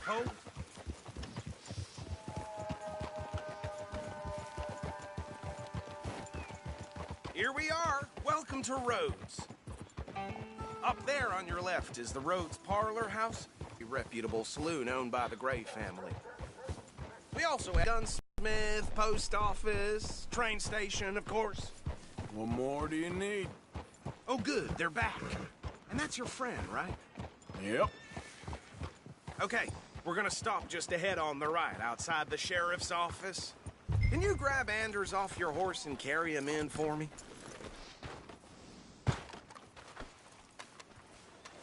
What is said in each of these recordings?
Poe. Here we are. Welcome to Rhodes. Up there on your left is the Rhodes Parlor House, a reputable saloon owned by the Gray family. We also have gunsmith, post office, train station, of course. What more do you need? Oh, good, they're back. And that's your friend, right? Yep. Okay, we're gonna stop just ahead on the right, outside the sheriff's office. Can you grab Anders off your horse and carry him in for me?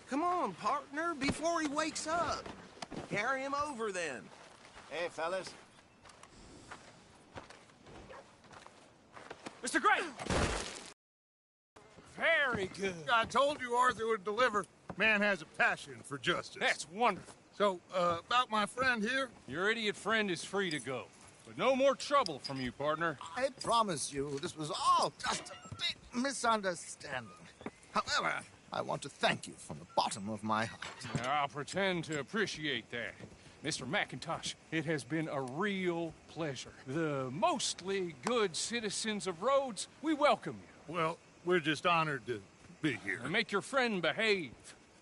Come on, partner, before he wakes up. Carry him over, then. Hey, fellas. Mr. Gray! Very good. I told you Arthur would deliver. Man has a passion for justice. That's wonderful. So, about my friend here? Your idiot friend is free to go. But no more trouble from you, partner. I promise you this was all just a big misunderstanding. However, I want to thank you from the bottom of my heart. Now, I'll pretend to appreciate that. Mr. McIntosh, it has been a real pleasure. The mostly good citizens of Rhodes, we welcome you. Well, we're just honored to be here. And make your friend behave.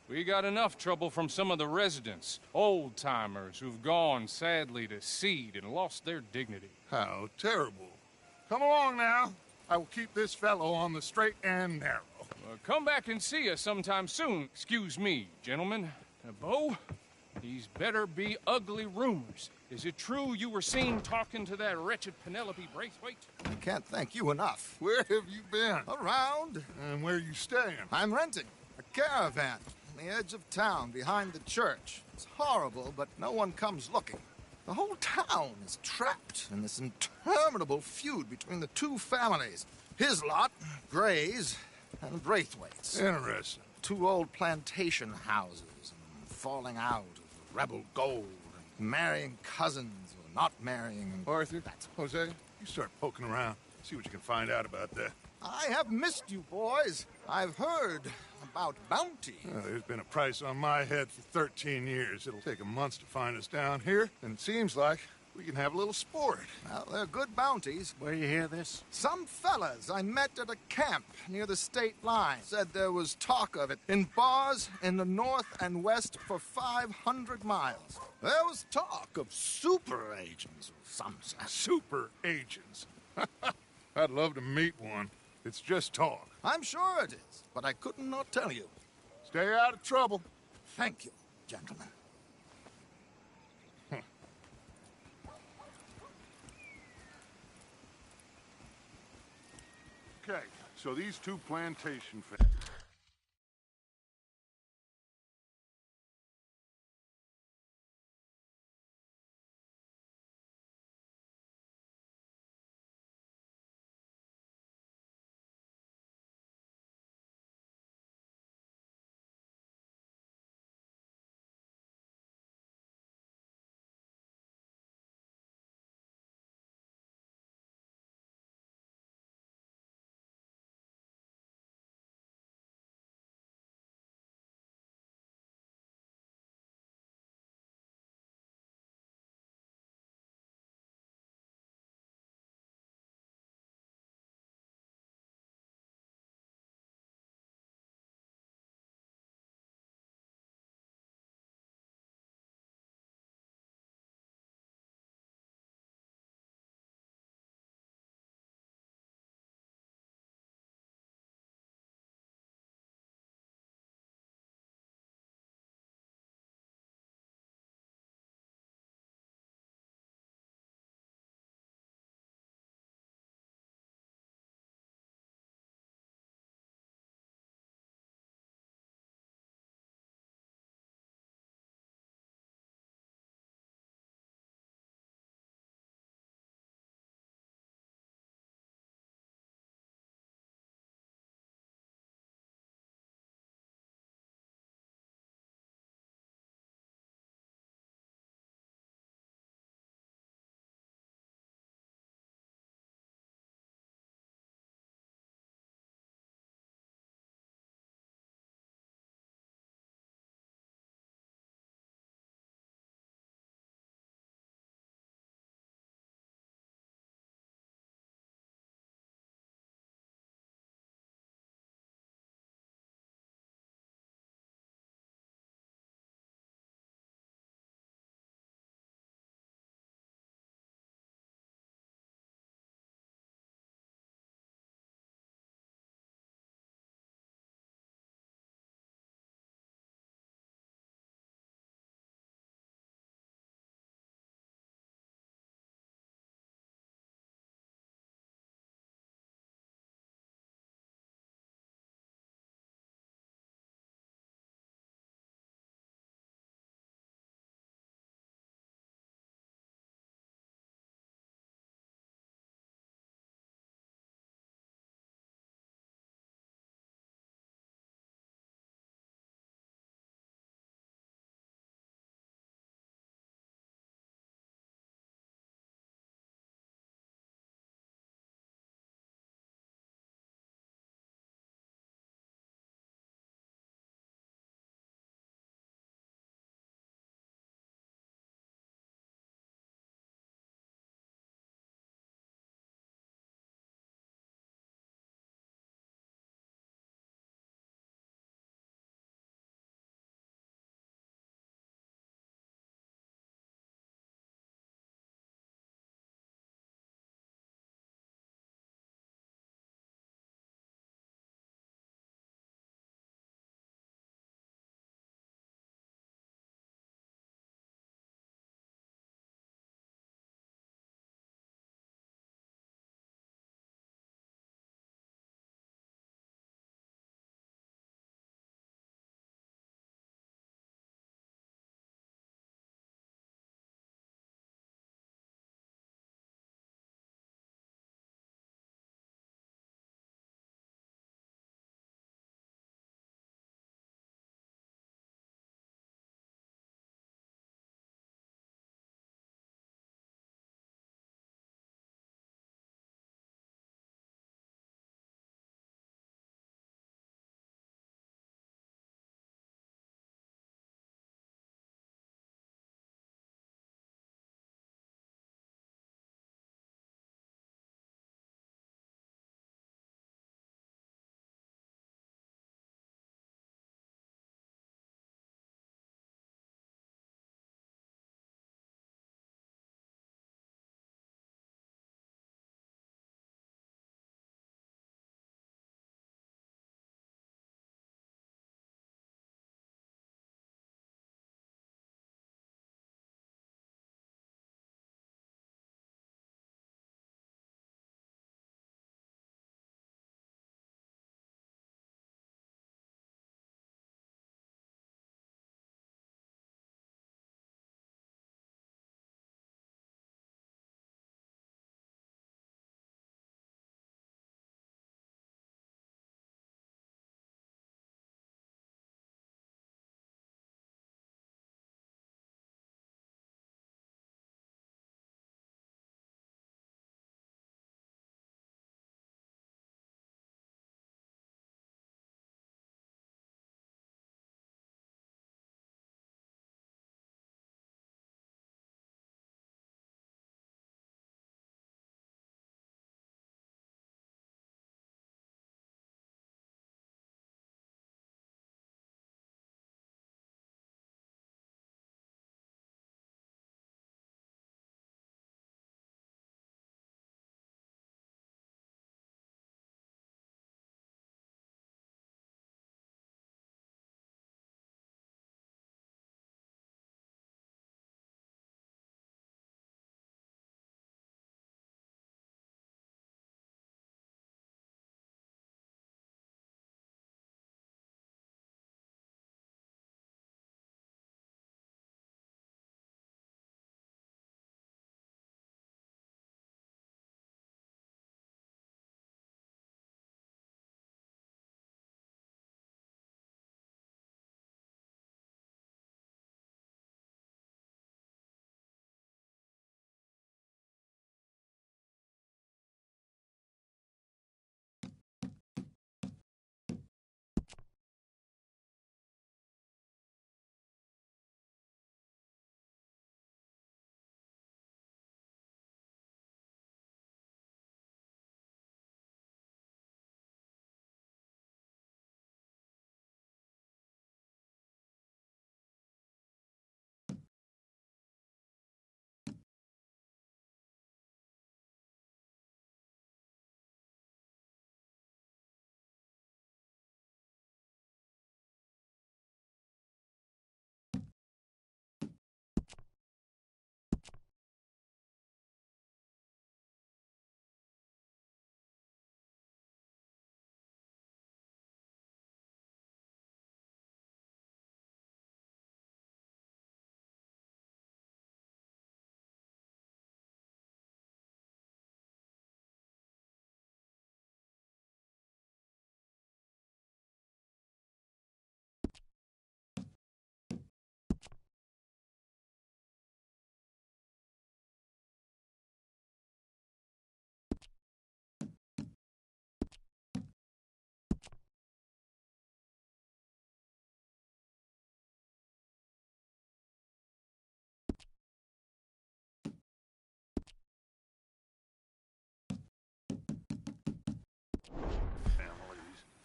We got enough trouble from some of the residents, old-timers who've gone, sadly, to seed and lost their dignity. How terrible. Come along now. I will keep this fellow on the straight and narrow. Come back and see us sometime soon. Excuse me, gentlemen. Bo, these better be ugly rumors. Is it true you were seen talking to that wretched Penelope Braithwaite? I can't thank you enough. Where have you been? Around. And where you staying? I'm renting a caravan on the edge of town behind the church. It's horrible, but no one comes looking. The whole town is trapped in this interminable feud between the two families. His lot, Gray's, and Braithwaite's. Interesting. Two old plantation houses, and falling out of rebel gold, and marrying cousins or not marrying. And Arthur, Jose, you start poking around. See what you can find out about that. I have missed you, boys. I've heard about bounty. There's been a price on my head for 13 years. It'll take a month to find us down here, and it seems like we can have a little sport. Well, they're good bounties. Where you hear this? Some fellas I met at a camp near the state line said there was talk of it in bars in the north and west for 500 miles. There was talk of super agents of some sort. Super agents. I'd love to meet one. It's just talk. I'm sure it is, but I couldn't not tell you. Stay out of trouble. Thank you, gentlemen. Okay, so these two plantation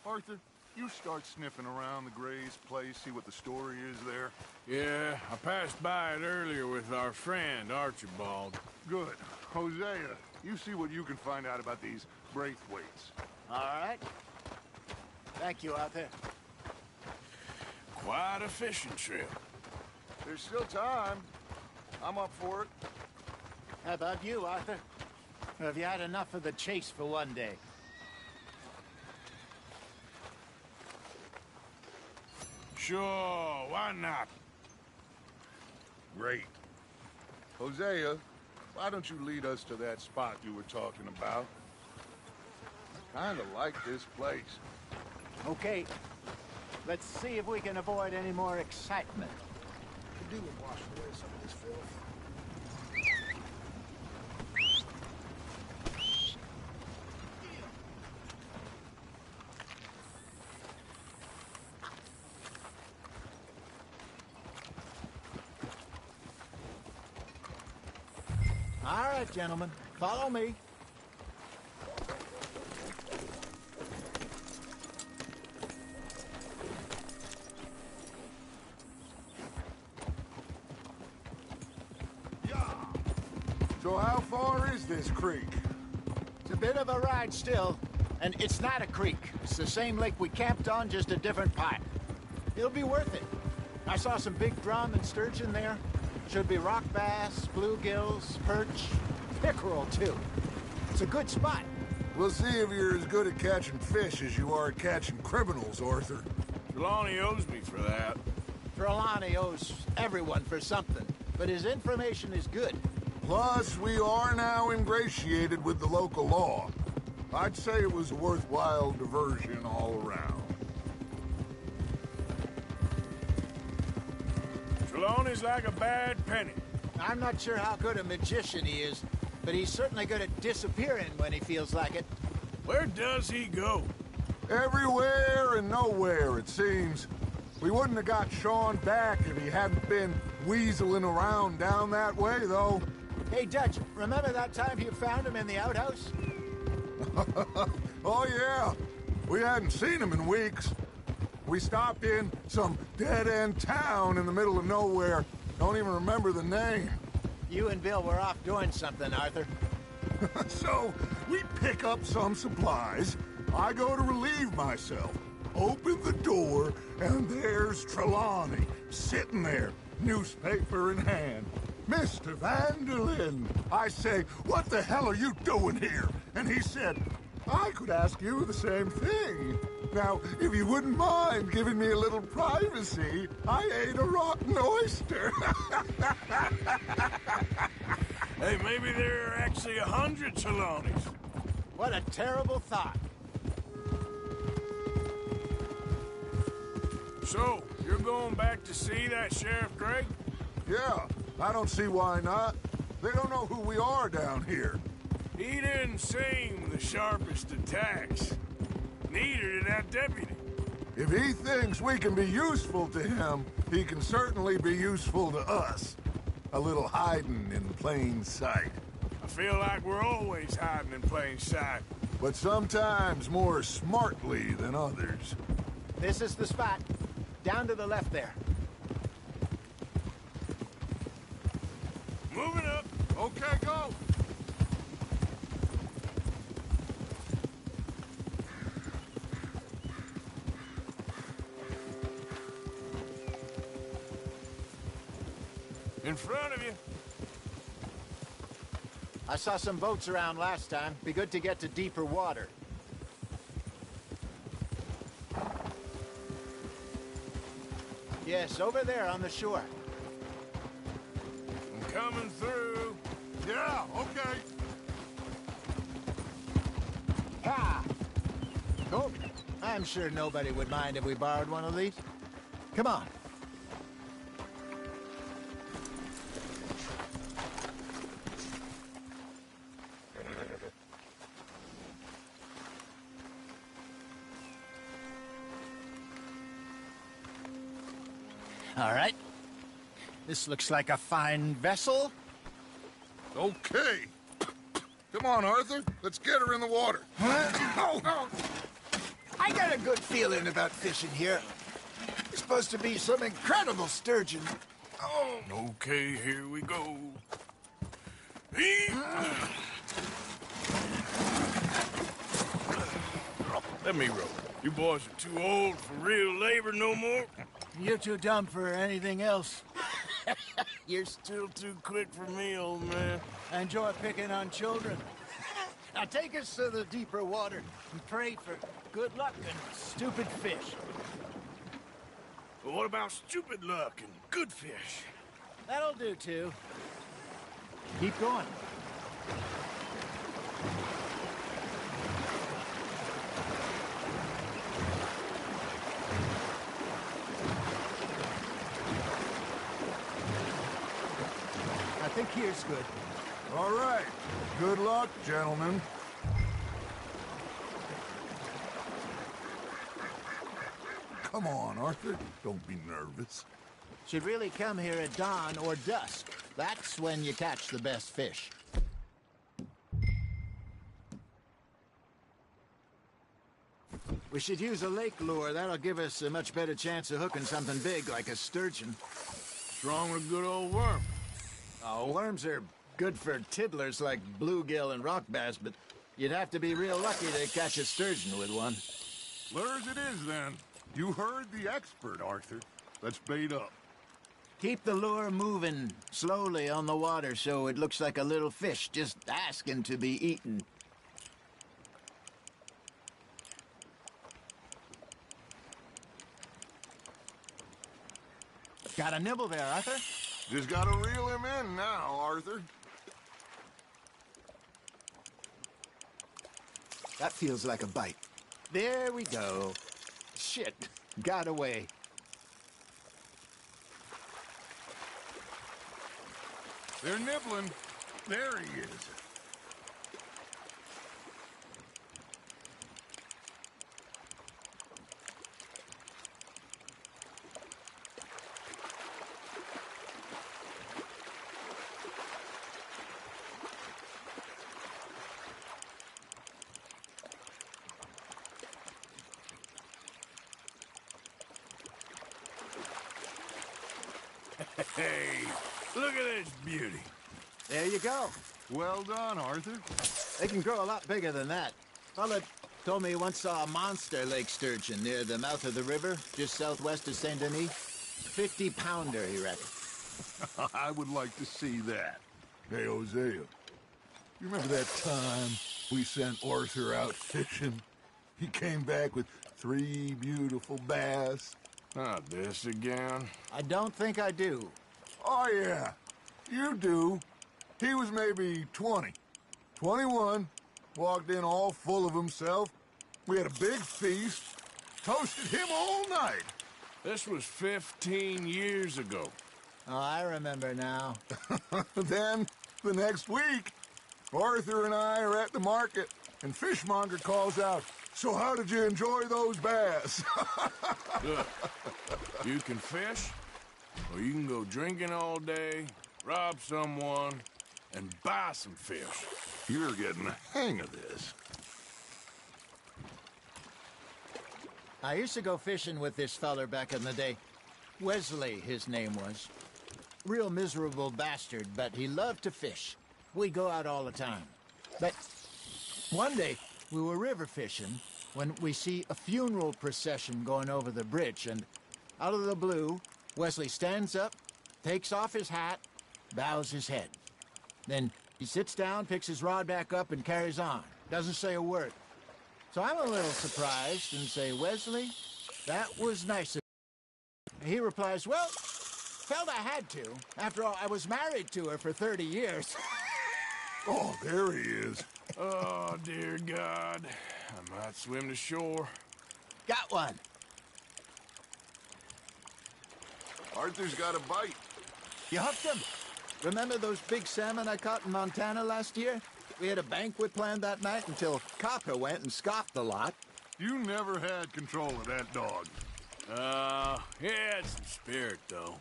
Arthur, you start sniffing around the Gray's place, see what the story is there. Yeah, I passed by it earlier with our friend, Archibald. Good. Hosea, you see what you can find out about these Braithwaites. All right. Thank you, Arthur. Quite a fishing trip. There's still time. I'm up for it. How about you, Arthur? Or have you had enough of the chase for one day? Sure, why not? Great. Hosea, why don't you lead us to that spot you were talking about? I kinda like this place. Okay. Let's see if we can avoid any more excitement. Could do with washing away some of this filth. All right, gentlemen. Follow me. So how far is this creek? It's a bit of a ride still, and it's not a creek. It's the same lake we camped on, just a different part. It'll be worth it. I saw some big drum and sturgeon there. Should be rock bass, bluegills, perch, pickerel too. It's a good spot. We'll see if you're as good at catching fish as you are at catching criminals, Arthur. Trelawney owes me for that. Trelawney owes everyone for something, but his information is good. Plus, we are now ingratiated with the local law. I'd say it was a worthwhile diversion all around. Trelawney's like a bad penny. I'm not sure how good a magician he is, but he's certainly good at disappearing when he feels like it. Where does he go? Everywhere and nowhere, it seems. We wouldn't have got Sean back if he hadn't been weaseling around down that way, though. Hey, Dutch, remember that time you found him in the outhouse? Oh, yeah. We hadn't seen him in weeks. We stopped in some dead-end town in the middle of nowhere. Don't even remember the name. You and Bill were off doing something, Arthur. So, we pick up some supplies. I go to relieve myself. Open the door, and there's Trelawney, sitting there, newspaper in hand. Mr. Vanderlyn. I say, what the hell are you doing here? And he said, I could ask you the same thing. Now, if you wouldn't mind giving me a little privacy, I ate a rotten oyster. Hey, maybe there are actually 100 Trelawneys. What a terrible thought. So, you're going back to see that Sheriff Gray? Yeah, I don't see why not. They don't know who we are down here. He didn't seem the sharpest attacks. Neither did that deputy. If he thinks we can be useful to him, he can certainly be useful to us. A little hiding in plain sight. I feel like we're always hiding in plain sight. But sometimes more smartly than others. This is the spot. Down to the left there. Moving up. Okay, go! In front of you. I saw some boats around last time. Be good to get to deeper water. Yes, over there on the shore. I'm coming through. Yeah, okay. Ha! Oh, I'm sure nobody would mind if we borrowed one of these. Come on. All right. This looks like a fine vessel. Okay. Come on, Arthur. Let's get her in the water. Oh. I got a good feeling about fishing here. There's supposed to be some incredible sturgeon. Oh, Okay, here we go. Let me row. You boys are too old for real labor no more. you're too dumb for anything else. You're still too quick for me, old man. I enjoy picking on children. Now take us to the deeper water and pray for good luck and stupid fish. But what about stupid luck and good fish? That'll do, too. Keep going. I think here's good. All right. Good luck, gentlemen. Come on, Arthur. Don't be nervous. Should really come here at dawn or dusk. That's when you catch the best fish. We should use a lake lure. That'll give us a much better chance of hooking something big like a sturgeon. What's wrong with a good old worm? Oh, worms are good for tiddlers like bluegill and rock bass, but you'd have to be real lucky to catch a sturgeon with one. Lures it is, then. You heard the expert, Arthur. Let's bait up. Keep the lure moving slowly on the water so it looks like a little fish just asking to be eaten. Got a nibble there, Arthur? Just gotta reel him in now, Arthur. That feels like a bite. There we go. Shit, got away. They're nibbling. There he is. Hey, look at this beauty. There you go. Well done, Arthur. They can grow a lot bigger than that. Fella told me he once saw a monster lake sturgeon near the mouth of the river, just southwest of Saint Denis. 50-pounder, he reckoned. I would like to see that. Hey, Hosea, you remember that time we sent Arthur out fishing? He came back with 3 beautiful bass. Not this again. I don't think I do. Oh, yeah, you do. He was maybe 20, 21, walked in all full of himself. We had a big feast, toasted him all night. This was 15 years ago. Oh, I remember now. Then, the next week, Arthur and I are at the market, and Fishmonger calls out, "So how did you enjoy those bass?" Look, you can fish, or you can go drinking all day, rob someone, and buy some fish. You're getting the hang of this. I used to go fishing with this feller back in the day. Wesley, his name was. Real miserable bastard, but he loved to fish. We'd go out all the time. But one day, we were river fishing when we see a funeral procession going over the bridge, and out of the blue, Wesley stands up, takes off his hat, bows his head. Then he sits down, picks his rod back up, and carries on. Doesn't say a word. So I'm a little surprised and say, "Wesley, that was nice of you." He replies, "Well, felt I had to. After all, I was married to her for 30 years. Oh, there he is. Oh, dear God. I might swim to shore. Got one. Arthur's got a bite. You hooked him. Remember those big salmon I caught in Montana last year? We had a banquet planned that night until Copper went and scoffed a lot. You never had control of that dog. He had some spirit, though.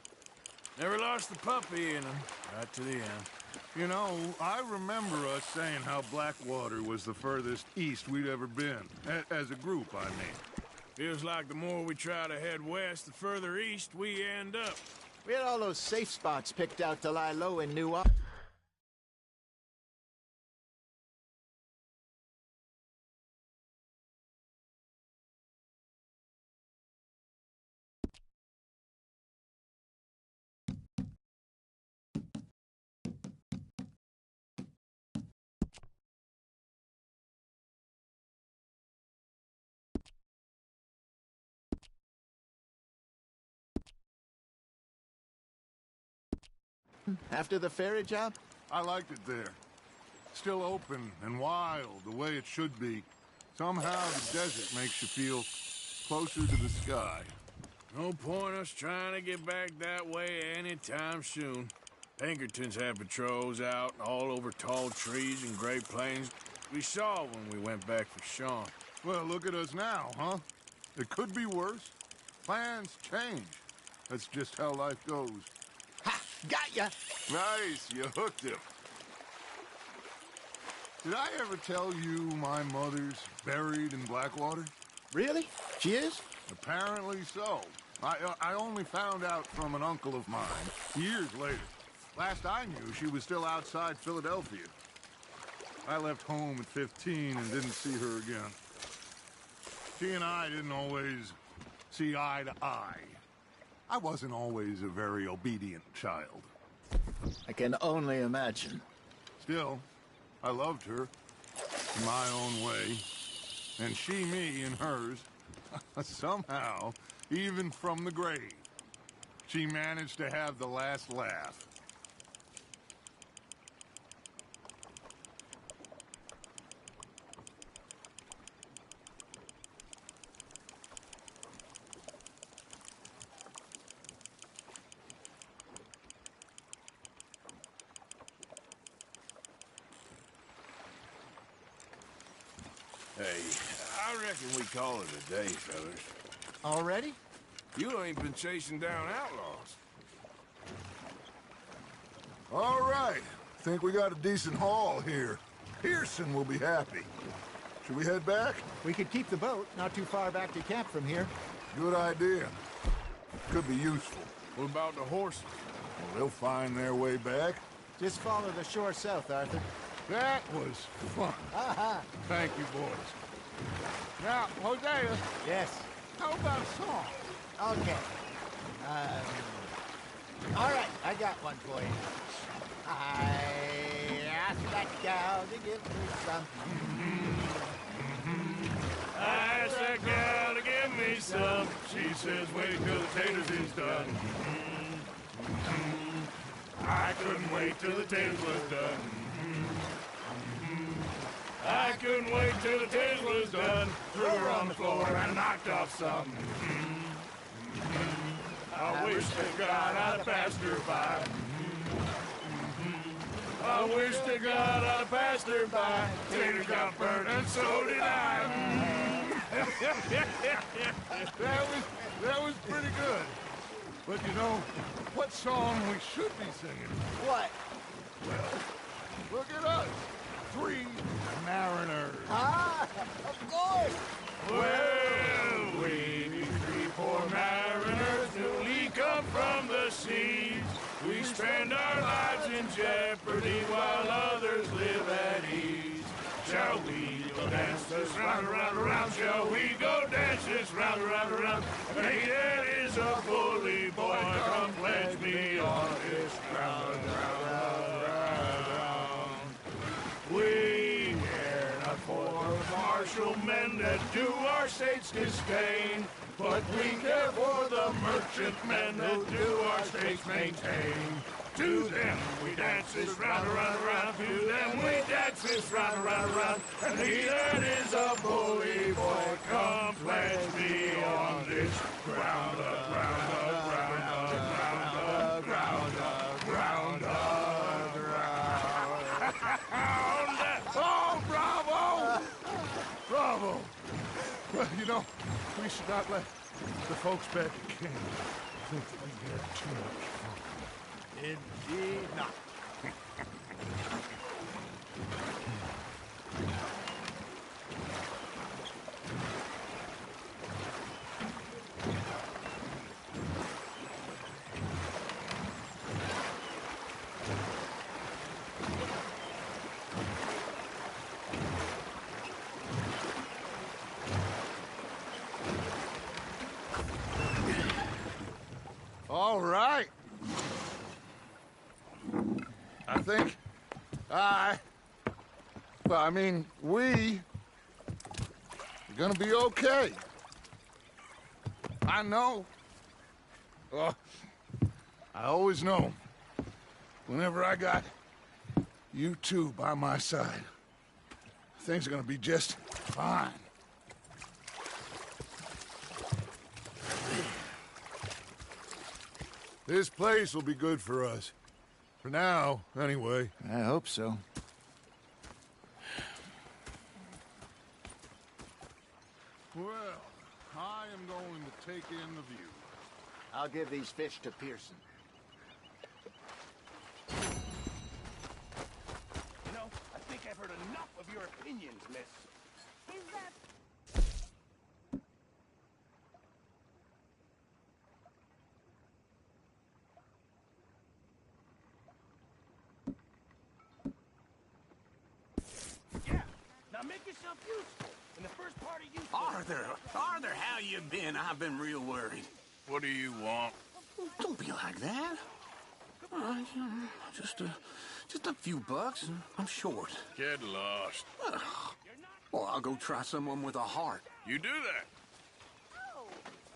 Never lost the puppy in him, right to the end. You know, I remember us saying how Blackwater was the furthest east we'd ever been. As a group, I mean. Feels like the more we try to head west, the further east we end up. We had all those safe spots picked out to lie low in New York. After the ferry job? I liked it there. Still open and wild, the way it should be. Somehow the desert makes you feel closer to the sky. No point us trying to get back that way anytime soon. Pinkertons had patrols out all over tall trees and Great Plains. We saw when we went back for Sean. Well, look at us now, huh? It could be worse. Plans change. That's just how life goes. Ha! Got ya! Nice, you hooked him. Did I ever tell you my mother's buried in Blackwater? Really? She is? Apparently so. I only found out from an uncle of mine years later. Last I knew, she was still outside Philadelphia. I left home at 15 and didn't see her again. She and I didn't always see eye to eye. I wasn't always a very obedient child. I can only imagine. Still, I loved her in my own way, and she me in hers. Somehow, even from the grave, she managed to have the last laugh. Hey, I reckon we call it a day, fellas. Already? You ain't been chasing down outlaws. All right. Think we got a decent haul here. Pearson will be happy. Should we head back? We could keep the boat not too far back to camp from here. Good idea. Could be useful. What about the horses? Well, they'll find their way back. Just follow the shore south, Arthur. That was fun. Thank you, boys. Now, Hosea, Yes. how about a song? Okay. All right, I got one for you. I asked that gal to give me some. I asked that gal to give me some. She says, wait till the taters is done. I couldn't wait till the taters was done. I couldn't wait till the taters was done. Threw her on the floor and knocked off some. I wish to God I'd passed her by. I wish to God I'd passed her by. Tater got burned and so did I. That was pretty good. But you know, what song we should be singing? What? Look at us. 3 mariners. Ah, of course. Well, we be 3 poor mariners newly come from the seas. We spend our lives in jeopardy while others live at ease. Shall we go dance this round, around, around? Shall we go dance this round, around, around? Hey, that is a bully boy. Come pledge me on this ground, We care not for martial men that do our state's disdain, but we care for the merchantmen that do our states maintain. To them we dance this round, around, around. To them we dance this round, around, around. And he that is a bully boy, come pledge me on this ground, ground, ground, ground, ground, ground, ground. Oh, bravo! Bravo! Well, you know, we should not let the folks back at camp think that we had too much fun. Indeed not. All right. I think we are gonna be okay. I know. Oh, I always know. Whenever I got you two by my side, things are gonna be just fine. This place will be good for us. For now, anyway. I hope so. Well, I am going to take in the view. I'll give these fish to Pearson. You know, I think I've heard enough of your opinions, miss. Is that... Yeah, now make yourself useful. In the first part of you... Arthur, how you been? I've been real worried. What do you want? Don't be like that. Just a few bucks. I'm short. Get lost. Well, I'll go try someone with a heart. You do that. Oh,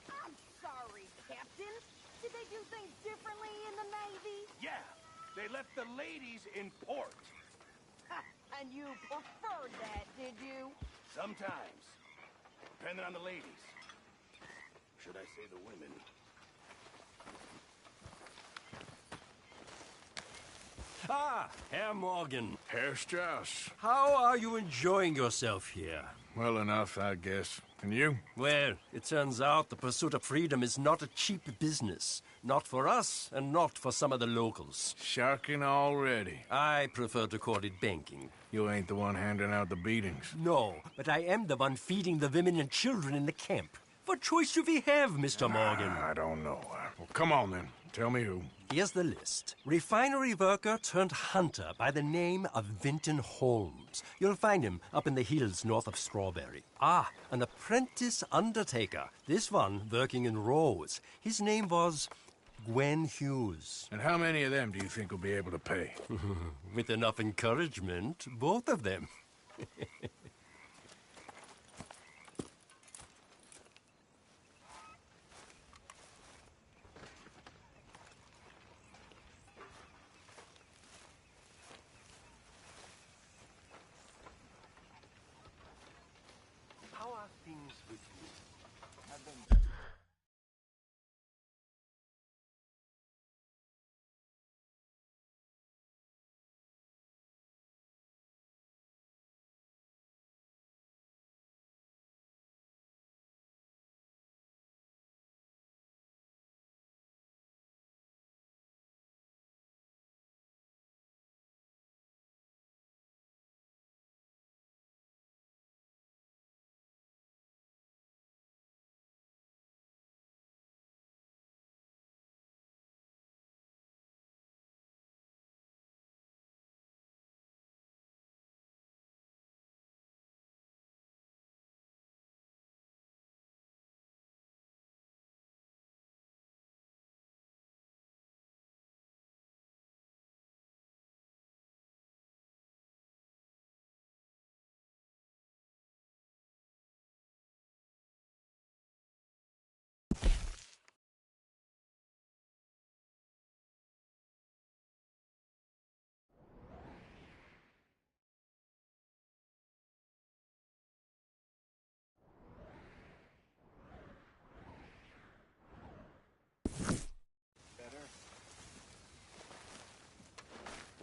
I'm sorry, Captain. Did they do things differently in the Navy? Yeah, they left the ladies in port. And you preferred that, did you? Sometimes. Depending on the ladies. Should I say the women? Ah, Herr Morgan. Herr Strauss. How are you enjoying yourself here? Well enough, I guess. And you? Well, it turns out the pursuit of freedom is not a cheap business. Not for us, and not for some of the locals. Sharking already. I prefer to call it banking. You ain't the one handing out the beatings. No, but I am the one feeding the women and children in the camp. What choice do we have, Mr. Morgan? I don't know. Well, come on then. Tell me who. Here's the list. Refinery worker turned hunter by the name of Vinton Holmes. You'll find him up in the hills north of Strawberry. Ah, an apprentice undertaker. This one working in Rose. His name was Gwen Hughes. And how many of them do you think will be able to pay? With enough encouragement, both of them. How are things with you?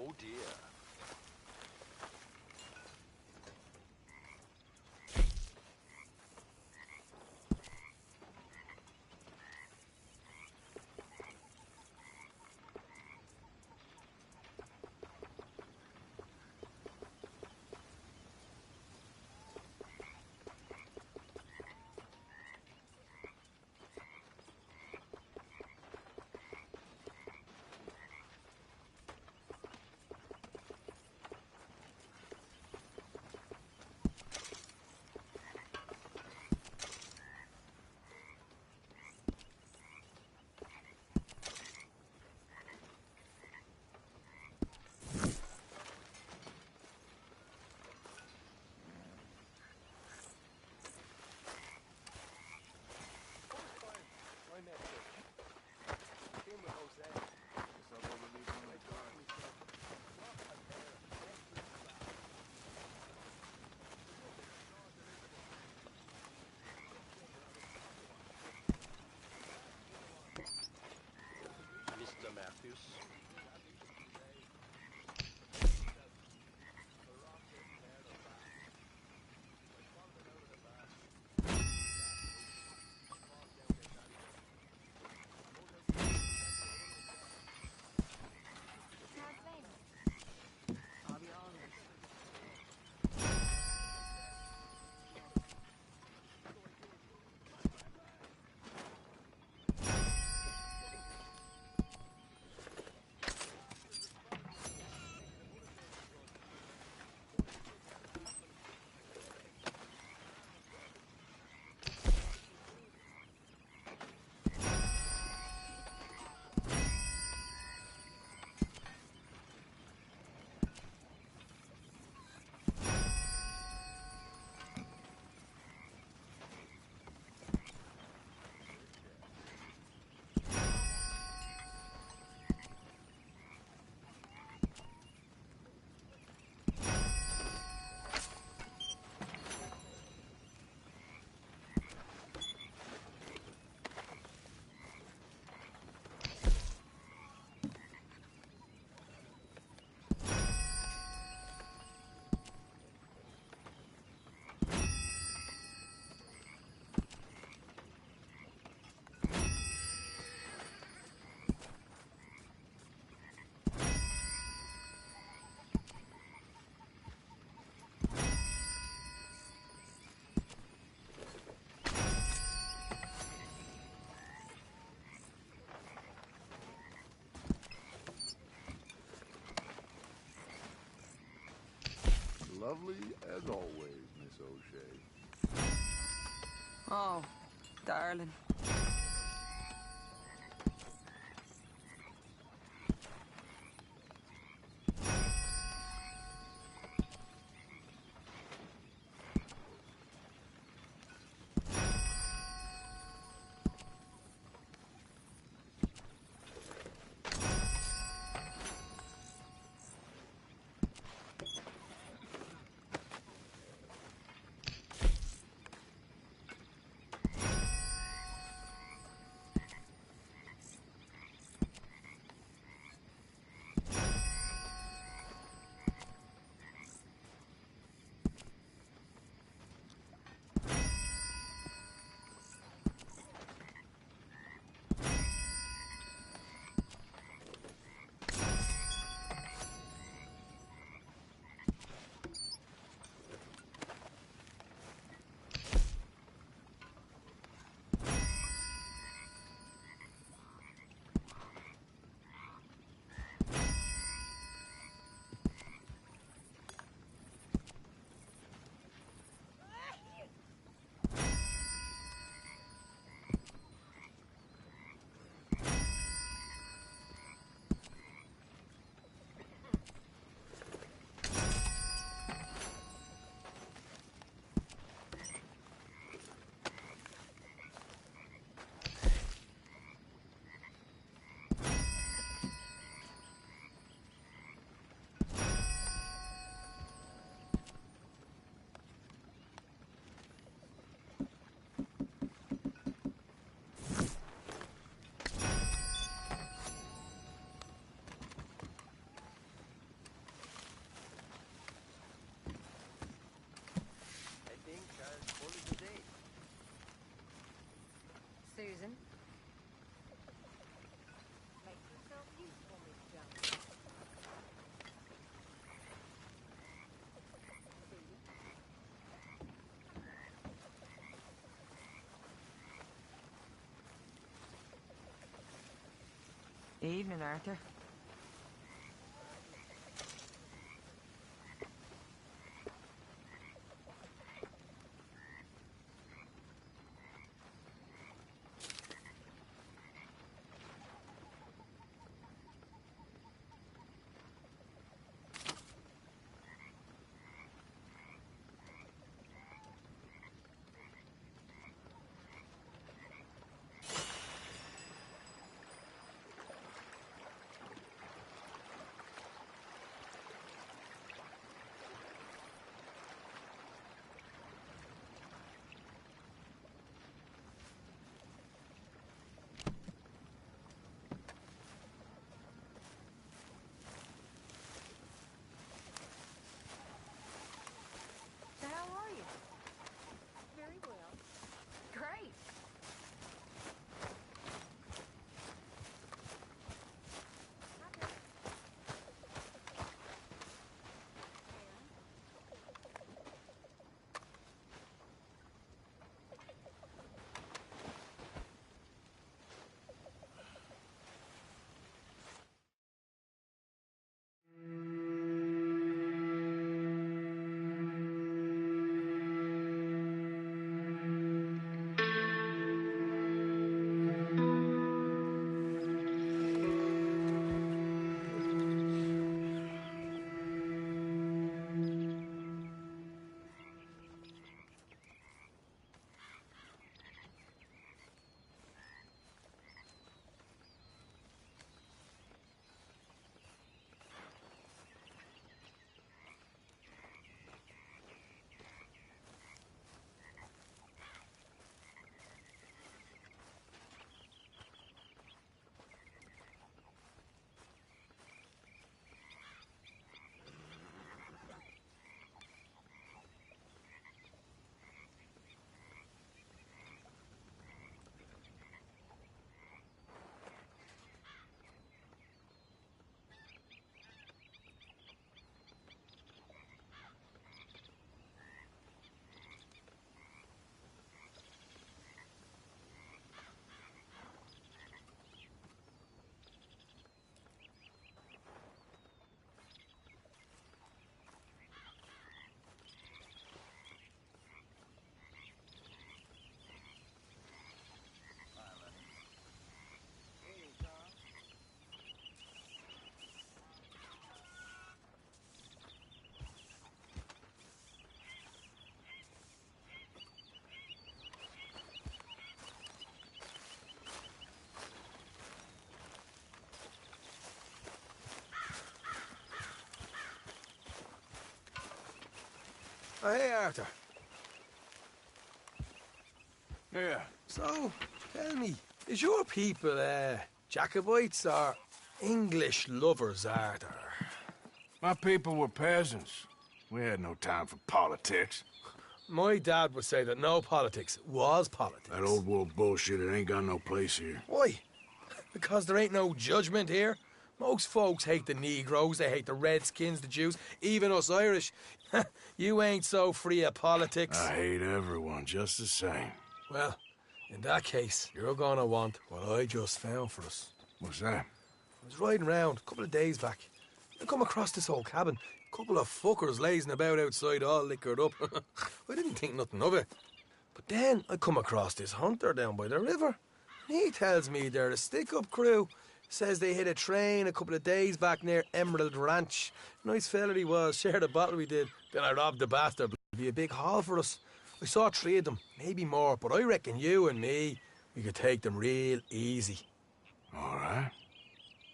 Oh dear. Lovely as always, Miss O'Shea. Oh, darling. Susan? Make yourself useful, Miss Jones. Evening, Arthur. Oh, hey, Arthur. Yeah. So, tell me, is your people, Jacobites or English lovers, Arthur? My people were peasants. We had no time for politics. My dad would say that no politics was politics. That old world bullshit, it ain't got no place here. Why? Because there ain't no judgment here. Most folks hate the Negroes, they hate the Redskins, the Jews, even us Irish. You ain't so free of politics. I hate everyone just the same. Well, in that case, you're gonna want what I just found for us. What's that? I was riding around a couple of days back. I come across this old cabin. A couple of fuckers lazing about outside all liquored up. I didn't think nothing of it. But then I come across this hunter down by the river. He tells me they're a stick-up crew. Says they hit a train a couple of days back near Emerald Ranch. Nice fella he was, shared a bottle we did. Then I robbed the bastard. It'd be a big haul for us. I saw 3 of them, maybe more, but I reckon you and me, we could take them real easy. All right.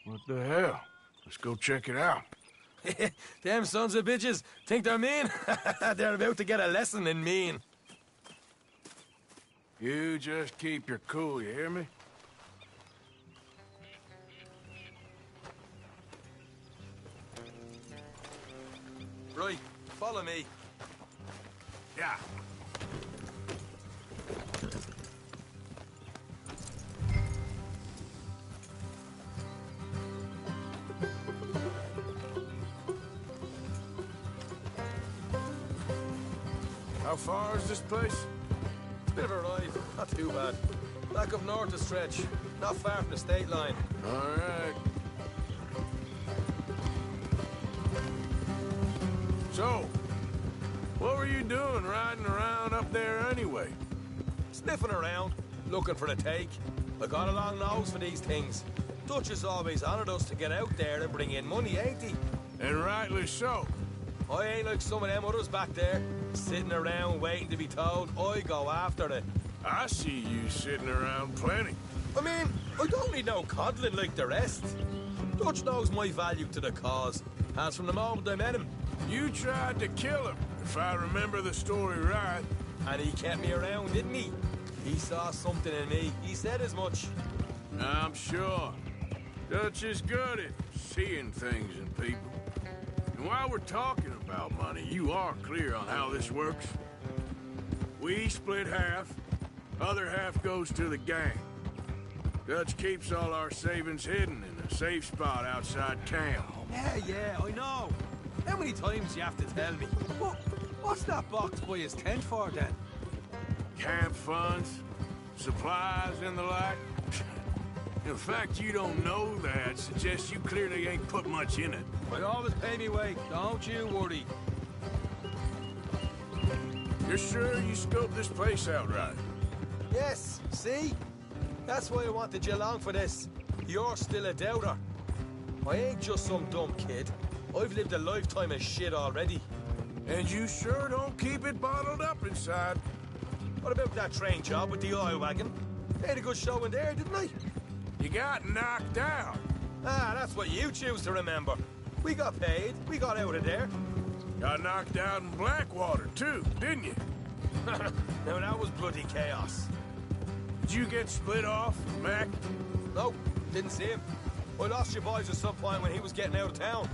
What the hell? Let's go check it out. Them sons of bitches think they're mean. They're about to get a lesson in mean. You just keep your cool, you hear me? Right, follow me. Yeah. How far is this place? It's a bit of a ride, not too bad. Back up north a stretch, not far from the state line. All right. So, what were you doing riding around up there anyway? Sniffing around, looking for the take. I got a long nose for these things. Dutch has always honoured us to get out there and bring in money, ain't he? And rightly so. I ain't like some of them others back there, sitting around waiting to be told. I go after it. I see you sitting around plenty. I mean, I don't need no coddling like the rest. Dutch knows my value to the cause, as from the moment I met him. You tried to kill him, if I remember the story right. And he kept me around, didn't he? He saw something in me. He said as much. I'm sure. Dutch is good at seeing things in people. And while we're talking about money, you are clear on how this works. We split half, other half goes to the gang. Dutch keeps all our savings hidden in a safe spot outside town. Yeah, I know. How many times do you have to tell me? What's that box by his tent for, then? Camp funds, supplies, and the like. The fact you don't know that suggests you clearly ain't put much in it. I always pay me weight, don't you worry. You're sure you scoped this place out right? Yes, see? That's why I wanted you along for this. You're still a doubter. I ain't just some dumb kid. I've lived a lifetime of shit already. And you sure don't keep it bottled up inside. What about that train job with the oil wagon? They had a good show in there, didn't they? You got knocked out. Ah, that's what you choose to remember. We got paid. We got out of there. Got knocked out in Blackwater, too, didn't you? Now, that was bloody chaos. Did you get split off with Mac? Nope, didn't see him. I lost your boys at some point when he was getting out of town.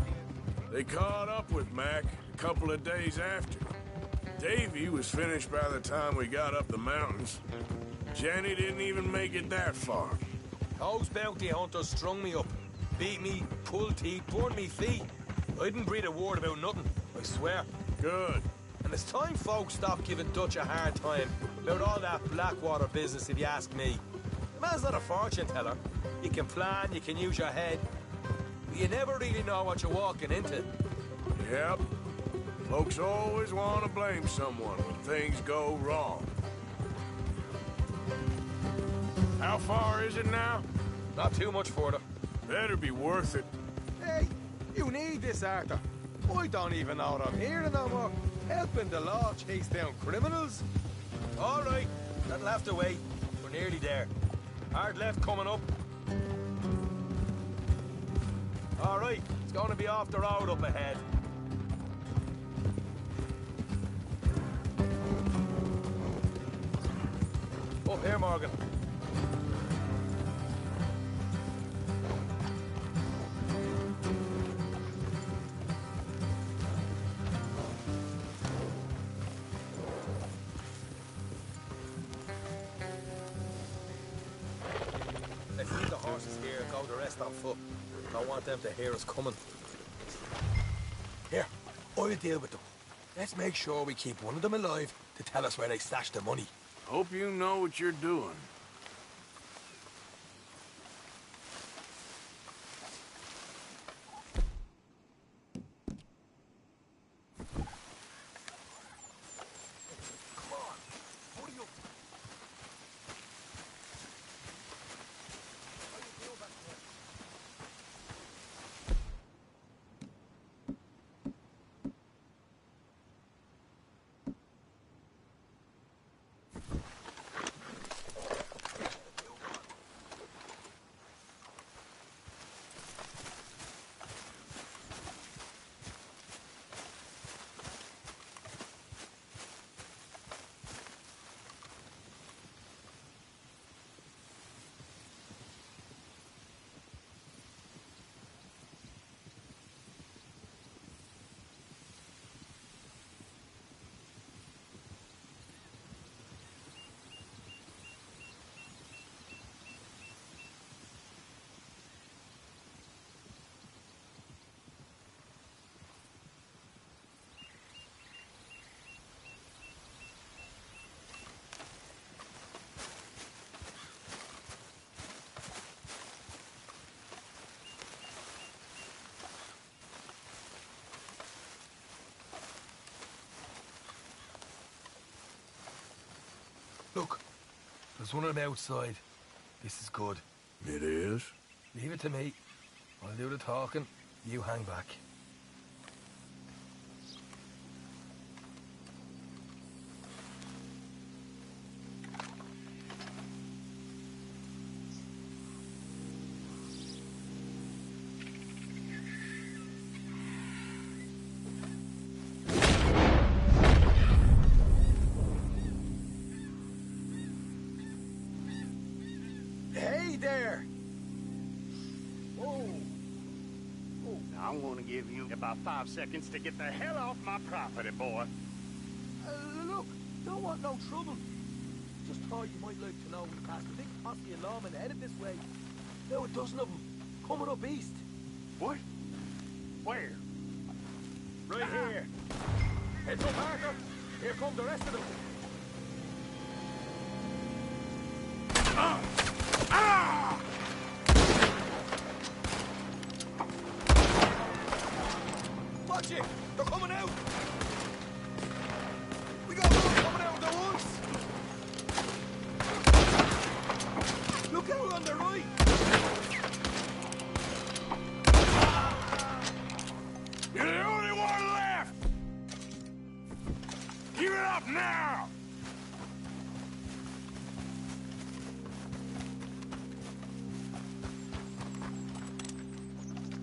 They caught up with Mac a couple of days after. Davy was finished by the time we got up the mountains. Jenny didn't even make it that far. Those bounty hunters strung me up. Beat me, pulled teeth, burned me feet. I didn't breathe a word about nothing, I swear. Good. And it's time folks stopped giving Dutch a hard time about all that Blackwater business, if you ask me. The man's not a fortune teller. You can plan, you can use your head, but you never really know what you're walking into. Yep. Folks always want to blame someone when things go wrong. How far is it now? Not too much further. Better be worth it. Hey, you need this, Arthur. I don't even know what I'm hearing no more. Helping the law chase down criminals? All right, that'll have to wait. We're nearly there. Hard left coming up. All right, it's going to be off the road up ahead. Here, Morgan. Let's leave the horses here and go the rest on foot. Don't want them to hear us coming. Here, I'll deal with them. Let's make sure we keep one of them alive to tell us where they stashed the money. Hope you know what you're doing. Look, there's one of them outside. This is good. It is? Leave it to me. I'll do the talking. You hang back. Hey there! I'm gonna give you about 5 seconds to get the hell off my property, boy. Look, don't want no trouble. Just thought you might like to know we passed a big posse of lawmen headed this way. Now a dozen of them, coming up east. What? Where? Right here. Heads up, Parker. Here come the rest of them. Watch it! They're coming out! We got one coming out at once! Look out on the right! You're the only one left! Give it up now!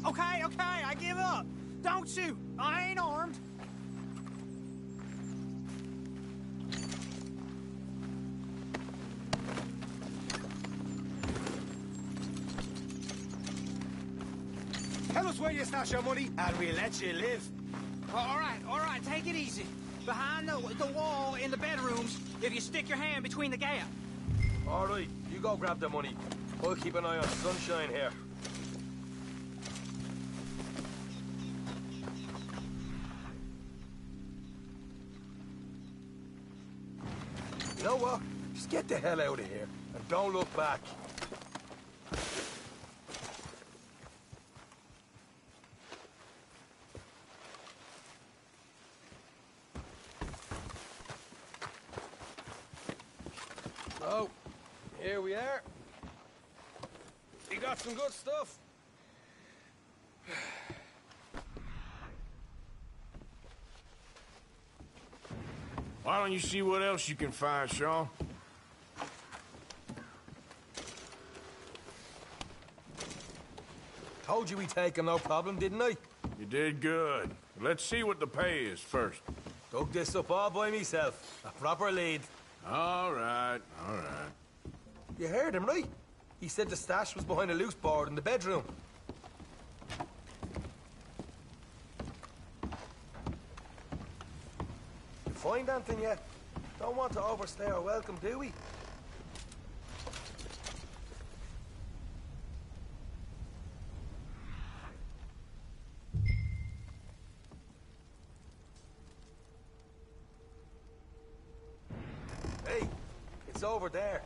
Okay, I give up. Don't shoot. I ain't armed. Tell us where you stash your money, and we'll let you live. All right, take it easy. Behind the wall in the bedrooms, if you stick your hand between the gap. All right, you go grab the money. I'll keep an eye on Sunshine here. You know what? Just get the hell out of here, and don't look back. So, here we are. You got some good stuff. Why don't you see what else you can find, Sean? Told you we'd take him, no problem, didn't I? You did good. Let's see what the pay is first. Dug this up all by myself. A proper lead. All right, all right. You heard him, right? He said the stash was behind a loose board in the bedroom. You find anything yet? Don't want to overstay our welcome, do we? Hey, it's over there.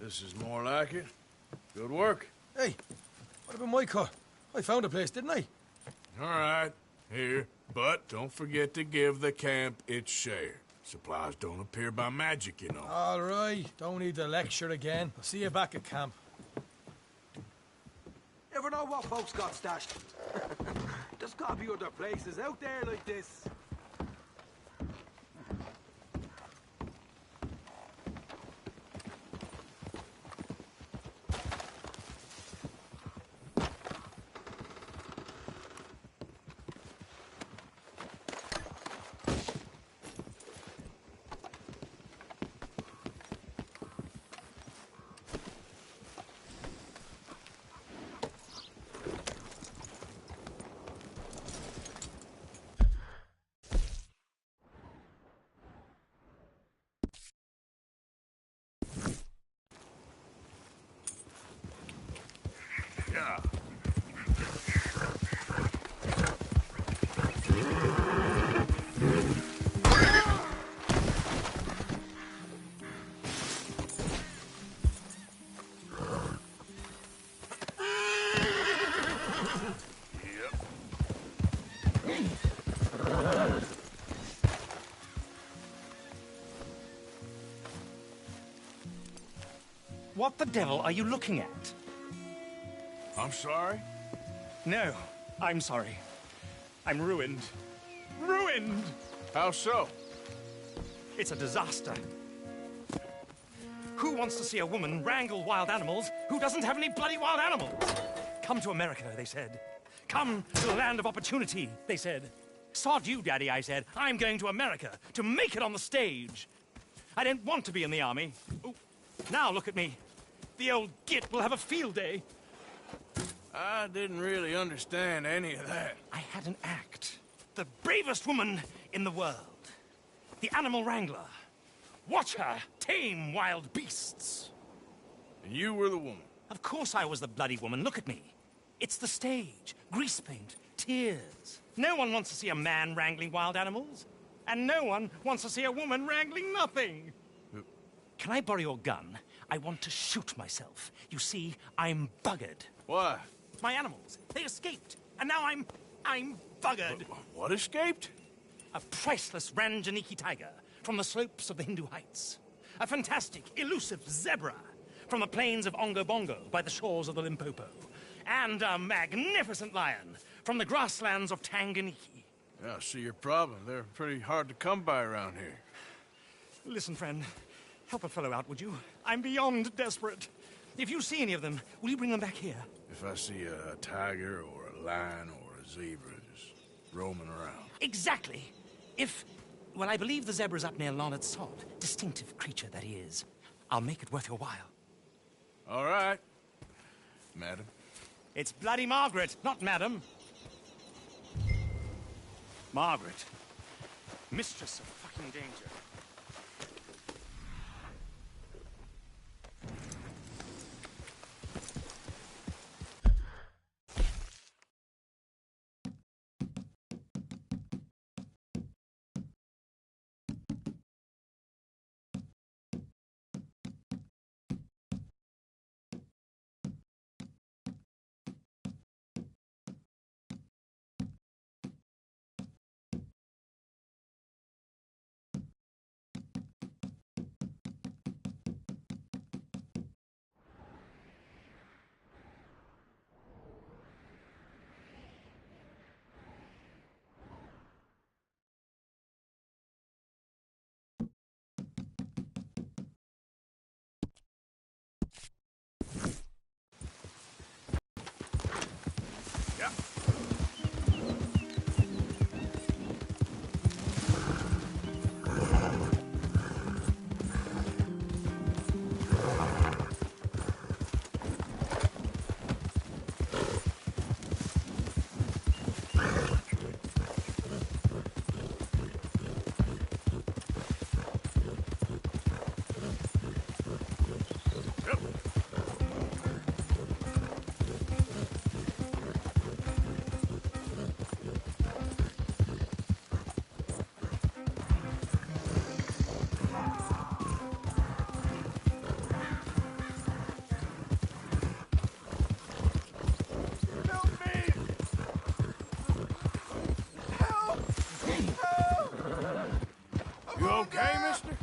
This is more like it. Good work. Hey, what about my car? I found a place, didn't I? All right, here. But don't forget to give the camp its share. Supplies don't appear by magic, you know. All right, don't need the lecture again. I'll see you back at camp. Ever know what folks got stashed? There's gotta be other places out there like this. What the devil are you looking at? I'm sorry? No, I'm sorry. I'm ruined. Ruined! How so? It's a disaster. Who wants to see a woman wrangle wild animals who doesn't have any bloody wild animals? Come to America, they said. Come to the land of opportunity, they said. Sod you, Daddy, I said. I'm going to America to make it on the stage. I don't want to be in the army. Ooh. Now look at me. The old git will have a field day. I didn't really understand any of that. I had an act. The bravest woman in the world. The animal wrangler. Watch her tame wild beasts. And you were the woman? Of course I was the bloody woman. Look at me. It's the stage. Grease paint. Tears. No one wants to see a man wrangling wild animals. And no one wants to see a woman wrangling nothing. Can I borrow your gun? I want to shoot myself. You see, I'm buggered. Why? My animals. They escaped. And now I'm buggered. What escaped? A priceless Ranjaniki tiger from the slopes of the Hindu Heights. A fantastic, elusive zebra from the plains of Ongo Bongo by the shores of the Limpopo. And a magnificent lion from the grasslands of Tanganyika. Yeah, I see your problem. They're pretty hard to come by around here. Listen, friend. Help a fellow out, would you? I'm beyond desperate. If you see any of them, will you bring them back here? If I see a tiger or a lion or a zebra just roaming around. Exactly. Well, I believe the zebra's up near Lonnet Sod. Distinctive creature that he is. I'll make it worth your while. All right, madam. It's bloody Margaret, not madam. Margaret. Mistress of fucking danger. You okay, mister?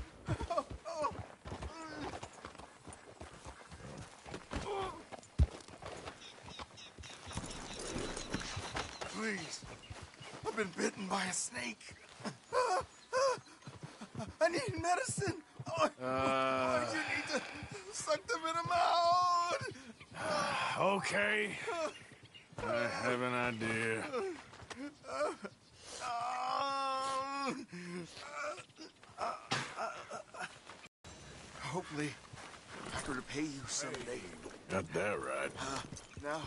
Please. I've been bitten by a snake. I need medicine. You need to suck the venom out. Okay. I have an idea. Hopefully, I can repay you someday. Got that right. Now,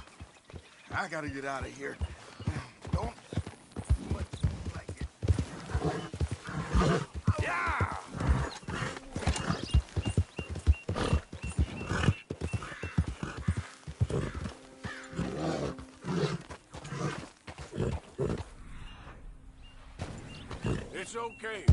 I gotta get out of here. Don't like it. Yeah! It's okay.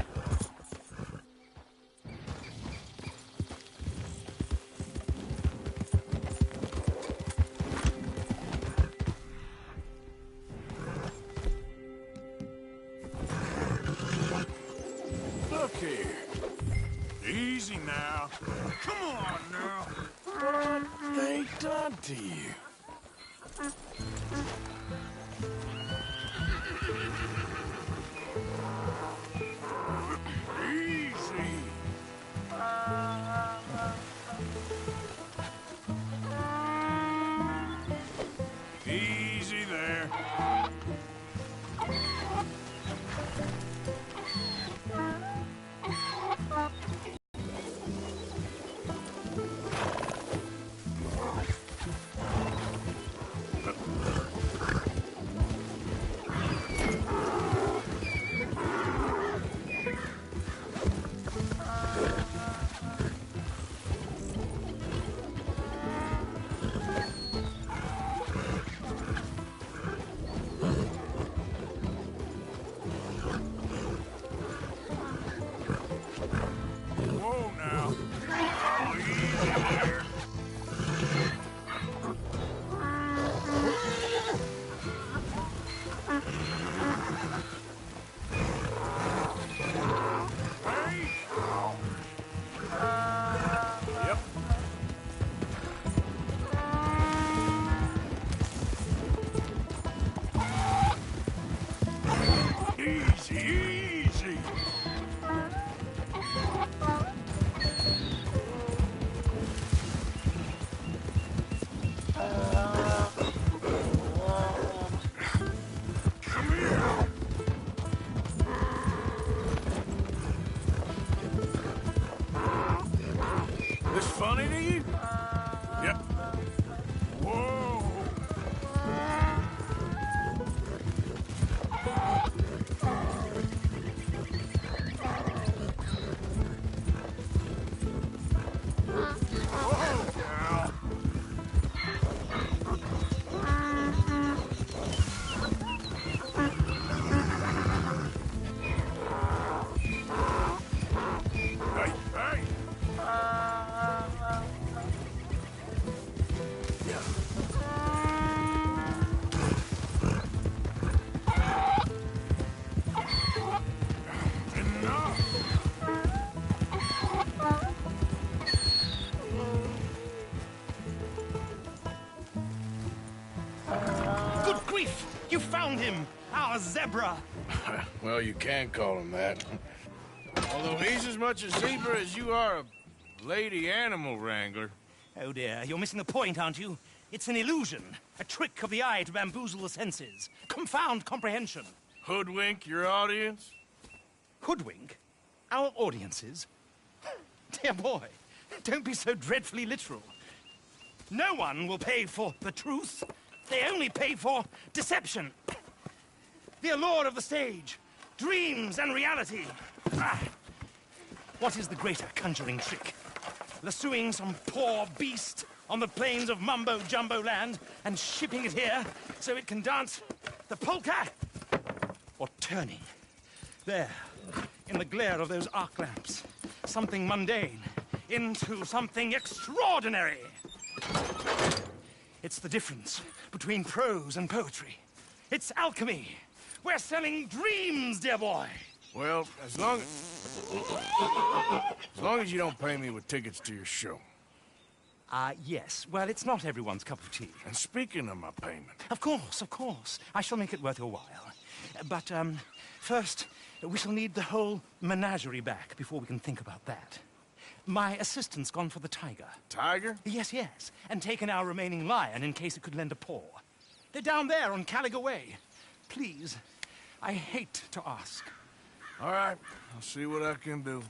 Look here. Easy now. Come on now. What they done to you? Easy. Easy there. Whoa now. Oh, easy there. Hey. Yep. Easy, easy. Come here. This funny to you? Yep. Whoa. Whoa, now. Hey, hey. Enough. Good grief! You found him! Our zebra! Well, you can call him that. Although he's as much a zebra as you are a lady animal wrangler. Oh dear, you're missing the point, aren't you? It's an illusion, a trick of the eye to bamboozle the senses, confound comprehension. Hoodwink your audience? Hoodwink? Our audiences? Dear boy, don't be so dreadfully literal. No one will pay for the truth. They only pay for deception. The allure of the stage, dreams and reality. Ah. What is the greater conjuring trick? Lassoing some poor beast on the plains of mumbo-jumbo land and shipping it here so it can dance the polka? Or turning, there, in the glare of those arc lamps, something mundane into something extraordinary? It's the difference between prose and poetry. It's alchemy. We're selling dreams, dear boy. Well, as long as you don't pay me with tickets to your show. Yes. Well, it's not everyone's cup of tea. And speaking of my payment... Of course, of course. I shall make it worth your while. But, first, we shall need the whole menagerie back before we can think about that. My assistant's gone for the tiger. Tiger? Yes, yes. And taken our remaining lion in case it could lend a paw. They're down there on Caliga Way. Please, I hate to ask. All right, I'll see what I can do.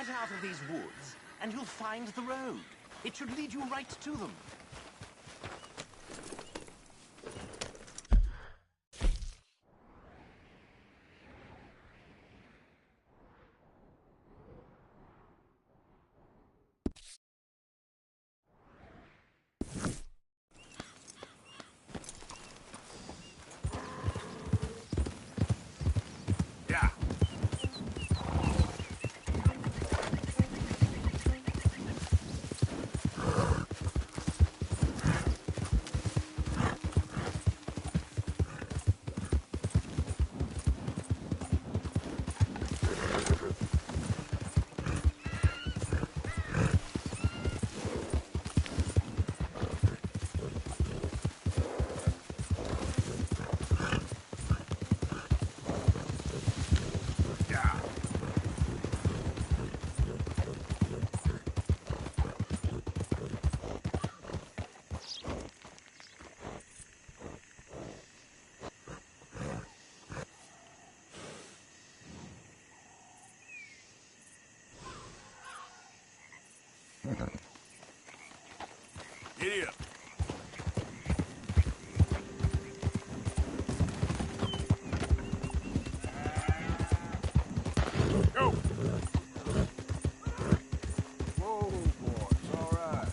Get out of these woods, and you'll find the road. It should lead you right to them. Giddy up. Go! Whoa, boys, all right.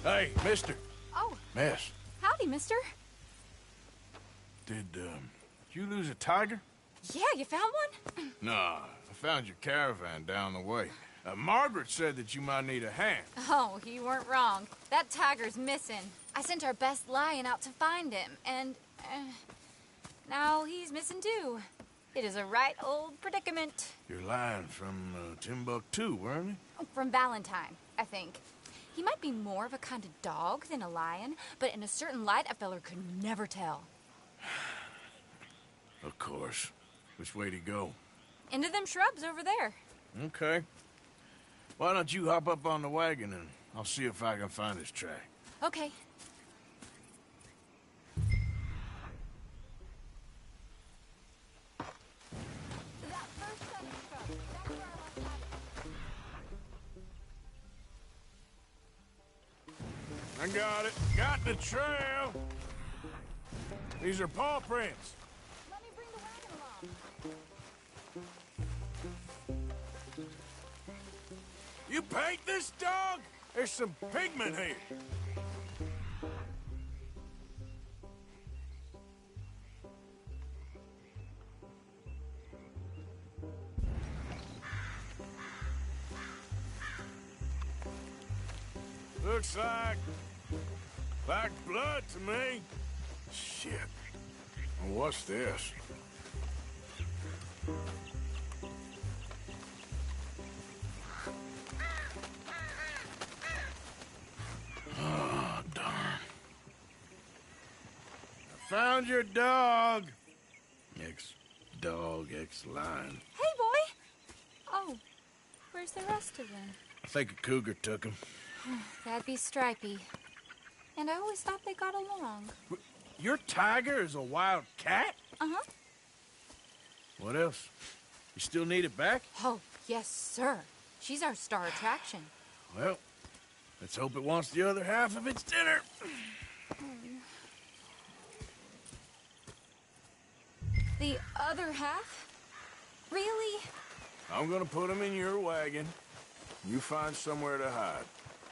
Hey, mister. Oh, Miss, howdy, mister. did you lose a tiger? Yeah, you found one? Nah, I found your caravan down the way. Margaret said that you might need a hand. Oh, you weren't wrong. That tiger's missing. I sent our best lion out to find him, and now he's missing too. It is a right old predicament. You're lying from Timbuktu, weren't you? From Valentine, I think. He might be more of a kind of dog than a lion, but in a certain light, a feller could never tell. Of course. Which way to go? Into them shrubs over there. Okay. Why don't you hop up on the wagon and I'll see if I can find his track. Okay. I got it. Got the trail. These are paw prints. Let me bring the wagon along. You paint this dog? There's some pigment here. Looks like blood to me. Shit. Well, what's this? Oh, darn. I found your dog. Ex-dog, ex-lion. Hey, boy! Oh, where's the rest of them? I think a cougar took him. That'd be Stripey. And I always thought they got along. Your tiger is a wild cat? Uh-huh. What else? You still need it back? Oh, yes, sir. She's our star attraction. Well, let's hope it wants the other half of its dinner. The other half? Really? I'm gonna put him in your wagon. You find somewhere to hide.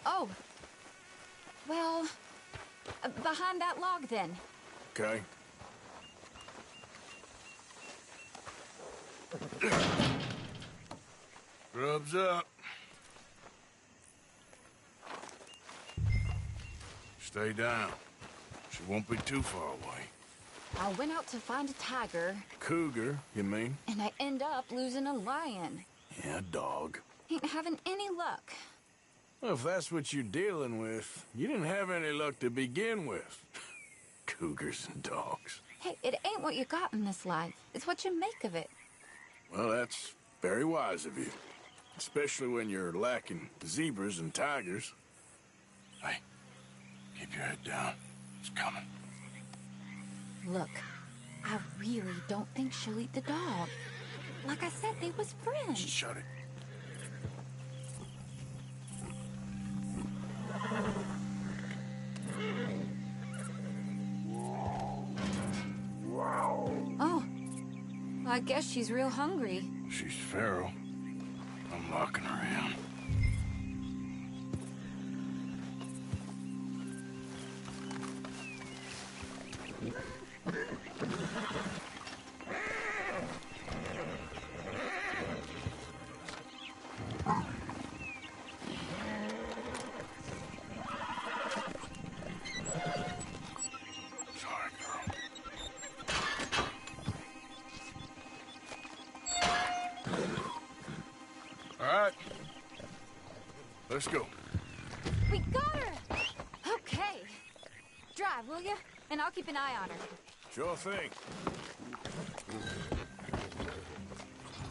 Oh. Well, behind that log, then. Okay. Grub's up. Stay down. She won't be too far away. I went out to find a tiger. Cougar, you mean? And I end up losing a lion. Yeah, dog. Ain't having any luck. Well, if that's what you're dealing with, you didn't have any luck to begin with. Cougars and dogs. Hey, it ain't what you got in this life. It's what you make of it. Well, that's very wise of you. Especially when you're lacking zebras and tigers. Hey, keep your head down. It's coming. Look, I really don't think she'll eat the dog. Like I said, they was friends. Shut it. Oh, I guess she's real hungry. She's feral. I'm locking her in. Let's go. We got her! Okay. Drive, will you? And I'll keep an eye on her. Sure thing.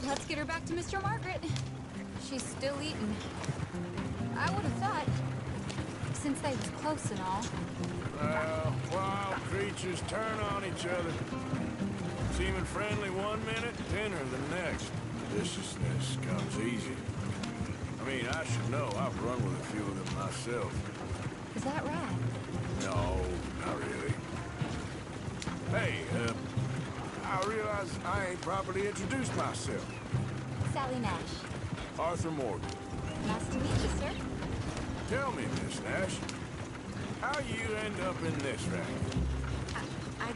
Let's get her back to Mr. Margaret. She's still eating. I would have thought, since they was close and all. Well, wild creatures turn on each other. Seeming friendly one minute, dinner the next. Viciousness comes easy. I mean, I should know. I've run with a few of them myself. Is that right? No, not really. Hey, I realize I ain't properly introduced myself. Sally Nash. Arthur Morgan. Nice to meet you, sir. Tell me, Miss Nash, how you end up in this racket? I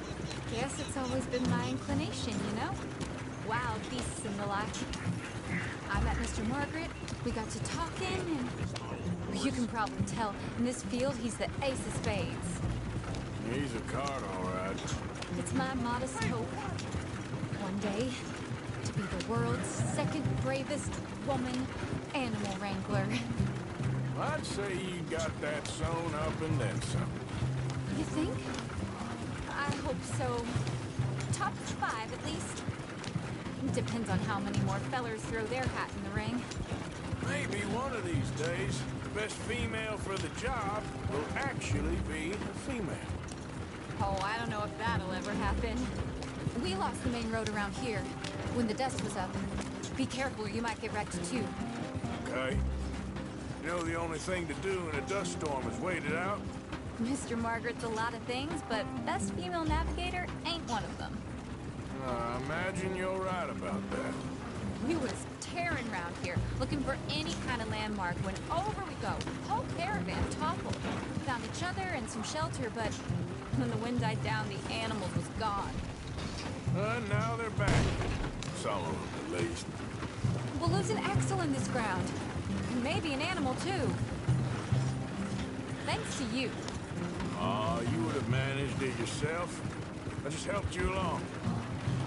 guess it's always been my inclination, you know? Wild beasts and the like. I met Mr. Margaret, we got to talking, and you can probably tell, in this field, he's the ace of spades. He's a card, all right. It's my modest hope, one day, to be the world's second bravest woman animal wrangler. I'd say you got that sewn up and then some. You think? I hope so. Top 5, at least. Depends on how many more fellers throw their hat in the ring. Maybe one of these days, the best female for the job will actually be a female. Oh, I don't know if that'll ever happen. We lost the main road around here when the dust was up. Be careful, you might get wrecked too. Okay. You know the only thing to do in a dust storm is wait it out? Mr. Margaret's a lot of things, but best female navigator ain't one of them. I imagine you're right about that. We was tearing around here, looking for any kind of landmark when over we go. Whole caravan toppled. Found each other and some shelter, but when the wind died down, the animals was gone. And now they're back. Some of them, at least. We'll lose an axle in this ground. Maybe an animal, too. Thanks to you. You would have managed it yourself. I just helped you along.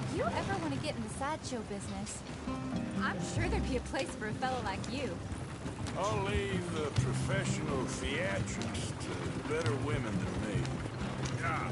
If you ever want to get in the sideshow business, I'm sure there'd be a place for a fellow like you. I'll leave the professional theatrics to better women than me. God.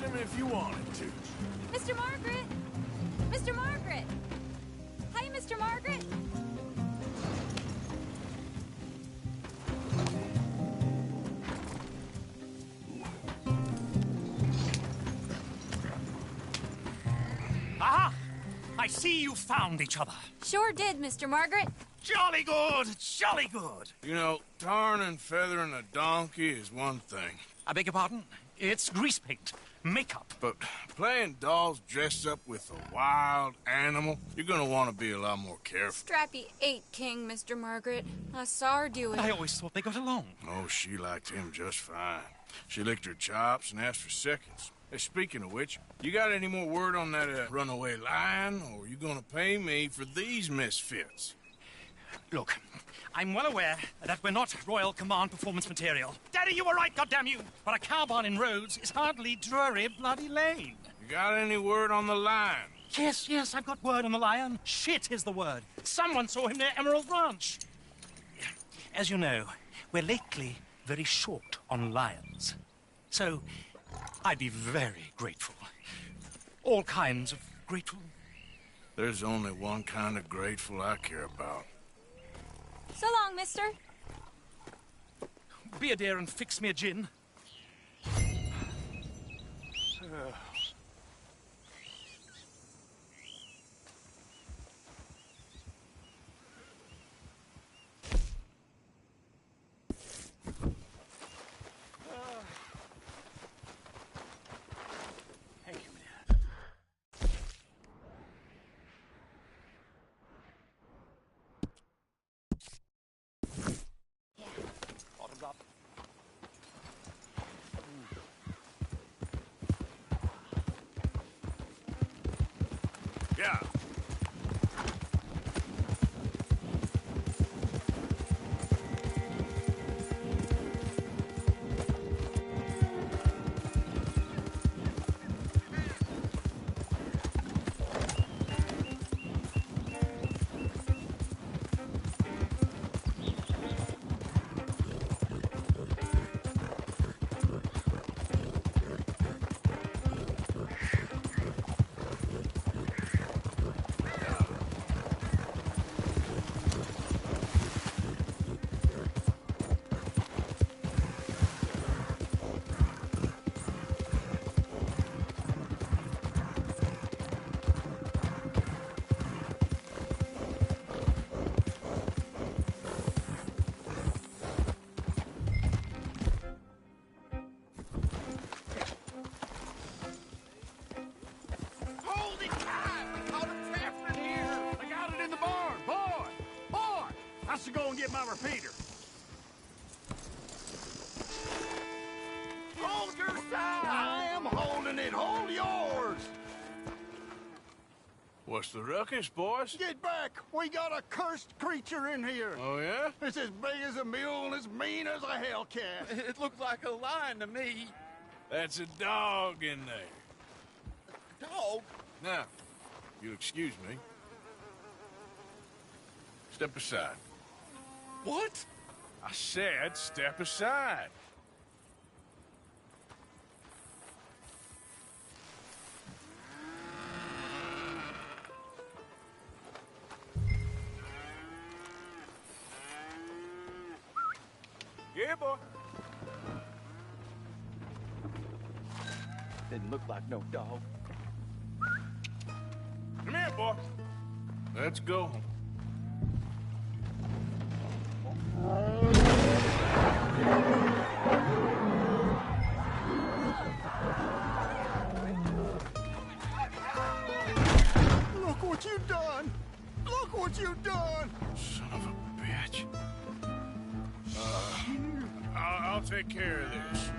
him if you wanted to. Mr. Margaret! Mr. Margaret! Hi, Mr. Margaret! Aha! I see you found each other. Sure did, Mr. Margaret. Jolly good, jolly good. You know, tarring and feathering a donkey is one thing. I beg your pardon? It's grease paint, makeup. But playing dolls dressed up with a wild animal, you're gonna want to be a lot more careful. Strappy ate King, Mr. Margaret. I saw her do it. I always thought they got along. Oh, she liked him just fine. She licked her chops and asked for seconds. Hey, speaking of which, you got any more word on that runaway lion, or are you gonna pay me for these misfits? Look, I'm well aware that we're not Royal Command performance material. Daddy, you were right, goddammit! But a cow barn in Rhodes is hardly Drury Bloody Lane. You got any word on the lion? Yes, I've got word on the lion. Shit is the word. Someone saw him near Emerald Ranch. As you know, we're lately very short on lions. So, I'd be very grateful. All kinds of grateful. There's only one kind of grateful I care about. So long, mister. Be a dear and fix me a gin. Thank you, dear. Bottoms up. Yeah. Holy cow! I caught a trapper in here! I got it in the barn! Boy! I should go and get my repeater. Hold your side! I am holding it! Hold yours! What's the ruckus, boys? Get back! We got a cursed creature in here! Oh, yeah? It's as big as a mule and as mean as a hellcat. It looked like a lion to me. That's a dog in there. Dog? Now, you'll excuse me. Step aside. What? I said step aside. Yeah, boy. Didn't look like no dog. Come here, boy. Let's go. Look what you've done! Look what you've done! Son of a bitch. I'll take care of this.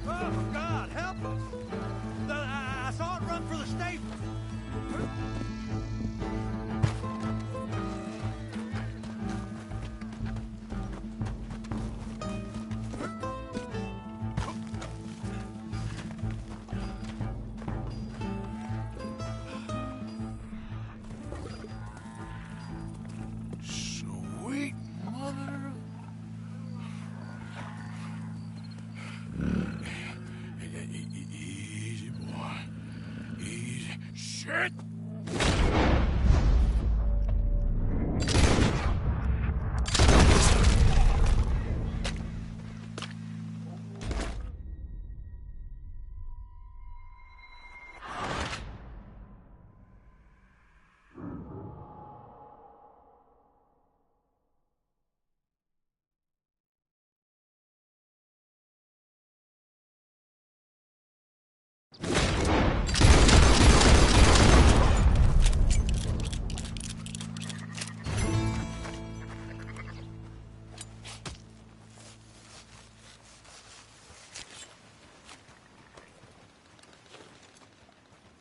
Oh, God, help us! I saw it run for the stable. shit!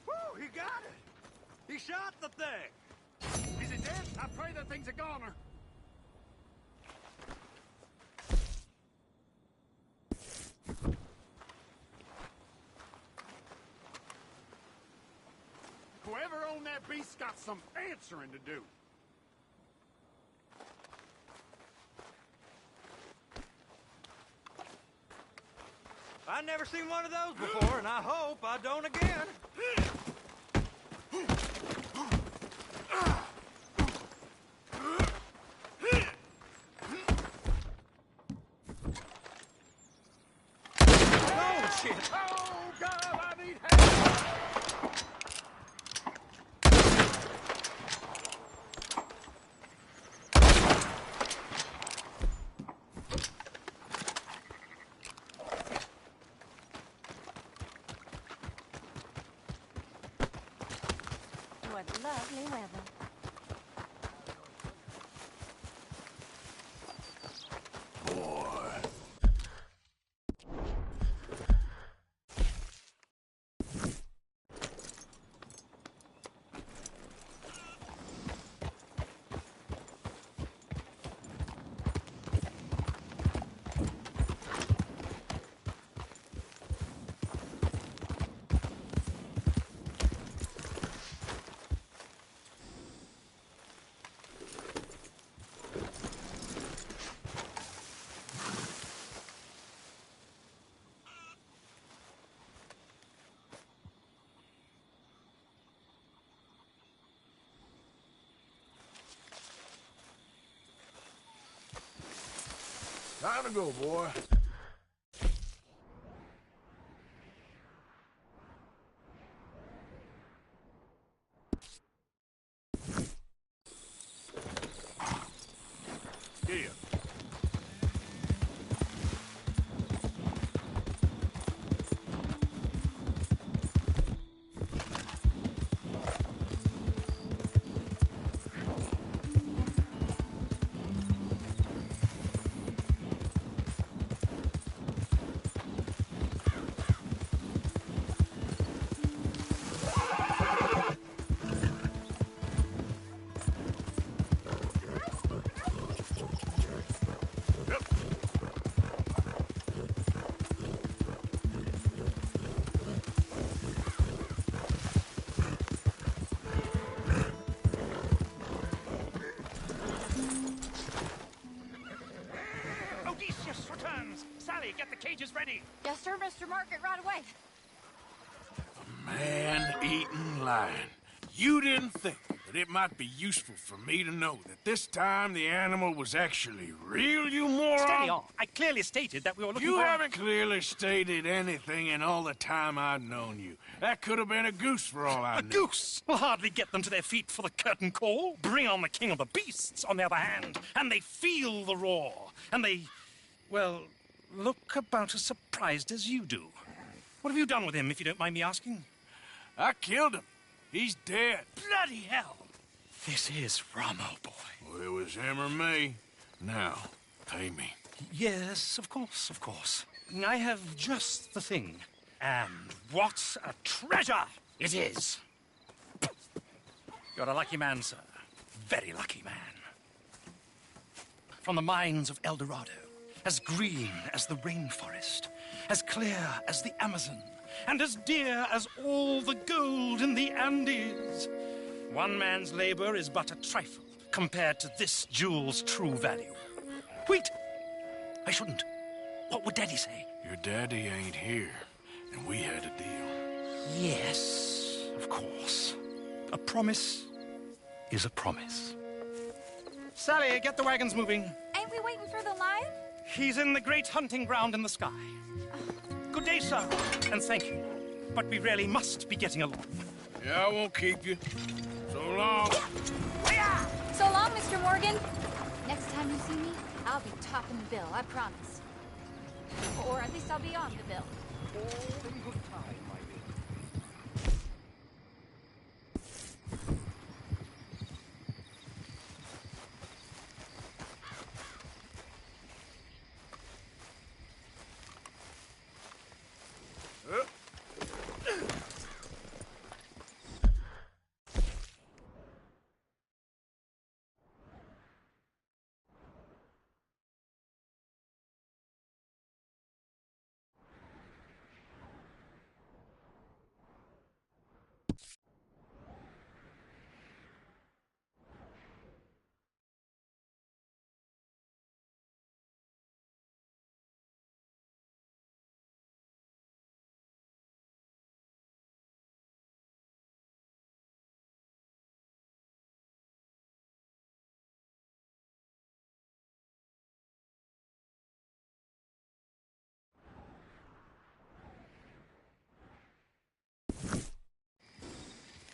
Woo, he got it! He shot the thing! Is it dead? I pray that thing's a goner. Whoever owned that beast's got some answering to do. I've never seen one of those before, and I hope I don't again. Oh, shit! Oh, God, I need help! What lovely weather. Time to go, boy. Here. Odysseus returns! Sally, get the cages ready! Yes, sir, Mr. Market, right away. Man-eating lion. You didn't think that it might be useful for me to know that this time the animal was actually real, you moron? Steady on. I clearly stated that we were looking You for... haven't clearly stated anything in all the time I've known you. That could have been a goose for all I A knew. goose will hardly get them to their feet for the curtain call. Bring on the king of the beasts, on the other hand, and they feel the roar. And they, well, look about as surprised as you do. What have you done with him, if you don't mind me asking? I killed him. He's dead. Bloody hell! This is Ramo, boy. Well, it was him or me. Now, pay me. Yes, of course, of course. I have just the thing. And what a treasure it is! You're a lucky man, sir. Very lucky man. From the mines of El Dorado, as green as the rainforest, as clear as the Amazon, and as dear as all the gold in the Andes. One man's labor is but a trifle compared to this jewel's true value. Wait! I shouldn't. What would Daddy say? Your daddy ain't here, and we had a deal. Yes, of course. A promise is a promise. Sally, get the wagons moving. Ain't we waiting for the lion? He's in the great hunting ground in the sky. Good day, sir, and thank you. But we really must be getting along. Yeah, I won't keep you. So long. So long, Mr. Morgan. Next time you see me, I'll be topping the bill, I promise. Or at least I'll be on the bill. All in good time, my lady.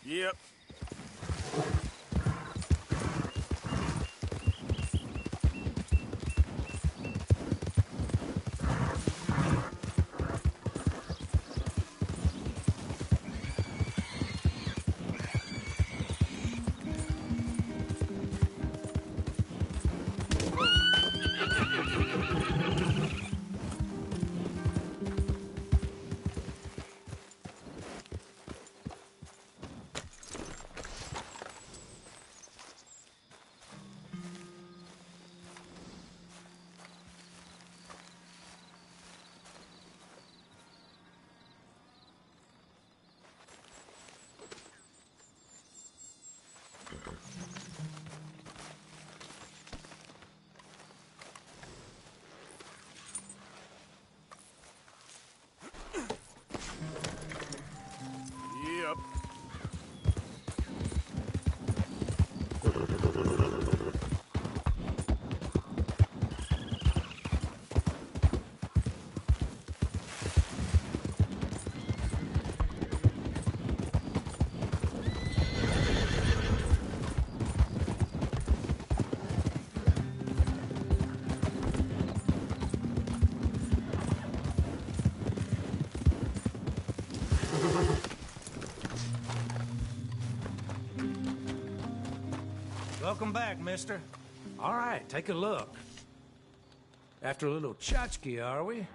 Yep. Yep. Welcome back, mister. All right, take a look. After a little tchotchke, are we?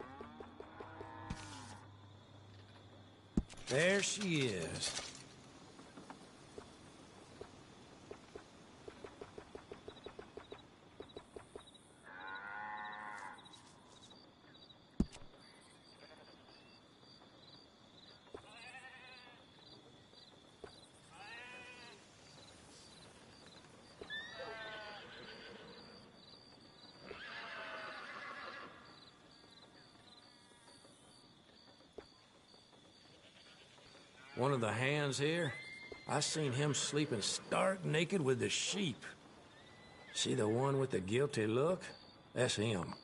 There she is. One of the hands here, I seen him sleeping stark naked with the sheep. See the one with the guilty look? That's him.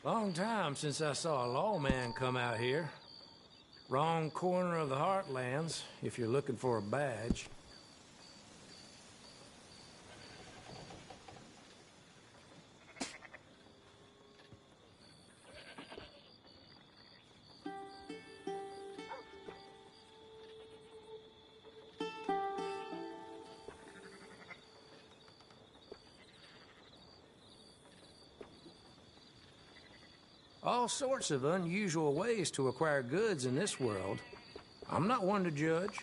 Long time since I saw a lawman come out here. Wrong corner of the Heartlands, if you're looking for a badge. All sorts of unusual ways to acquire goods in this world. I'm not one to judge.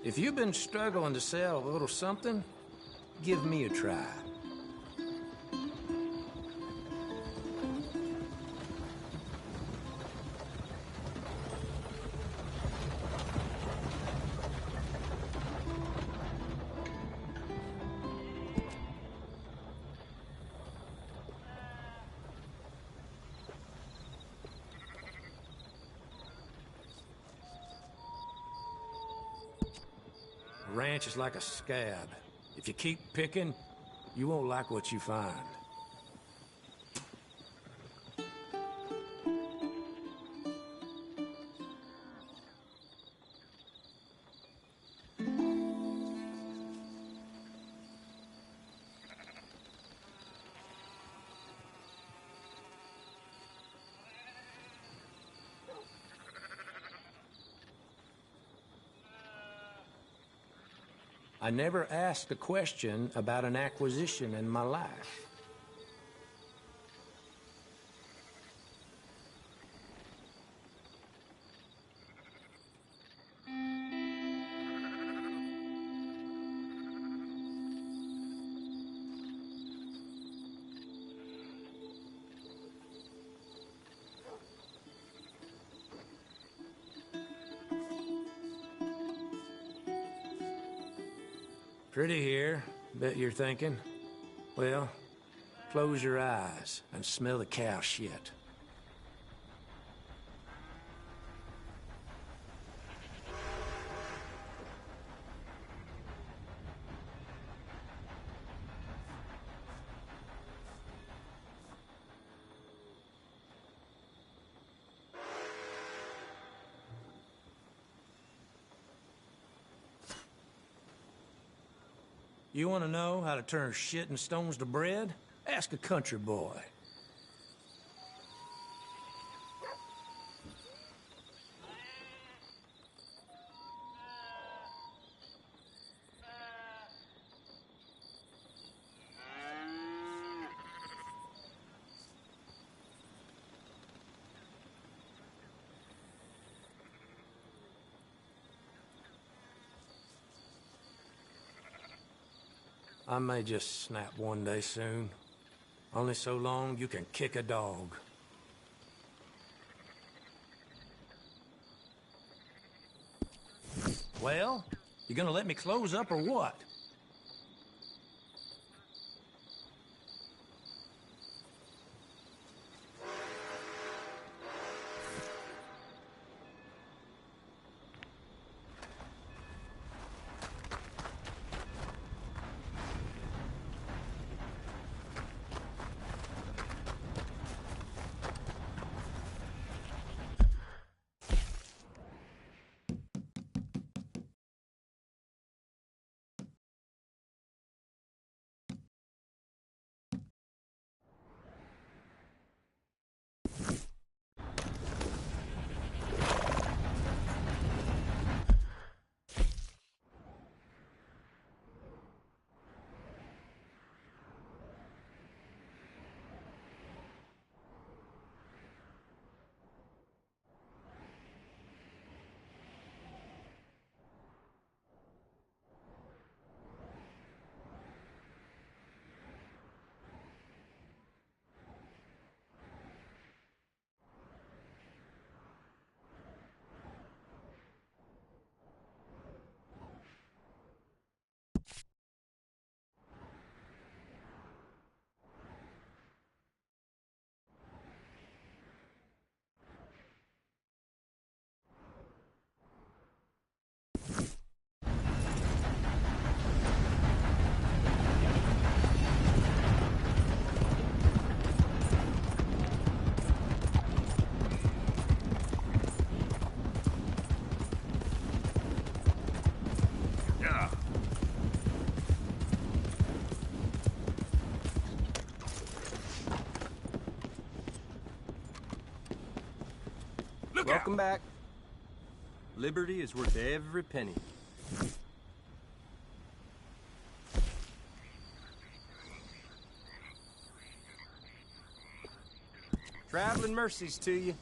If you've been struggling to sell a little something, give me a try. The ranch is like a scab. If you keep picking, you won't like what you find. I never asked a question about an acquisition in my life. Pretty here, bet you're thinking. Well, close your eyes and smell the cow shit. You want to know how to turn shit and stones to bread? Ask a country boy. I may just snap one day soon. Only so long you can kick a dog. Well, you gonna let me close up or what? Welcome back. Liberty is worth every penny. Traveling mercies to you.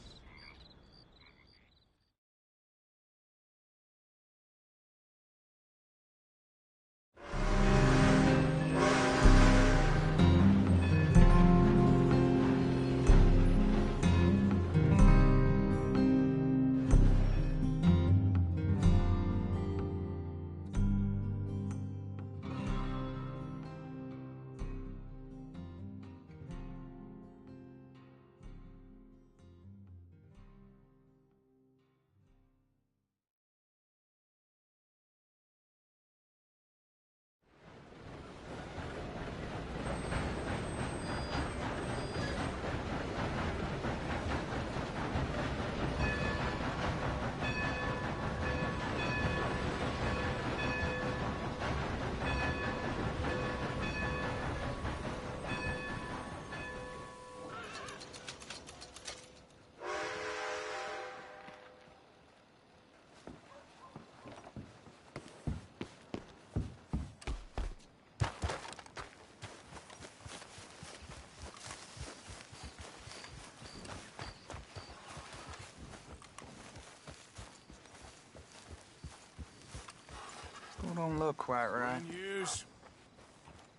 don't look quite right. Use.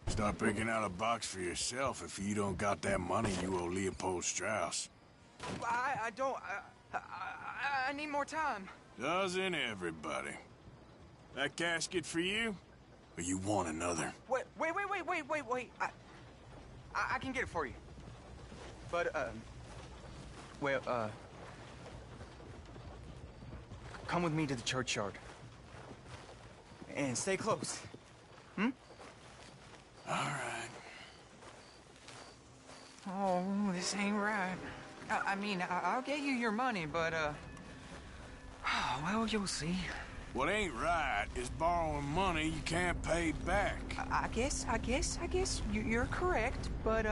Start picking out a box for yourself. If you don't got that money, you owe Leopold Strauss. I don't... I need more time. Doesn't everybody? That casket for you? Or you want another? Wait. I can get it for you. But, come with me to the churchyard. And stay close. Hmm? All right. Oh, this ain't right. I mean, I'll get you your money, but, well, you'll see. What ain't right is borrowing money you can't pay back. I guess you're correct, but,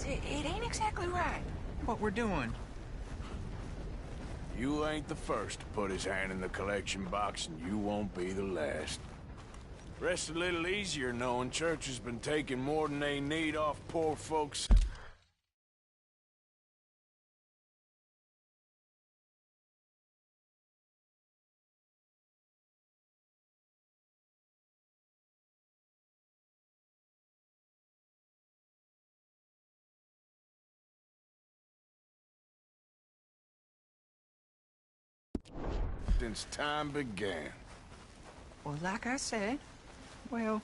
it ain't exactly right, what we're doing. You ain't the first to put his hand in the collection box, and you won't be the last. Rest a little easier knowing church has been taking more than they need off poor folks. Since time began. Well, like I said, well,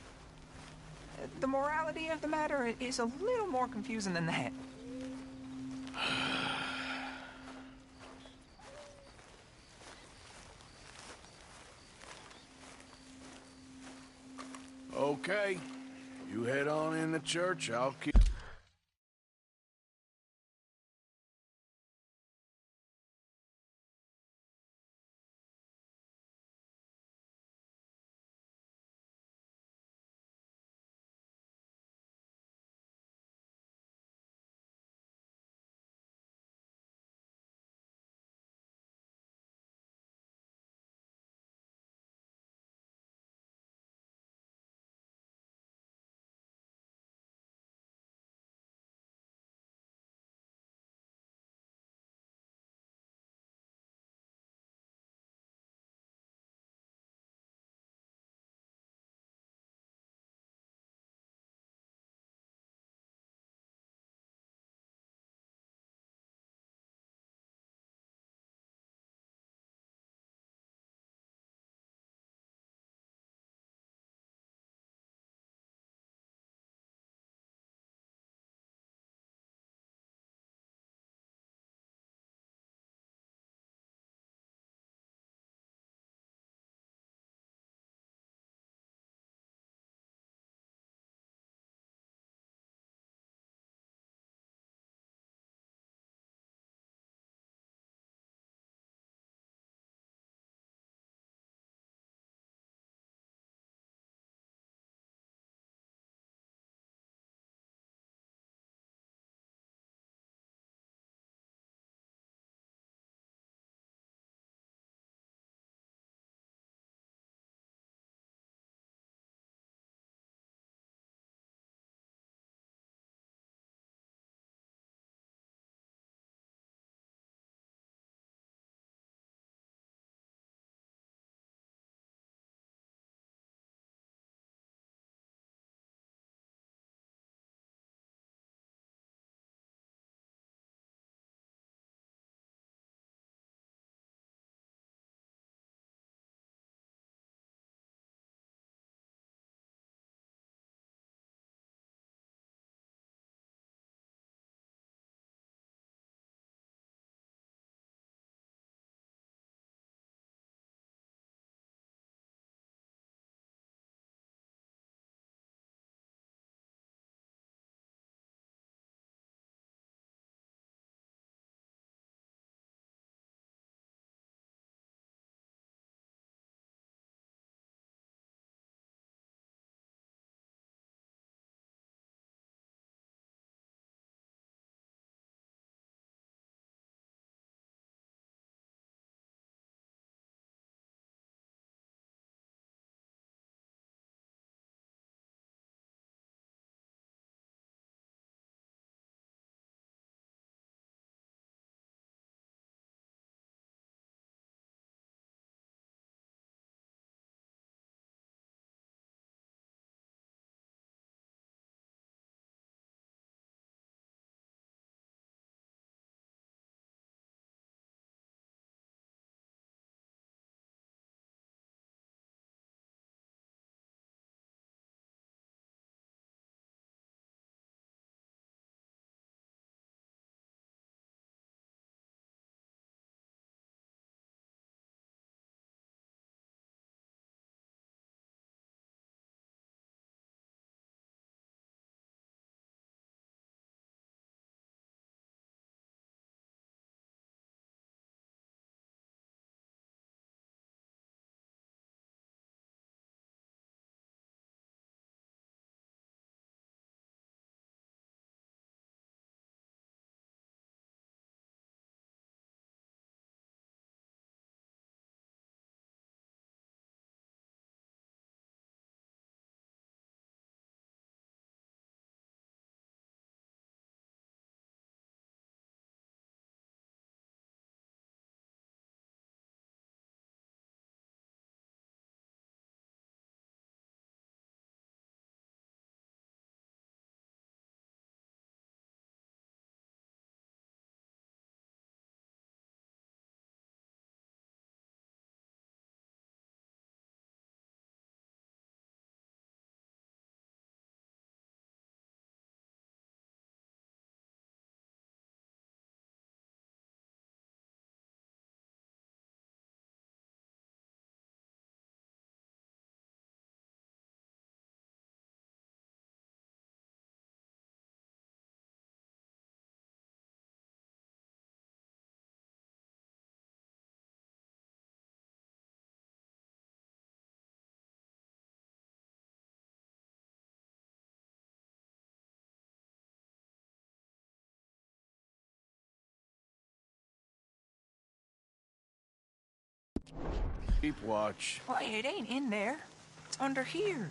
the morality of the matter is a little more confusing than that. Okay. You head on in the church, I'll keep... Keep watch. Well, it ain't in there. It's under here.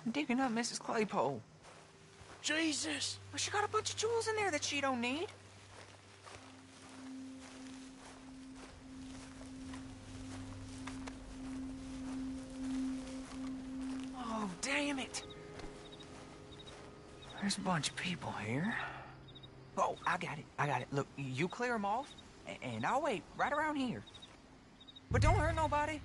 I'm digging up Mrs. Claypole. Jesus! Well, she got a bunch of jewels in there that she don't need. Oh, damn it. There's a bunch of people here. Oh, I got it. I got it. Look, you clear them off, and I'll wait right around here. But don't hurt nobody.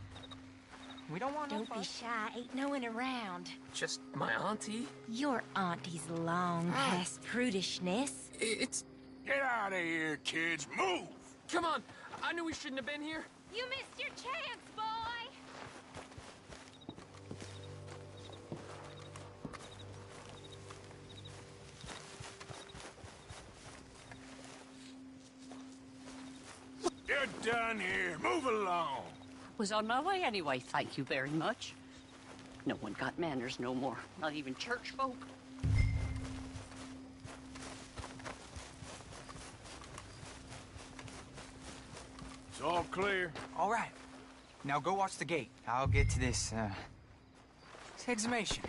We don't want no Don't be fuss. shy. Ain't no one around. Just my auntie. Your auntie's long past prudishness. It's... Get out of here, kids. Move! Come on. I knew we shouldn't have been here. You missed your chance, boy! You're done here. Move along. Was on my way anyway, thank you very much. No one got manners no more, not even church folk. It's all clear. All right. Now go watch the gate. I'll get to this exhumation.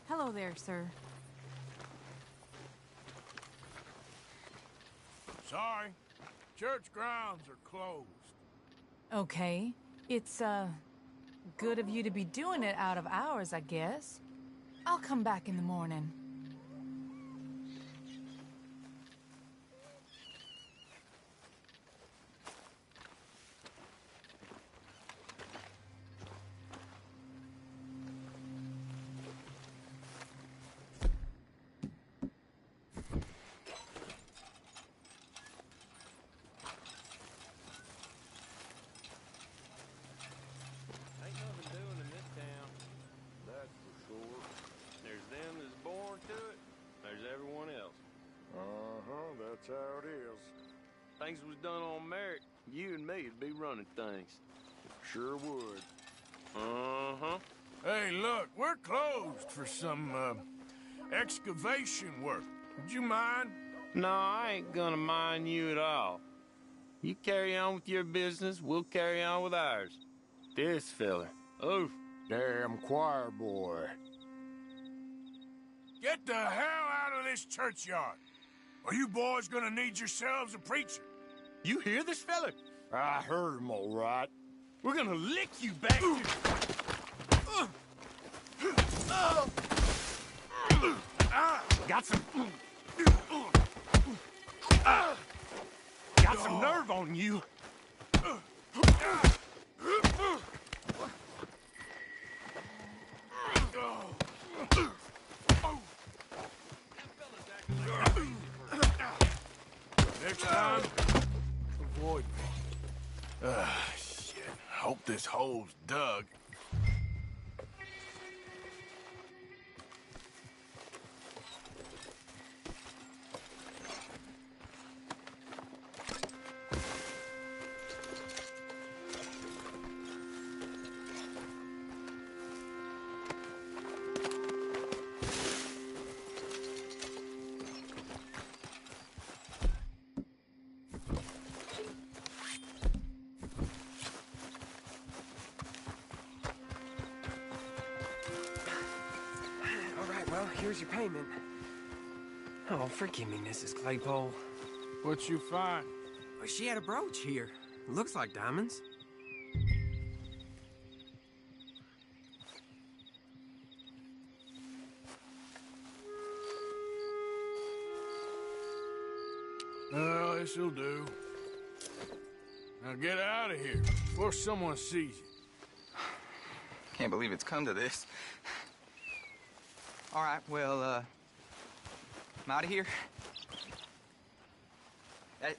Hello there, sir. Sorry. Church grounds are closed. Okay. It's, good of you to be doing it out of hours, I guess. I'll come back in the morning. Ain't nothing doing in this town. That's for sure. There's them that's born to it. There's everyone else. Uh-huh, that's how it is. Things was done on merit. You and me'd be running things. Sure would. Uh-huh. Hey, look, we're closed for some, excavation work. Would you mind? No, I ain't gonna mind you at all. You carry on with your business, we'll carry on with ours. This fella. Oof. Damn choir boy. Get the hell out of this churchyard. Are you boys gonna need yourselves a preacher? You hear this fella? I heard him all right. We're gonna lick you back to... Got some... Got some nerve on you. Next time, avoid me. Shit. Hope this hole's dug. Well, here's your payment. Oh, forgive me, Mrs. Claypole. What'd you find? Well, she had a brooch here. Looks like diamonds. Well, this'll do. Now get out of here before someone sees you. Can't believe it's come to this. All right, well, I'm out of here.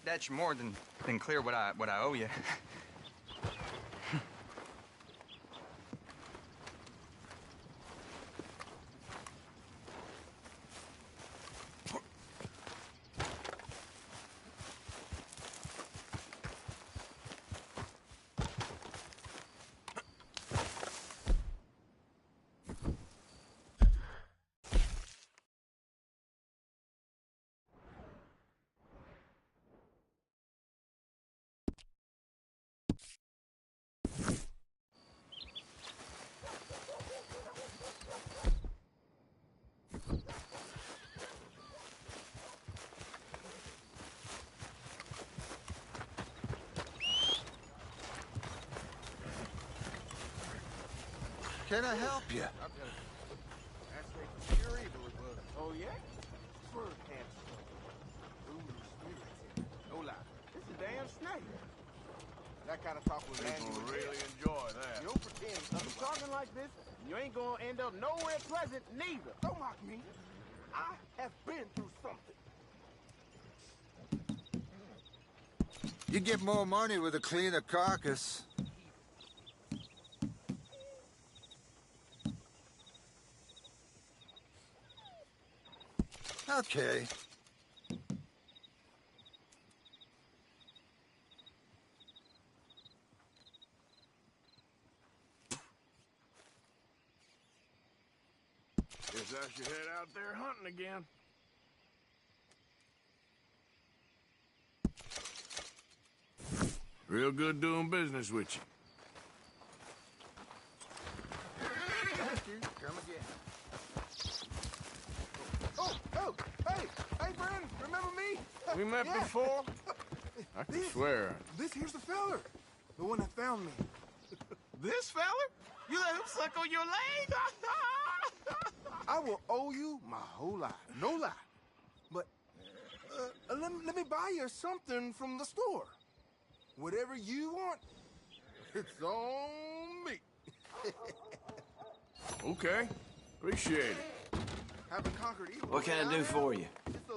That's more than clear what I owe you. can I help you? Oh, yeah? Swerve cancer. Luminous spirits here. No lie. This is damn snake. That kind of talk will land you gonna really enjoy that. You don't pretend. I'm talking like this, you ain't gonna end up nowhere pleasant neither. Don't mock me. I have been through something. You get more money with a cleaner carcass. Okay. Guess I should head out there hunting again. Real good doing business with you. Thank you. Come again. Oh, hey, friend, remember me? We met Yeah. before? I can swear. This here's the feller. The one that found me. This feller? You let him suck on your leg? I will owe you my whole life. No lie. But let me buy you something from the store. Whatever you want, it's on me. Okay. Appreciate it. Haven't conquered evil. What can I do for you?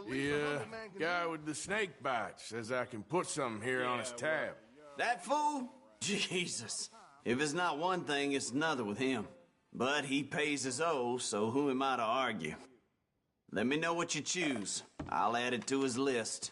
The guy with the snake bite says I can put something here on his tab. That fool? Jesus. If it's not one thing, it's another with him. But he pays his owe, so who am I to argue? Let me know what you choose. I'll add it to his list.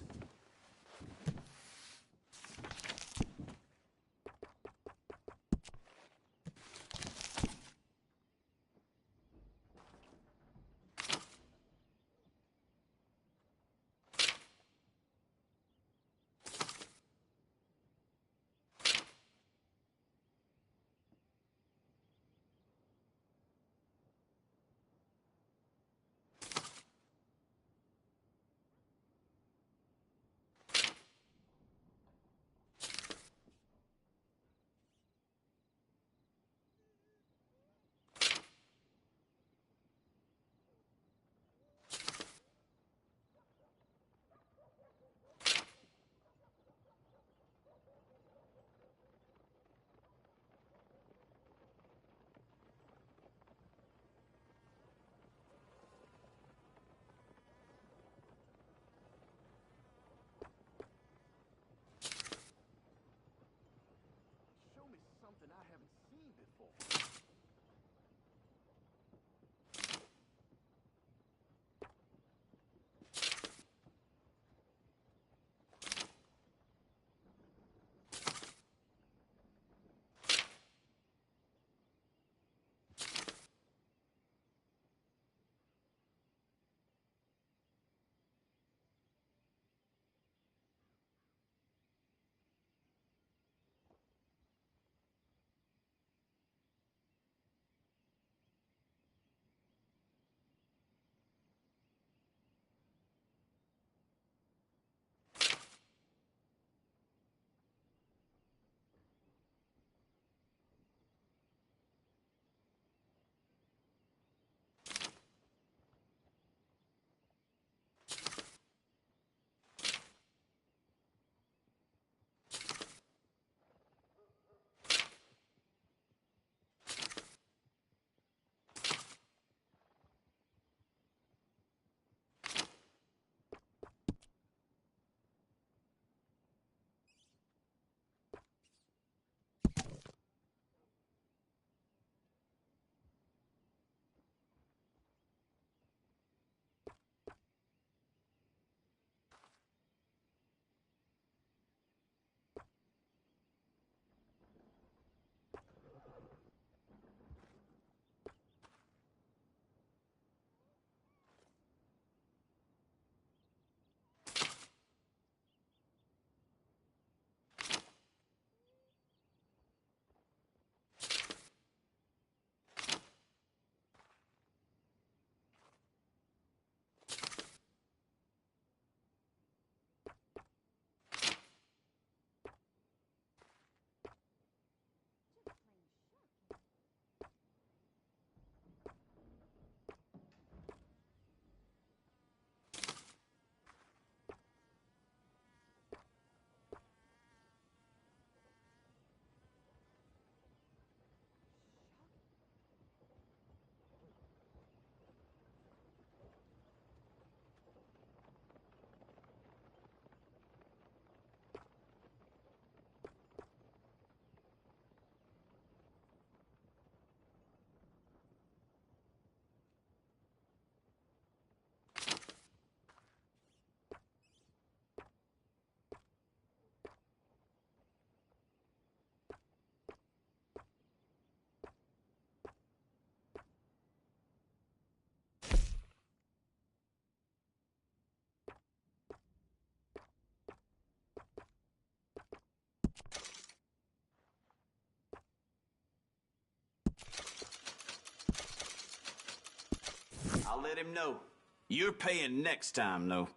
I'll let him know. You're paying next time, though.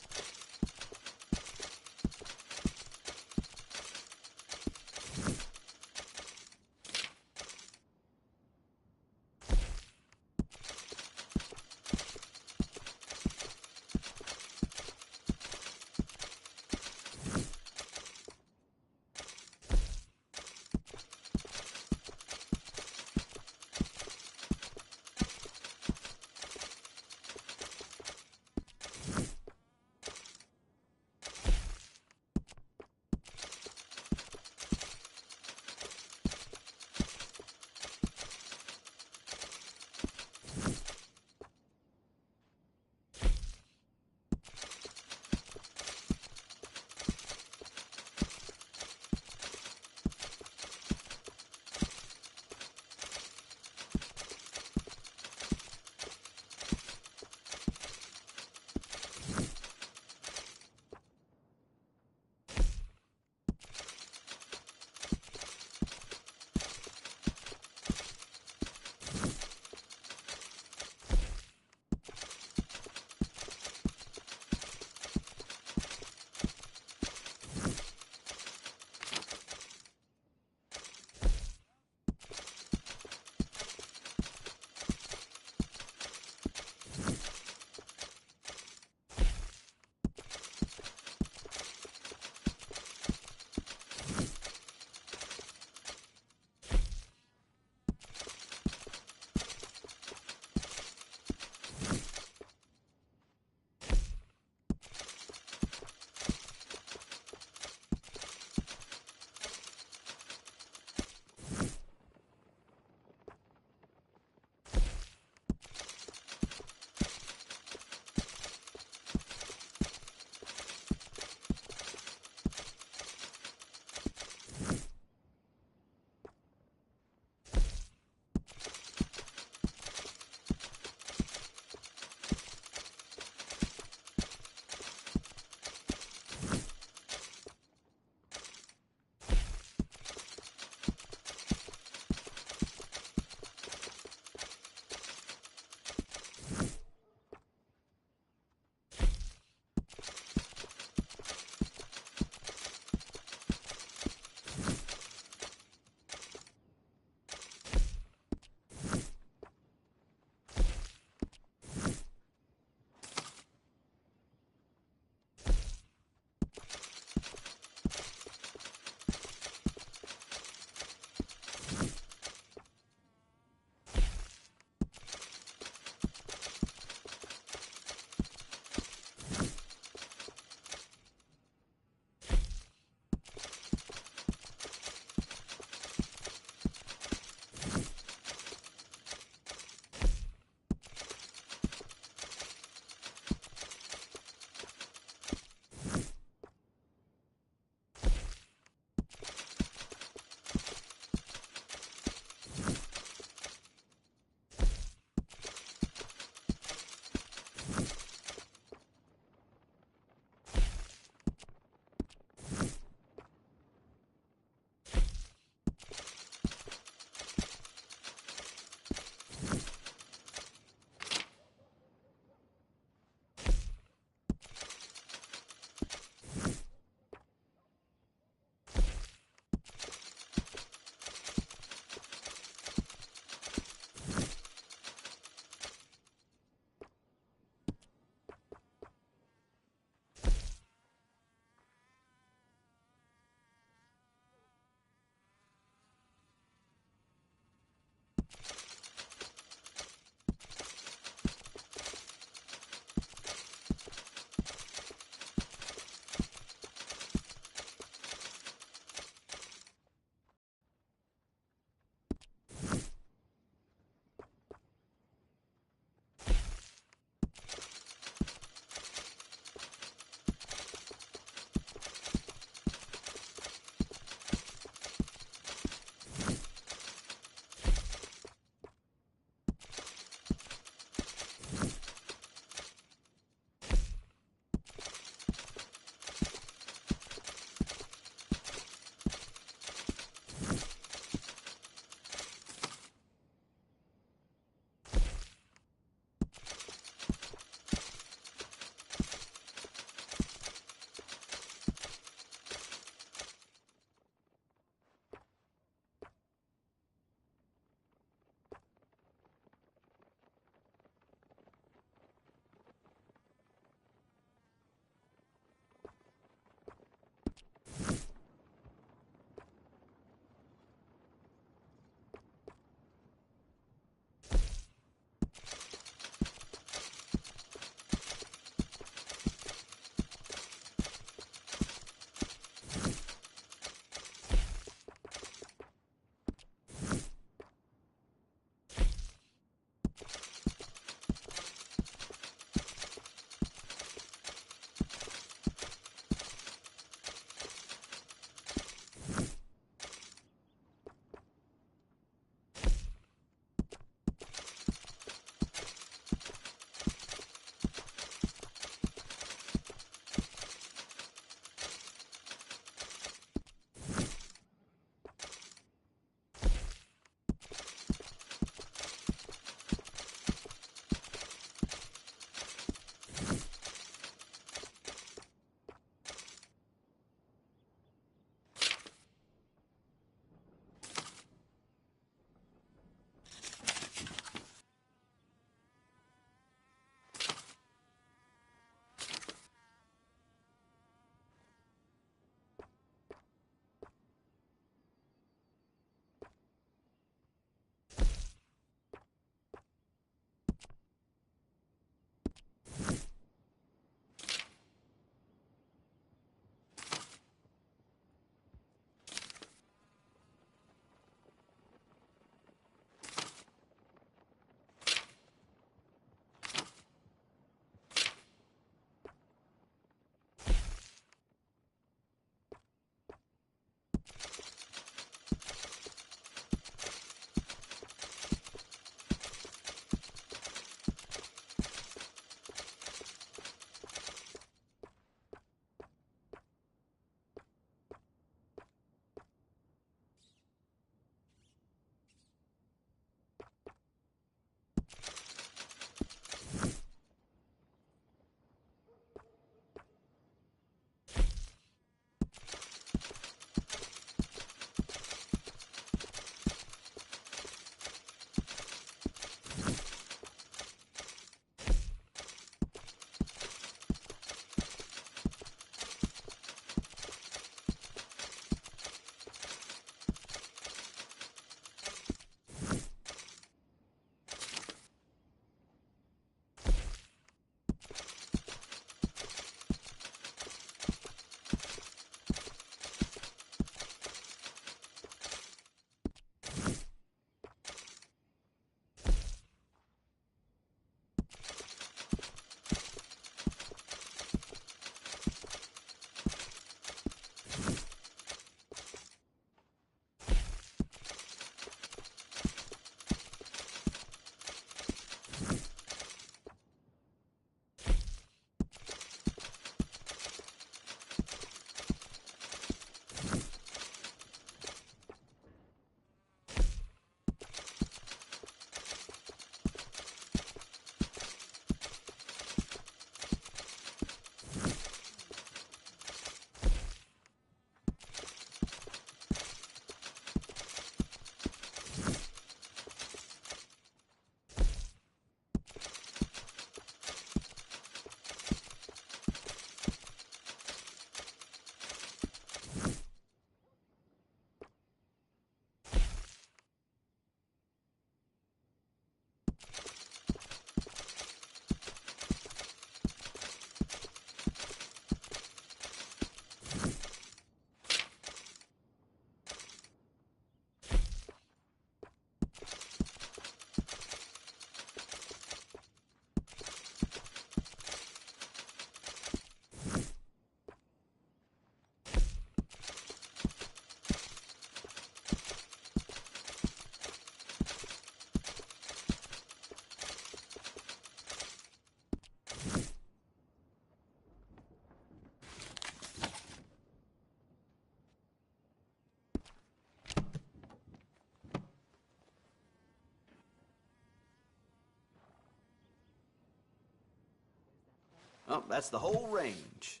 Oh, that's the whole range.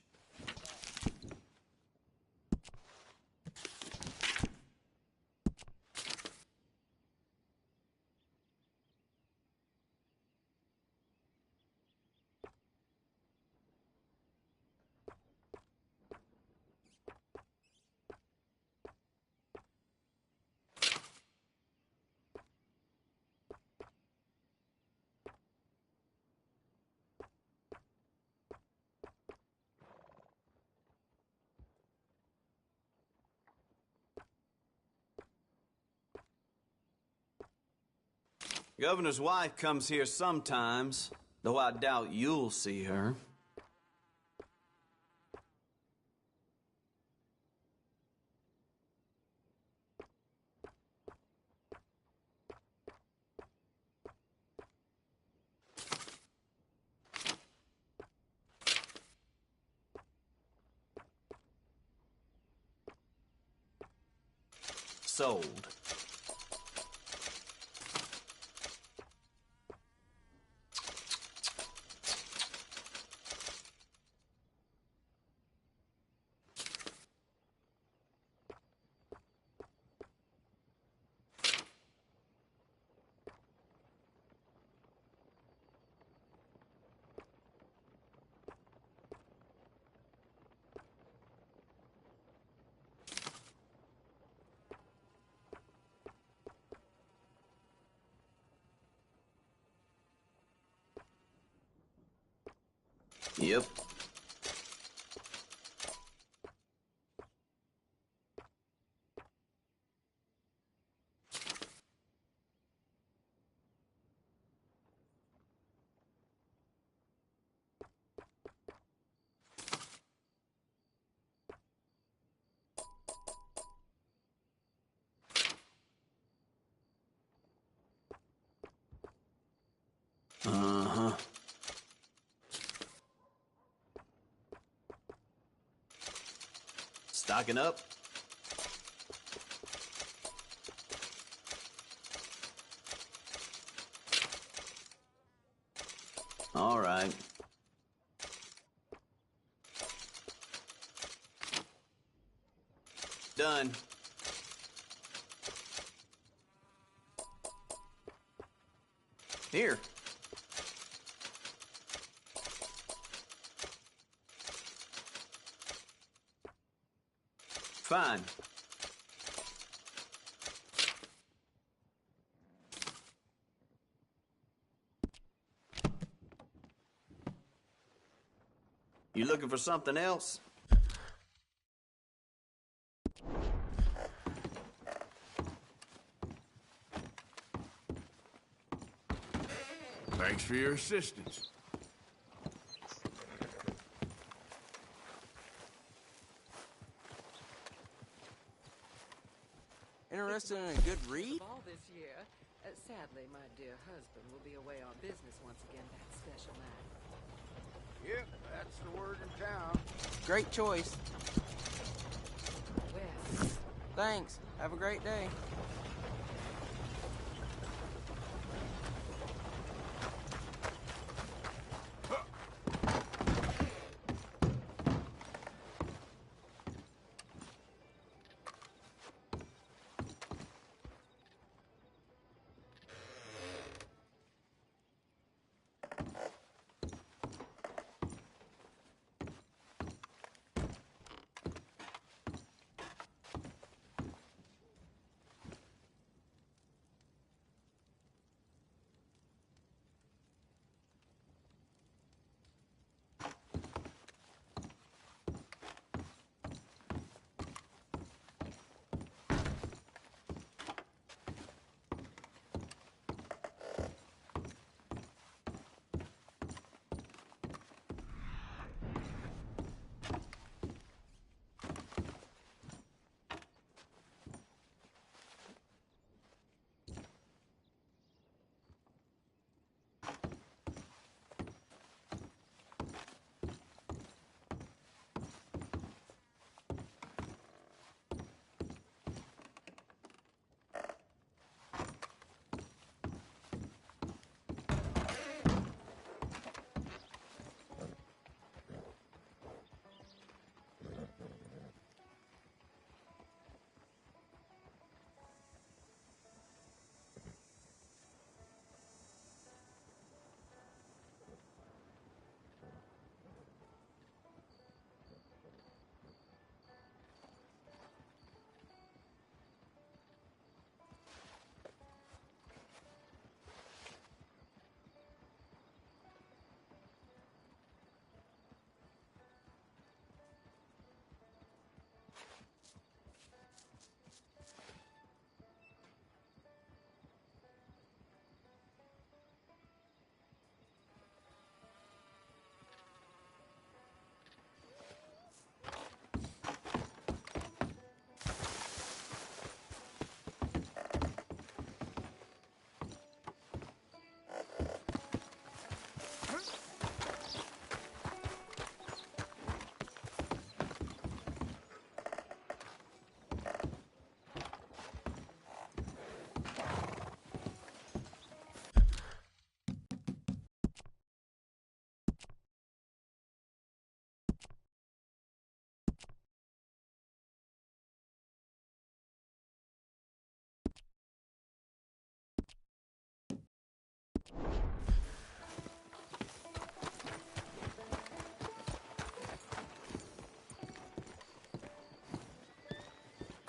Governor's wife comes here sometimes, though I doubt you'll see her. Sold. Yep. Uh-huh. Stocking up? All right. Done. Here. Fine. You looking for something else? Thanks for your assistance. Interested in a good read? All this year. Sadly, my dear husband will be away on business once again that special night. Yep, that's the word in town. Great choice. Wes. Thanks. Have a great day.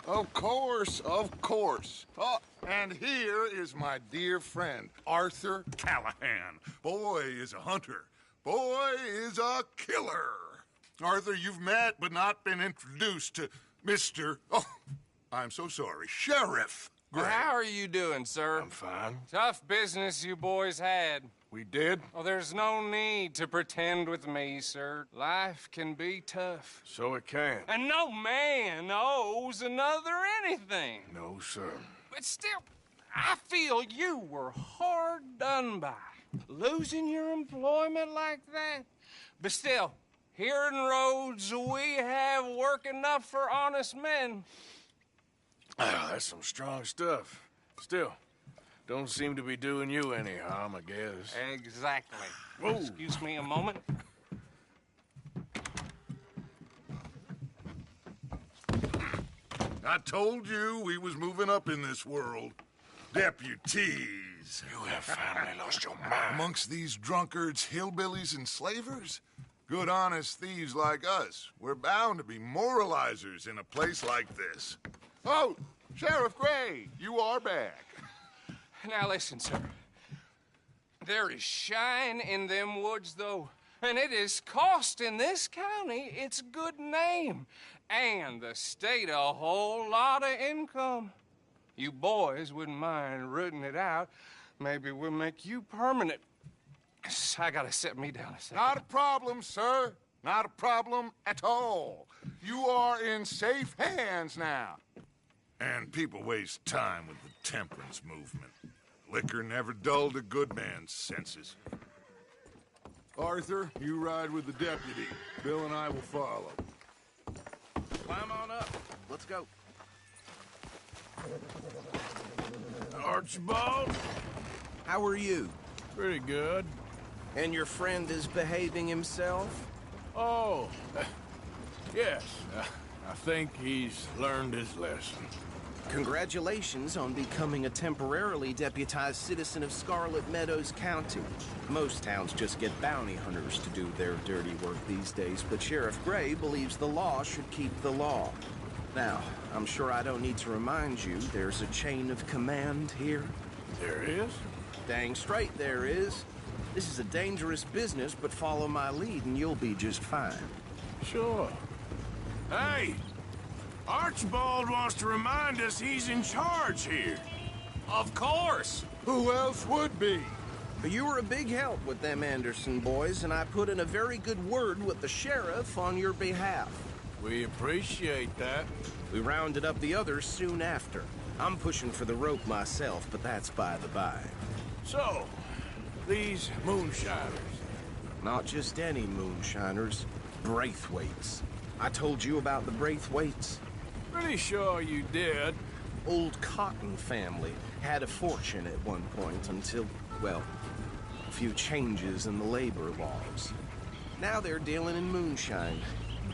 Of course, of course. Oh, and here is my dear friend, Arthur Callahan. Boy is a hunter. Boy is a killer. Arthur, you've met but not been introduced to Mr. Oh, I'm so sorry, Sheriff Gray. How are you doing, sir? I'm fine. Tough business you boys had. We did? Oh, there's no need to pretend with me, sir. Life can be tough. So it can. And no man owes another anything. No, sir. But still, I feel you were hard done by. Losing your employment like that. But still, here in Rhodes, we have work enough for honest men. Ah, that's some strong stuff. Still, don't seem to be doing you any harm, I guess. Exactly. Whoa. Excuse me a moment. I told you we was moving up in this world. Deputies. You have finally lost your mind. Amongst these drunkards, hillbillies, and slavers? Good honest thieves like us. We're bound to be moralizers in a place like this. Oh, Sheriff Gray, you are back. Now listen, sir. There is shine in them woods, though, and it is costing this county its good name and the state a whole lot of income. You boys wouldn't mind rooting it out. Maybe we'll make you permanent. I gotta set me down a second. Not a problem, sir. Not a problem at all. You are in safe hands now. And people waste time with the temperance movement. Liquor never dulled a good man's senses. Arthur, you ride with the deputy. Bill and I will follow. Climb on up. Let's go. Archibald? How are you? Pretty good. And your friend is behaving himself? Oh, yes. I think he's learned his lesson. Congratulations on becoming a temporarily deputized citizen of Scarlet Meadows County. Most towns just get bounty hunters to do their dirty work these days, but Sheriff Gray believes the law should keep the law. Now, I'm sure I don't need to remind you there's a chain of command here. There is? Dang straight there is. This is a dangerous business, but follow my lead and you'll be just fine. Sure. Hey! Archibald wants to remind us he's in charge here. Of course! Who else would be? But you were a big help with them Anderson boys, and I put in a very good word with the sheriff on your behalf. We appreciate that. We rounded up the others soon after. I'm pushing for the rope myself, but that's by the by. So, these moonshiners. Not just any moonshiners. Braithwaites. I told you about the Braithwaites? Pretty sure you did. Old Cotton family had a fortune at one point until, well, a few changes in the labor laws. Now they're dealing in moonshine.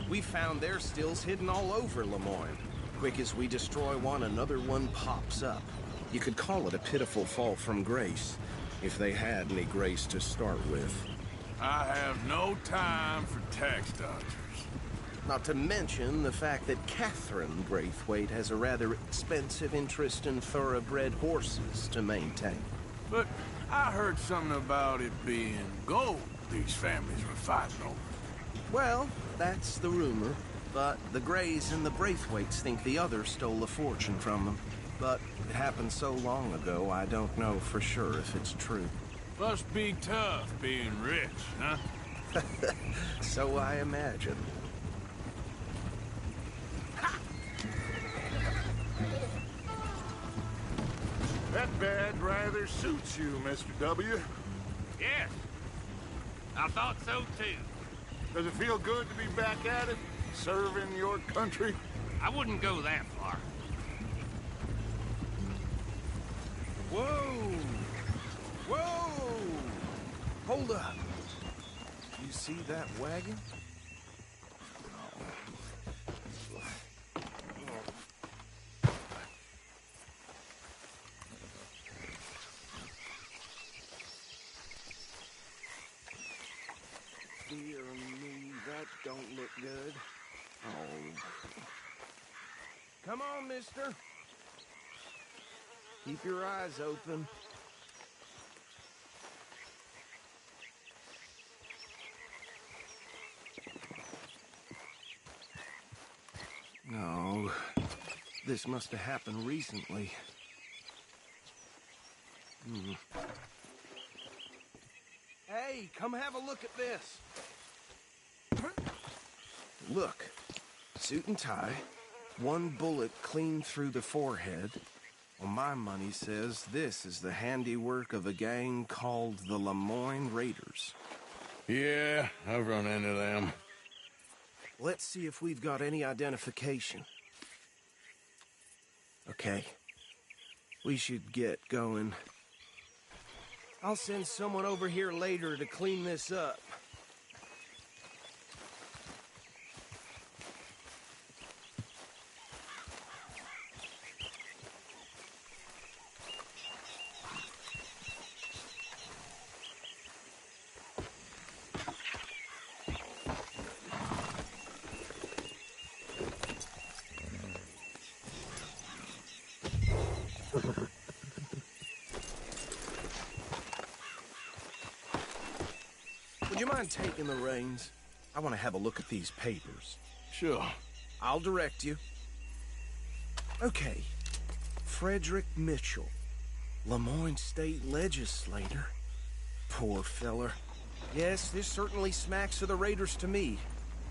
We found their stills hidden all over Lemoyne. Quick as we destroy one, another one pops up. You could call it a pitiful fall from grace, if they had any grace to start with. I have no time for tax dodgers. Not to mention the fact that Catherine Braithwaite has a rather expensive interest in thoroughbred horses to maintain. But I heard something about it being gold these families were fighting over. Well, that's the rumor. But the Grays and the Braithwaites think the others stole a fortune from them. But it happened so long ago, I don't know for sure if it's true. Must be tough being rich, huh? So I imagine. That badge rather suits you, Mr. W. Yes. I thought so, too. Does it feel good to be back at it? Serving your country? I wouldn't go that far. Whoa! Whoa! Hold up. You see that wagon? Dear me, that don't look good. Oh. Come on, mister. Keep your eyes open. No, this must have happened recently. Hey, come have a look at this. Look, suit and tie, one bullet clean through the forehead. Well, my money says this is the handiwork of a gang called the Lemoyne Raiders. Yeah, I've run into them. Let's see if we've got any identification. Okay. We should get going. I'll send someone over here later to clean this up. Would you mind taking the reins? I want to have a look at these papers. Sure. I'll direct you. Okay. Frederick Mitchell, Lemoyne State Legislator. Poor feller. Yes, this certainly smacks of the Raiders to me.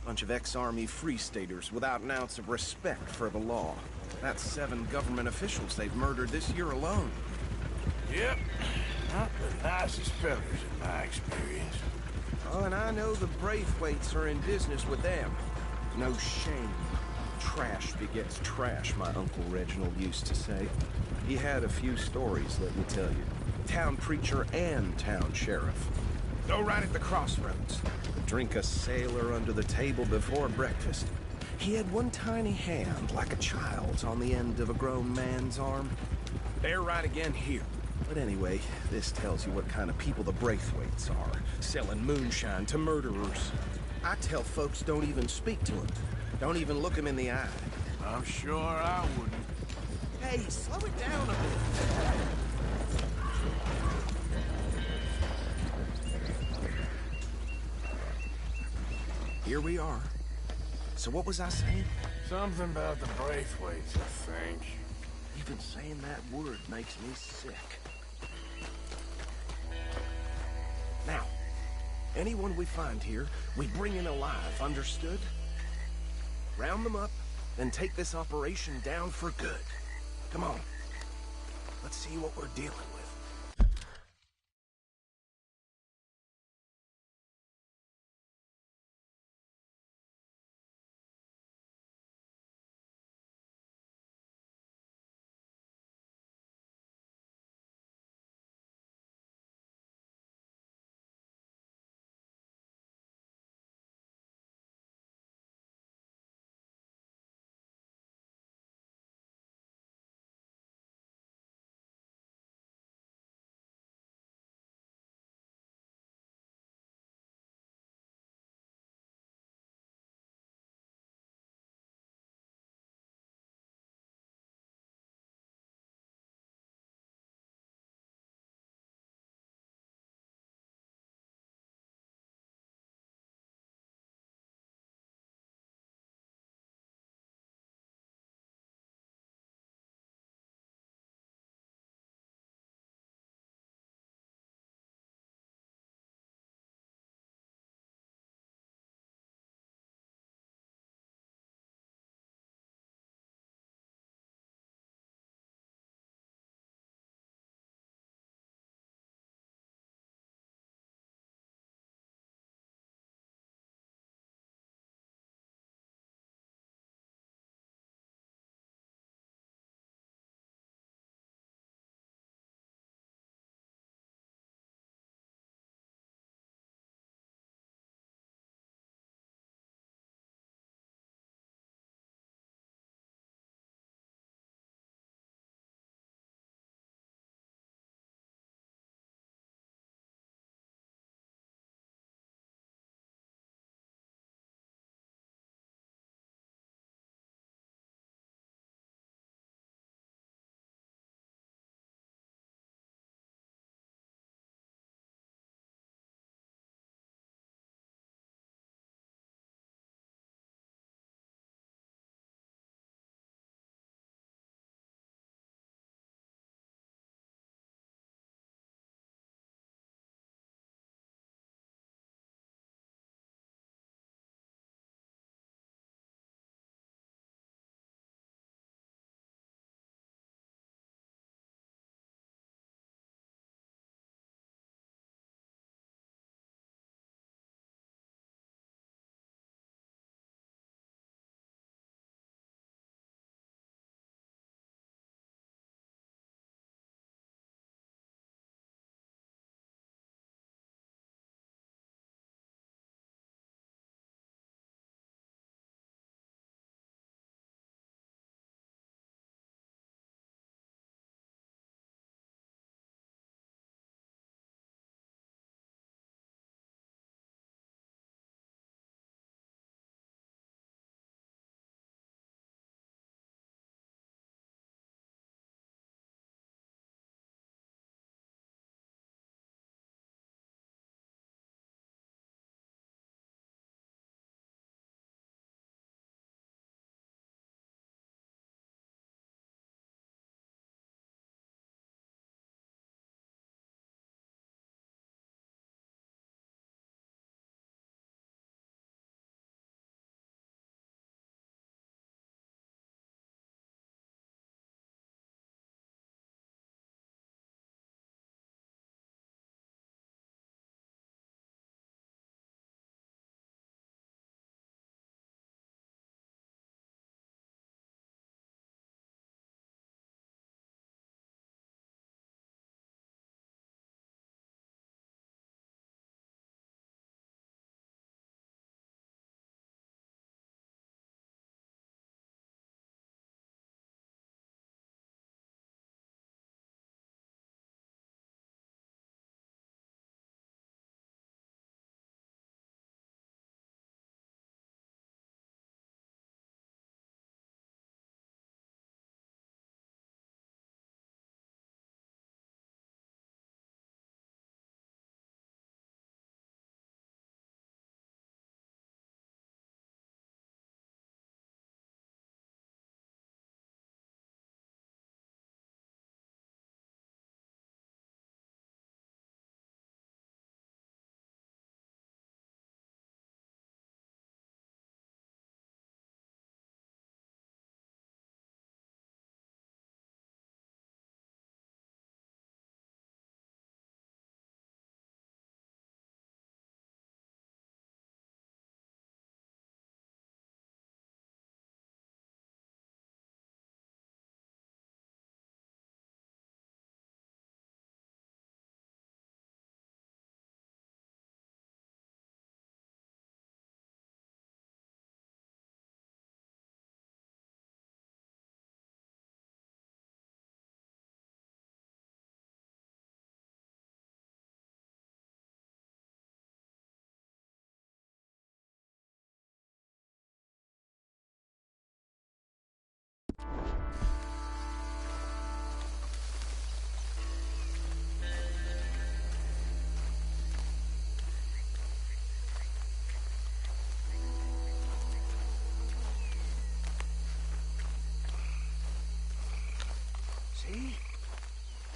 Bunch of ex-Army Free Staters without an ounce of respect for the law. That's 7 government officials they've murdered this year alone. Yep. Not the nicest fellas in my experience. Oh, and I know the Braithwaites are in business with them. No shame. Trash begets trash, my Uncle Reginald used to say. He had a few stories, let me tell you. Town preacher and town sheriff. Go right at the crossroads. Drink a sailor under the table before breakfast. He had one tiny hand, like a child's, on the end of a grown man's arm. They're right again here. But anyway, this tells you what kind of people the Braithwaites are, selling moonshine to murderers. I tell folks don't even speak to them. Don't even look them in the eye. I'm sure I wouldn't. Hey, slow it down a bit. Here we are. So what was I saying? Something about the Braithwaites, I think. Even saying that word makes me sick. Now, anyone we find here, we bring in alive, understood? Round them up, then take this operation down for good. Come on. Let's see what we're dealing with.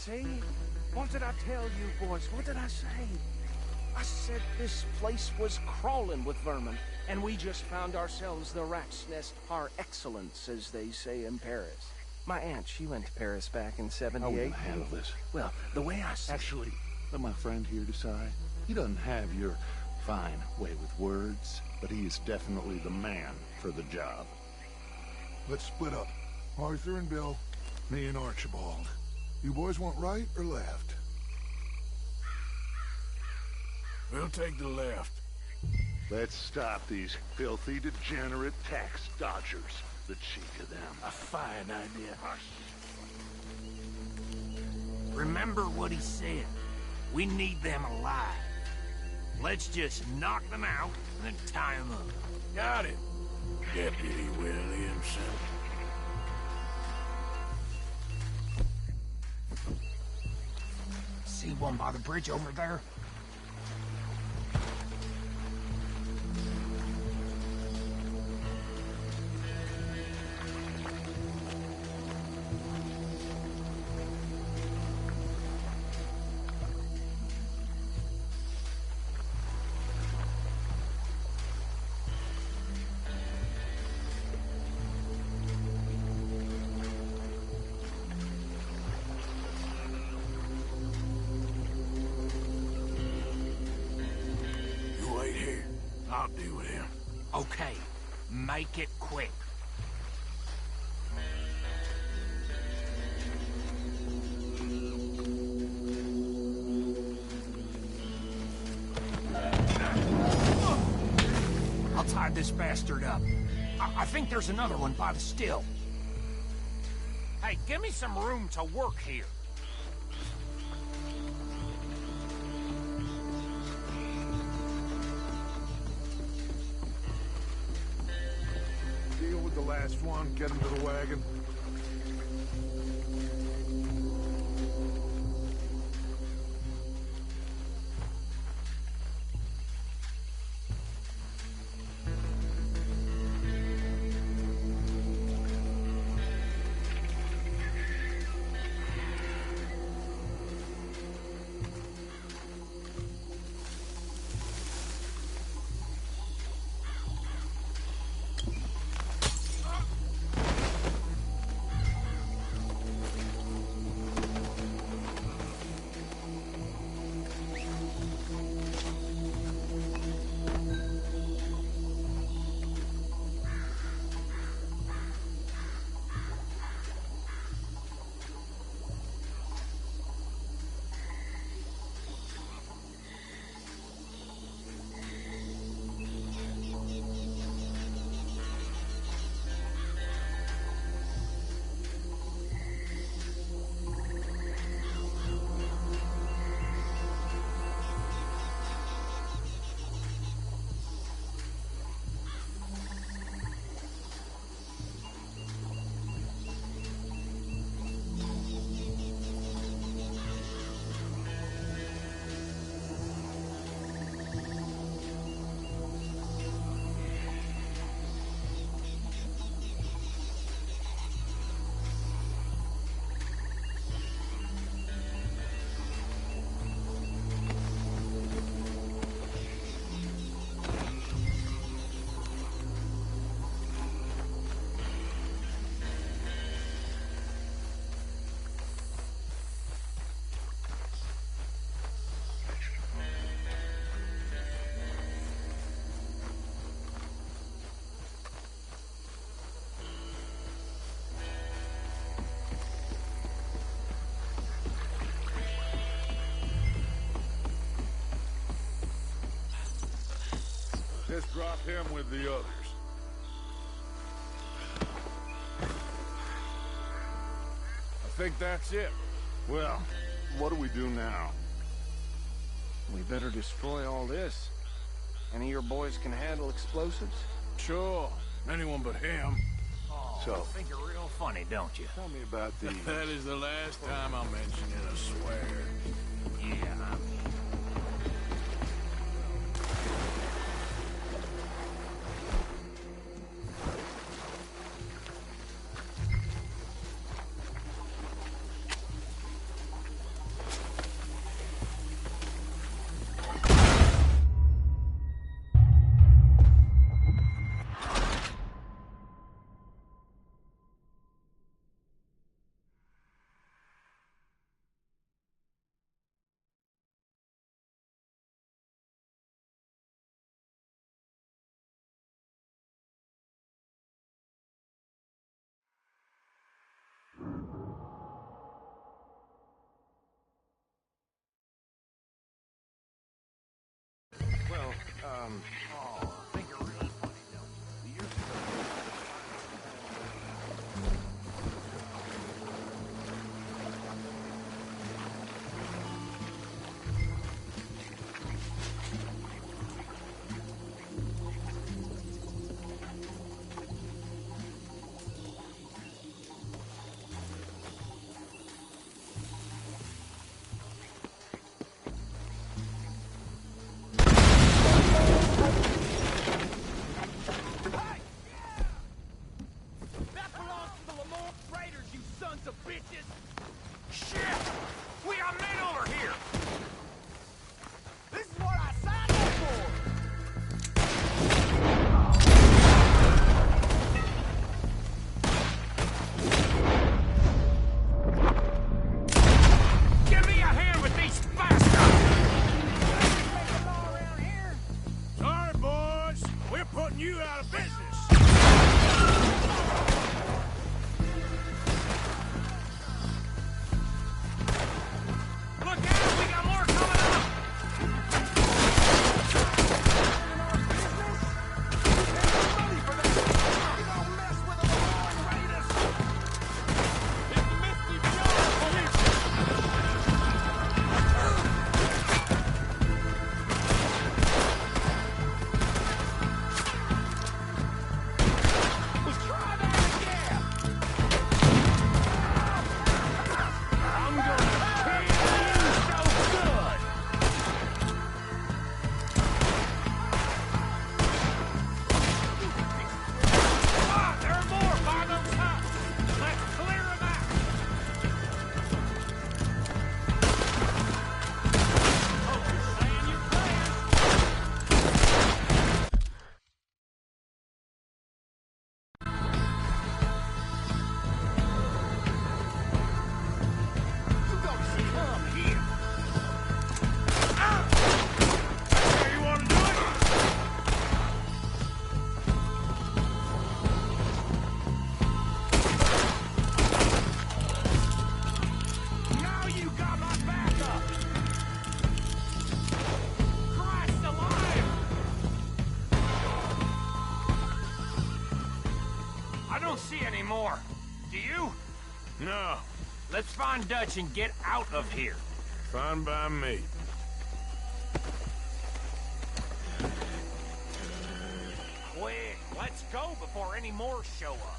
see? What did I tell you, boys? What did I say? I said this place was crawling with vermin, and we just found ourselves the rat's nest par excellence, as they say in Paris. My aunt, she went to Paris back in '78. How are we gonna handle this? Well, the way I see Actually, let my friend here decide. He doesn't have your fine way with words, but he is definitely the man for the job. Let's split up. Arthur and Bill, me and Archibald. You boys want right or left? We'll take the left. Let's stop these filthy, degenerate tax dodgers. The cheek of them. A fine idea. Remember what he said. We need them alive. Let's just knock them out and then tie them up. Got it, Deputy Williamson. See one by the bridge over there? I'll deal with him. Okay, make it quick. I'll tie this bastard up. I think there's another one by the still. Hey, give me some room to work here. Deal with the last one, get him to the wagon. Just drop him with the others. I think that's it. Well, what do we do now? We better destroy all this. Any of your boys can handle explosives? Sure. Anyone but him. Oh, So- you think you're real funny, don't you? Tell me about these. That is the last time I'll mention it, I swear. Yeah, something. Oh, I think you're really funny, though. Years ago. That belongs to the Lamont Raiders, you sons of bitches! Shit! We got men over here! This is what I signed up for! Give me a hand with these bastards! Sorry, boys. We're putting you out of business. Look out! We got more coming up! I'm gonna kill you so good! Ah, there are more by those huts! Let's clear them out! Oh, you're saying you can? You don't come here! Ah! That's how you want to do it? Now you got my back up! Christ alive! I don't see any more. Do you? No. Let's find Dutch and get out of here. Fine by me. Quick, let's go before any more show up.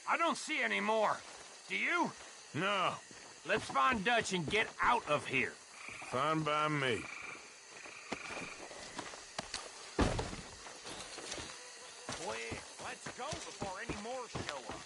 I don't see any more. Do you? No. Let's find Dutch and get out of here. Fine by me. Quick, let's go before any more show up.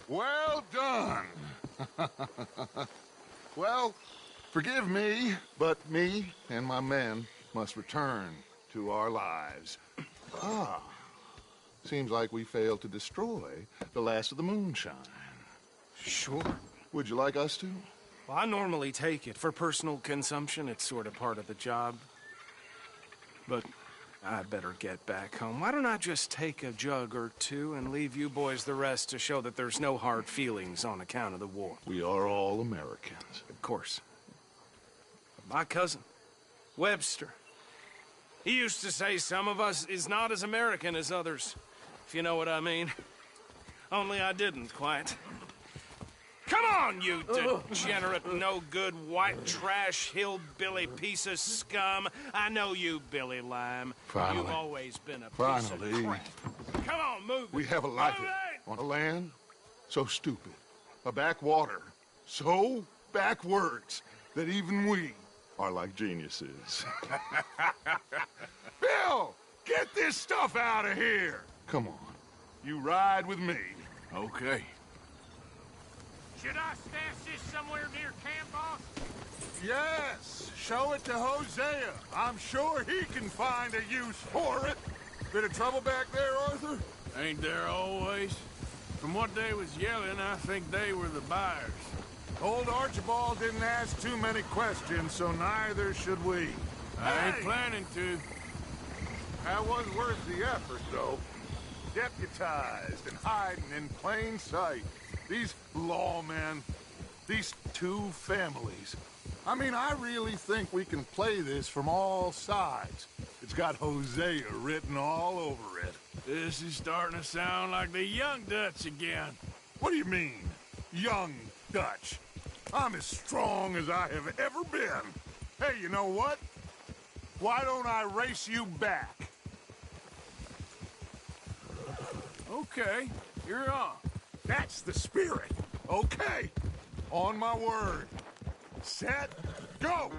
Well done. Well, forgive me, but me and my men must return to our lives. Ah, seems like we failed to destroy the last of the moonshine. Sure. Would you like us to? Well, I normally take it. For personal consumption, it's sort of part of the job. But I better get back home. Why don't I just take a jug or two and leave you boys the rest to show that there's no hard feelings on account of the war? We are all Americans. Of course. But my cousin, Webster, he used to say some of us is not as American as others. if you know what I mean. Only I didn't quite. Come on, you degenerate, no-good, white trash, hillbilly piece of scum. I know you, Billy Lime. Finally. You've always been a piece of Finally. crap. Come on, move it. We have a life Move it! on a land so stupid, a backwater so backwards that even we are like geniuses. Bill, get this stuff out of here. Come on, you ride with me. Okay. Should I stash this somewhere near camp, boss? Yes, show it to Hosea. I'm sure he can find a use for it. Bit of trouble back there, Arthur? Ain't there always? From what they was yelling, I think they were the buyers. Old Archibald didn't ask too many questions, so neither should we. I ain't planning to. That was worth the effort, though. Deputized and hiding in plain sight. These lawmen, these two families. I mean, I really think we can play this from all sides. It's got Hosea written all over it. This is starting to sound like the Young Dutch again. What do you mean, Young Dutch? I'm as strong as I have ever been. Hey, you know what? Why don't I race you back? Okay, you're on. That's the spirit. Okay. On my word. Set, go!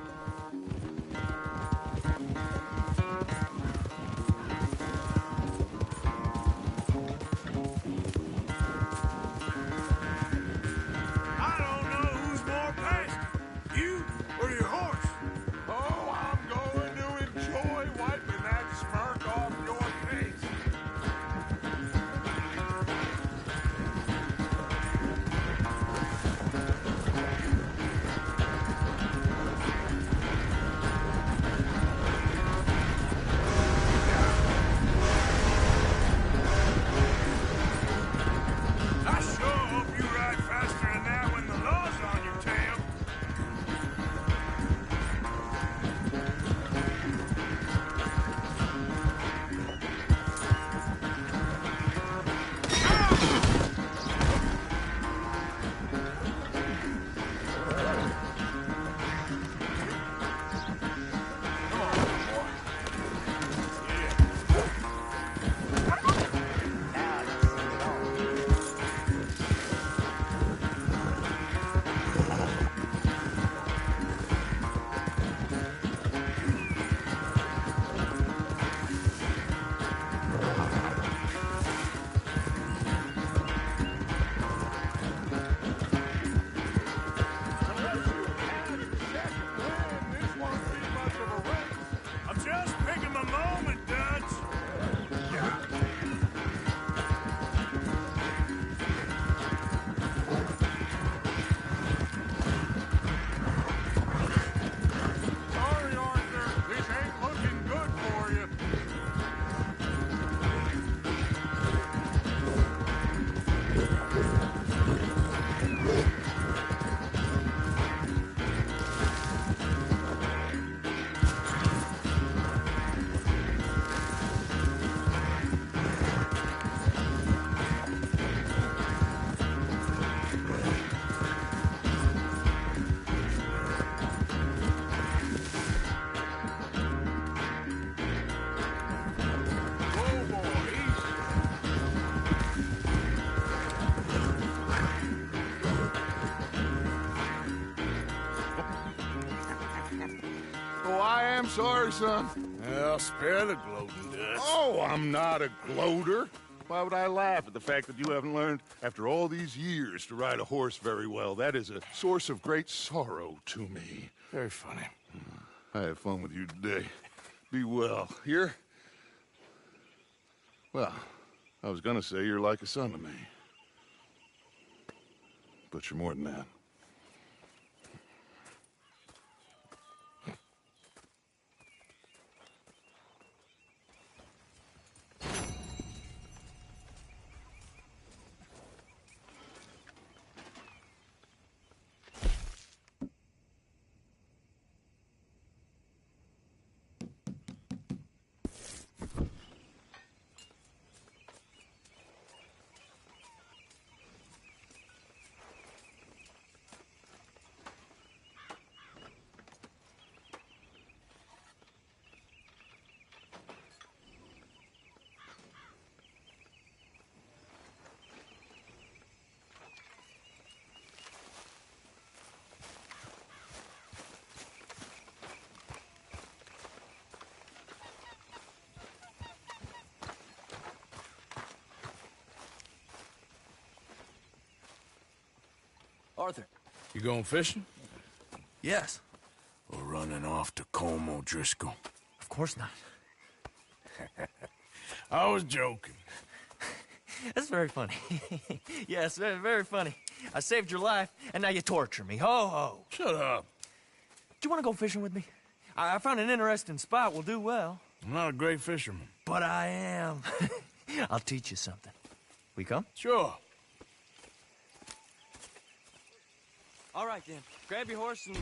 I don't know who's more passionate, you or your horse. Oh, I'm going to enjoy wiping that smirk off your face. I sure hope you ride faster than that when the law's on your tail. I'm just picking my moment, Dutch. Sorry, Arthur. This ain't looking good for you. Oh, I am sorry, son. Well, spare the gloating, Dutch. Oh, I'm not a gloater. Why would I laugh at the fact that you haven't learned, after all these years, to ride a horse very well? That is a source of great sorrow to me. Very funny. I had fun with you today. Be well. Here? Well, I was gonna say you're like a son to me. But you're more than that. Arthur. You going fishing? Yes. Or running off to Colm O'Driscoll? Of course not. I was joking. That's very funny. Yes, very, very funny. I saved your life, and now you torture me. Ho, ho. Shut up. Do you want to go fishing with me? I found an interesting spot. We'll do well. I'm not a great fisherman. But I am. I'll teach you something. We come? Sure. All right, then. Grab your horse and...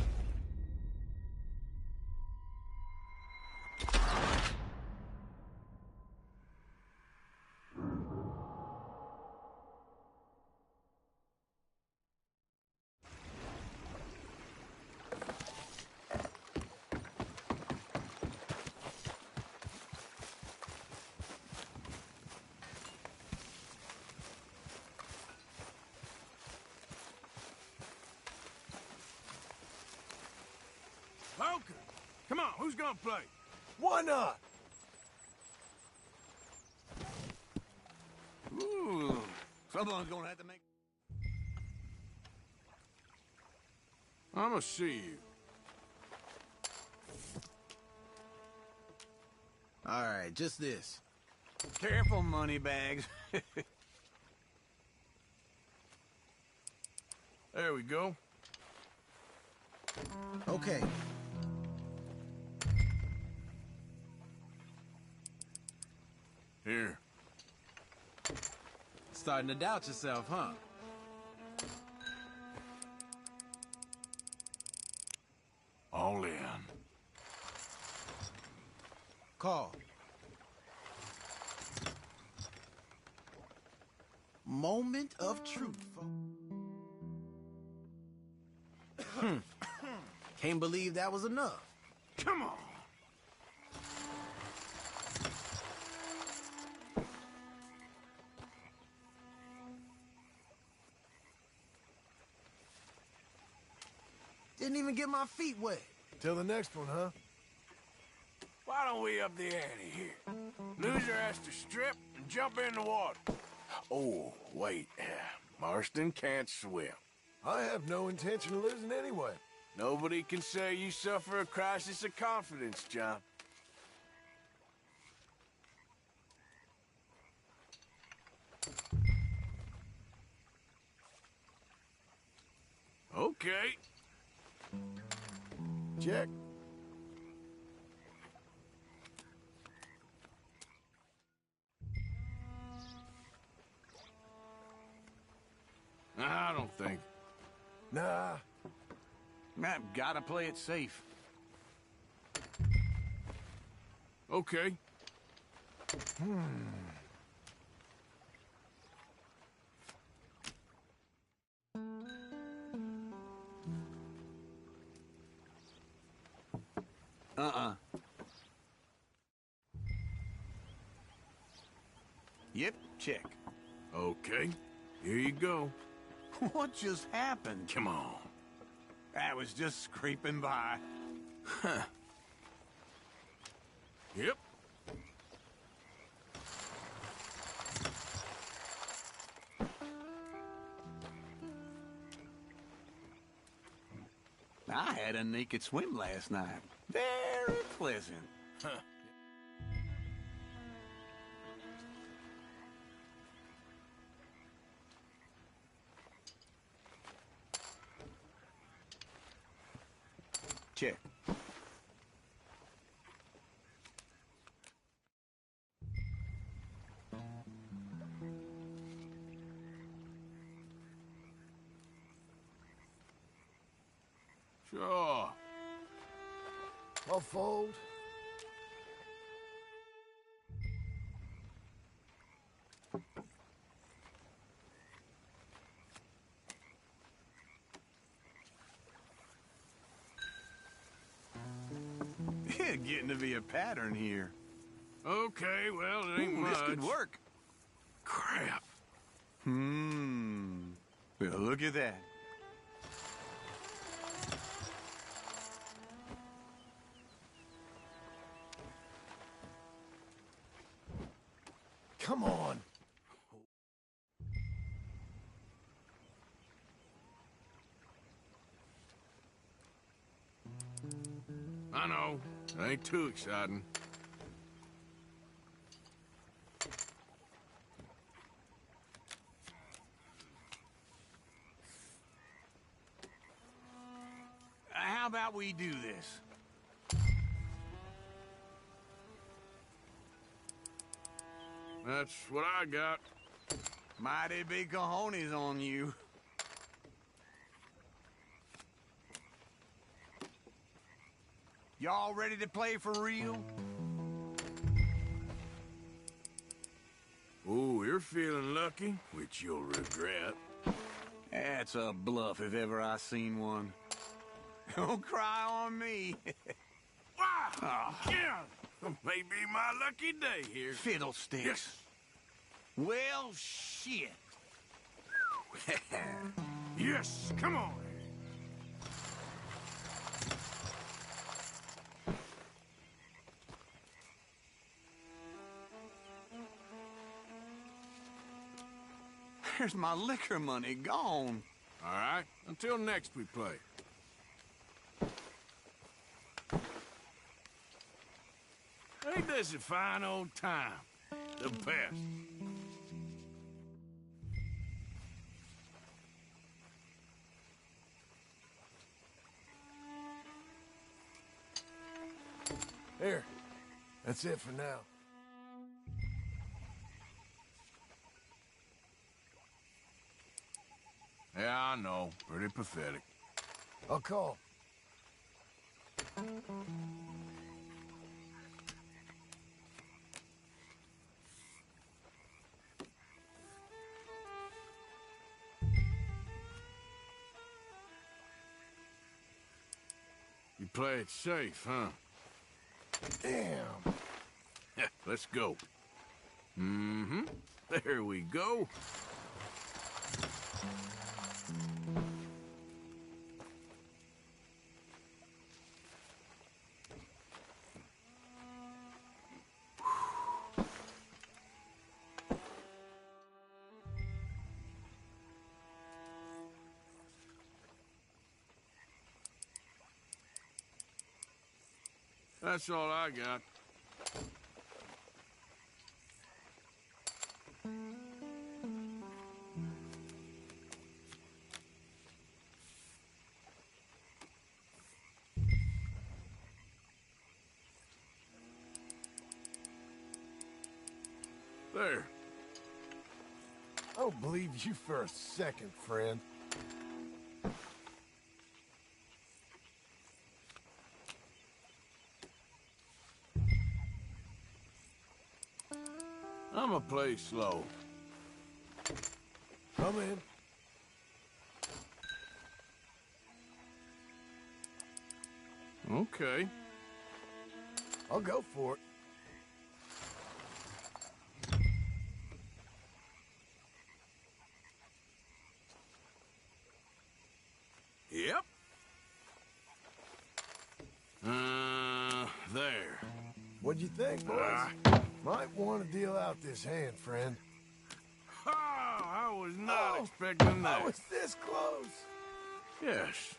Poker! Come on, who's gonna play? Why not? Ooh, someone's gonna have to make... I'ma see you. All right, just this. Careful, moneybags. There we go. Okay. Here. Starting to doubt yourself, huh? All in. Call. Moment of truth, folks. Can't believe that was enough. Come on. Didn't even get my feet wet. Till the next one, huh? Why don't we up the ante here? Loser has to strip and jump in the water. Oh, wait. Marston can't swim. I have no intention of losing anyway. Nobody can say you suffer a crisis of confidence, John. Okay. Check. I don't think. Nah. Man, gotta play it safe. Okay. Yep, check. Okay. Here you go. What just happened? Come on. I was just scraping by. Huh. Yep. I had a naked swim last night. Very pleasant. Huh. Check. Sure. I'll fold. Getting to be a pattern here. Okay, well, it ain't much. This could work. Crap. Well, look at that. Come on. Ain't too exciting. How about we do this? That's what I got. Mighty big cojones on you. Y'all ready to play for real? Oh, you're feeling lucky, which you'll regret. That's a bluff if ever I seen one. Don't cry on me. Wow! Yeah! May be my lucky day here. Fiddlesticks. Yes. Well, shit. Yes, come on. There's my liquor money gone. All right, until next we play. Ain't this a fine old time? The best. Here. That's it for now. Yeah, I know. Pretty pathetic. I'll call. You play it safe, huh? Damn. Let's go. Mm-hmm. There we go. That's all I got. There. I don't believe you for a second, friend. I'ma play slow. Come in. Okay. I'll go for it. Yep. There. What'd you think, boys? Might want to deal out this hand, friend. Oh, I was not expecting that. I was this close. Yes.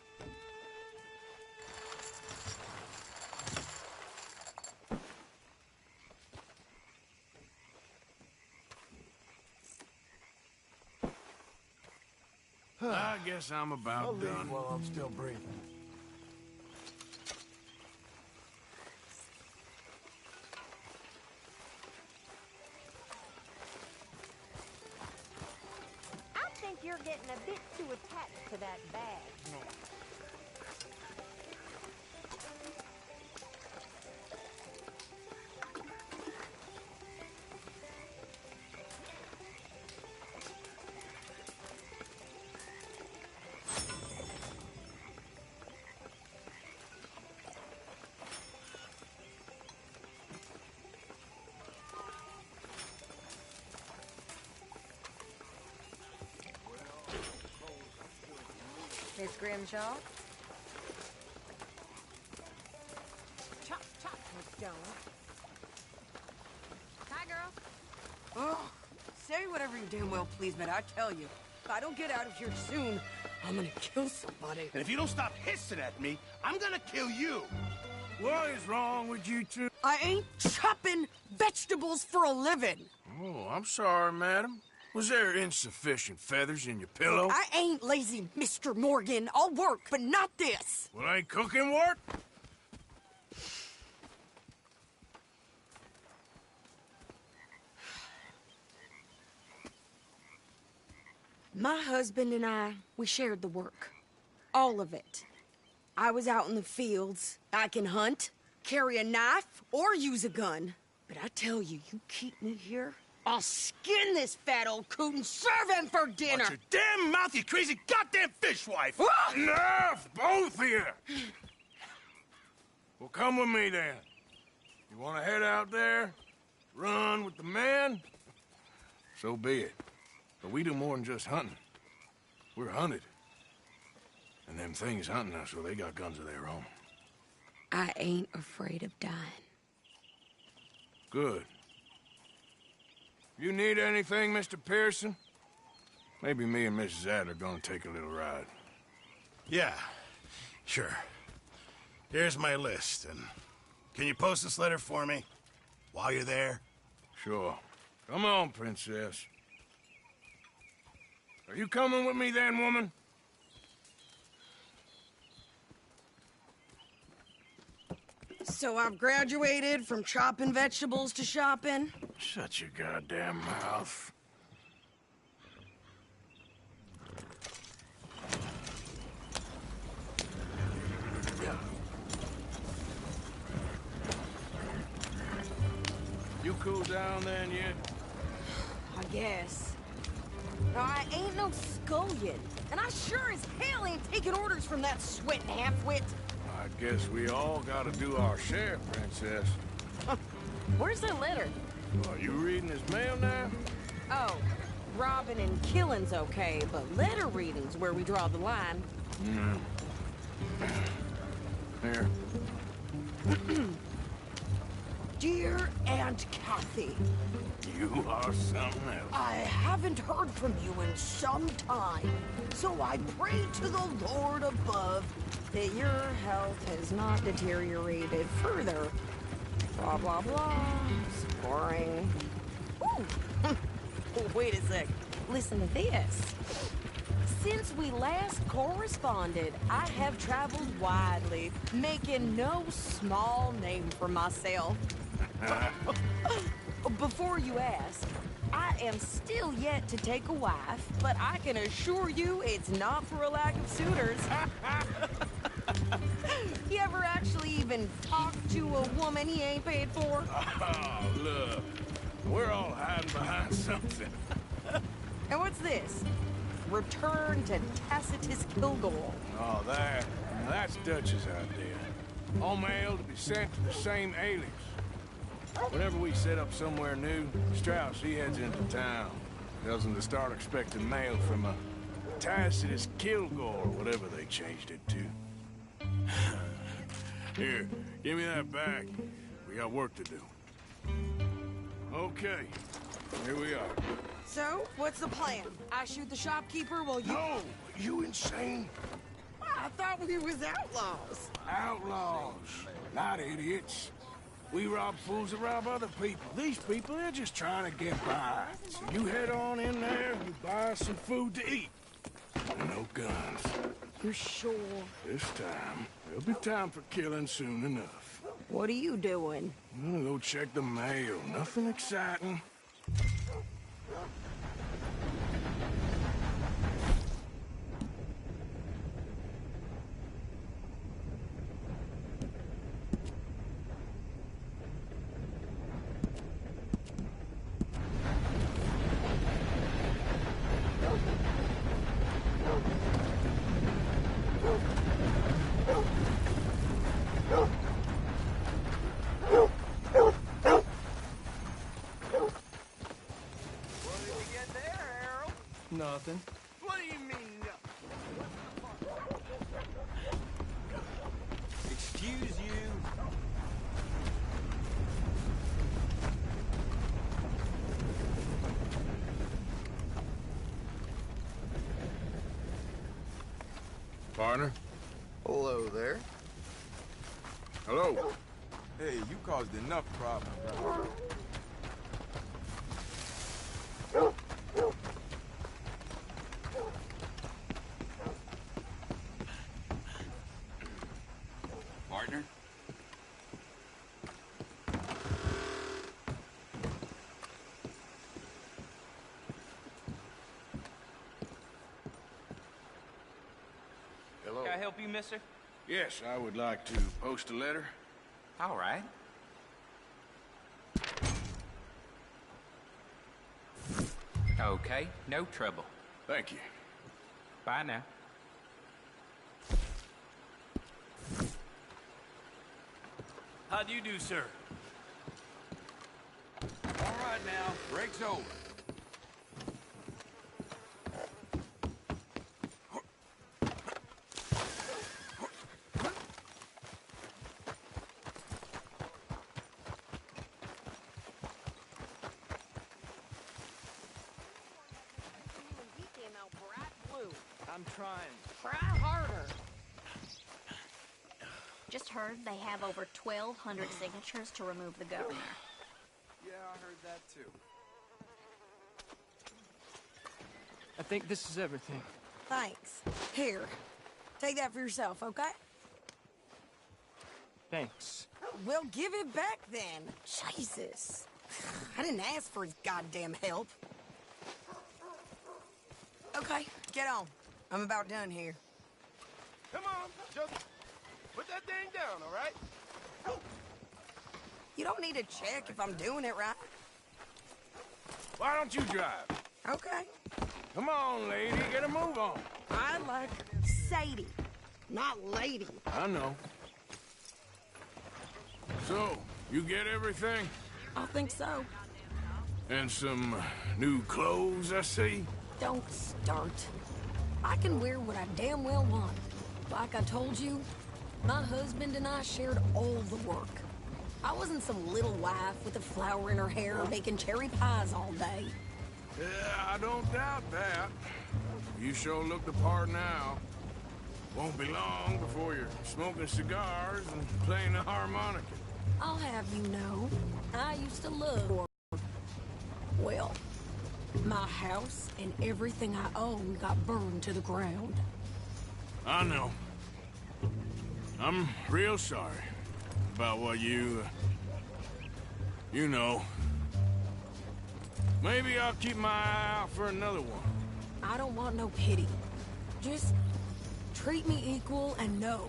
I guess I'm about I'll done. leave while I'm still breathing. I think you're getting a bit too attached to that bag now. Miss Grimshaw? Chop, chop, Miss Jones. Hi, girl. Oh, say whatever you damn well please, but I tell you, if I don't get out of here soon, I'm gonna kill somebody. And if you don't stop hissing at me, I'm gonna kill you. What is wrong with you two? I ain't chopping vegetables for a living. Oh, I'm sorry, madam. Was there insufficient feathers in your pillow? I ain't lazy, Mr. Morgan. I'll work, but not this. Well, ain't cooking work? My husband and I, we shared the work. All of it. I was out in the fields. I can hunt, carry a knife, or use a gun. But I tell you, you keep me here, I'll skin this fat old coot and serve him for dinner. Watch your damn mouth, you crazy goddamn fishwife! Enough, both of you! Well, come with me then. You want to head out there, run with the men? So be it. But we do more than just hunting. We're hunted. And them things hunting us, well, they got guns of their own. I ain't afraid of dying. Good. You need anything, Mr. Pearson? Maybe me and Mrs. Adler gonna take a little ride. Yeah, sure. Here's my list, and can you post this letter for me while you're there? Sure. Come on, Princess. Are you coming with me then, woman? So I've graduated from chopping vegetables to shopping? Shut your goddamn mouth. You cool down then yet? I guess. No, I ain't no scullion. And I sure as hell ain't taking orders from that sweating half-wit. I guess we all gotta do our share, Princess. Where's the letter? Are you reading his mail now? Oh, robbing and killing's okay, but letter reading's where we draw the line. Here. Dear Aunt Kathy, You are something else. I haven't heard from you in some time, so I pray to the Lord above that your health has not deteriorated further. Blah, blah, blah. It's boring. Ooh. Wait a sec. Listen to this. Since we last corresponded, I have traveled widely, making no small name for myself. Before you ask, I am still yet to take a wife, but I can assure you it's not for a lack of suitors. You ever actually even talked to a woman he ain't paid for? Oh, look. We're all hiding behind something. And what's this? Return to Tacitus Kilgore. Oh, that's Dutch's idea. All mail to be sent to the same alias. Whenever we set up somewhere new, Strauss, he heads into town. Tells them to start expecting mail from a Tacitus Kilgore, whatever they changed it to. Here, give me that back. We got work to do. Okay, here we are. So, what's the plan? I shoot the shopkeeper while you... No! You insane? I thought we was outlaws. Outlaws, not idiots. We rob fools that rob other people. These people, they're just trying to get by. So you head on in there and you buy some food to eat. No guns. You're sure? This time, there'll be time for killing soon enough. What are you doing? I'm gonna go check the mail. Nothing exciting. Nothing. What do you mean? Excuse you. Partner? Hello there. Hello? Hey, you caused enough problems, bro. Partner? Hello? Can I help you, mister? Yes, I would like to post a letter. All right. Okay, no trouble. Thank you. Bye now. How do you do, sir? All right now, break's over. I'm trying. Try harder. Just heard they have over 1,200 signatures to remove the governor. Yeah, I heard that too. I think this is everything. Thanks. Here, take that for yourself, okay? Thanks. Well, give it back then. Jesus. I didn't ask for his goddamn help. Okay, get on. I'm about done here. Come on, just put that thing down, all right? You don't need to check if I'm doing it right. Why don't you drive? Okay. Come on, lady, get a move on. I like Sadie, not lady. I know. So, you get everything? I think so. And some new clothes, I see? Don't start. I can wear what I damn well want. Like I told you, my husband and I shared all the work. I wasn't some little wife with a flower in her hair making cherry pies all day. Yeah, I don't doubt that. You sure look the part now. Won't be long before you're smoking cigars and playing the harmonica. I'll have you know, I used to love work. Well, my house and everything I own got burned to the ground. I know. I'm real sorry about what you know. Maybe I'll keep my eye out for another one. I don't want no pity. Just treat me equal and know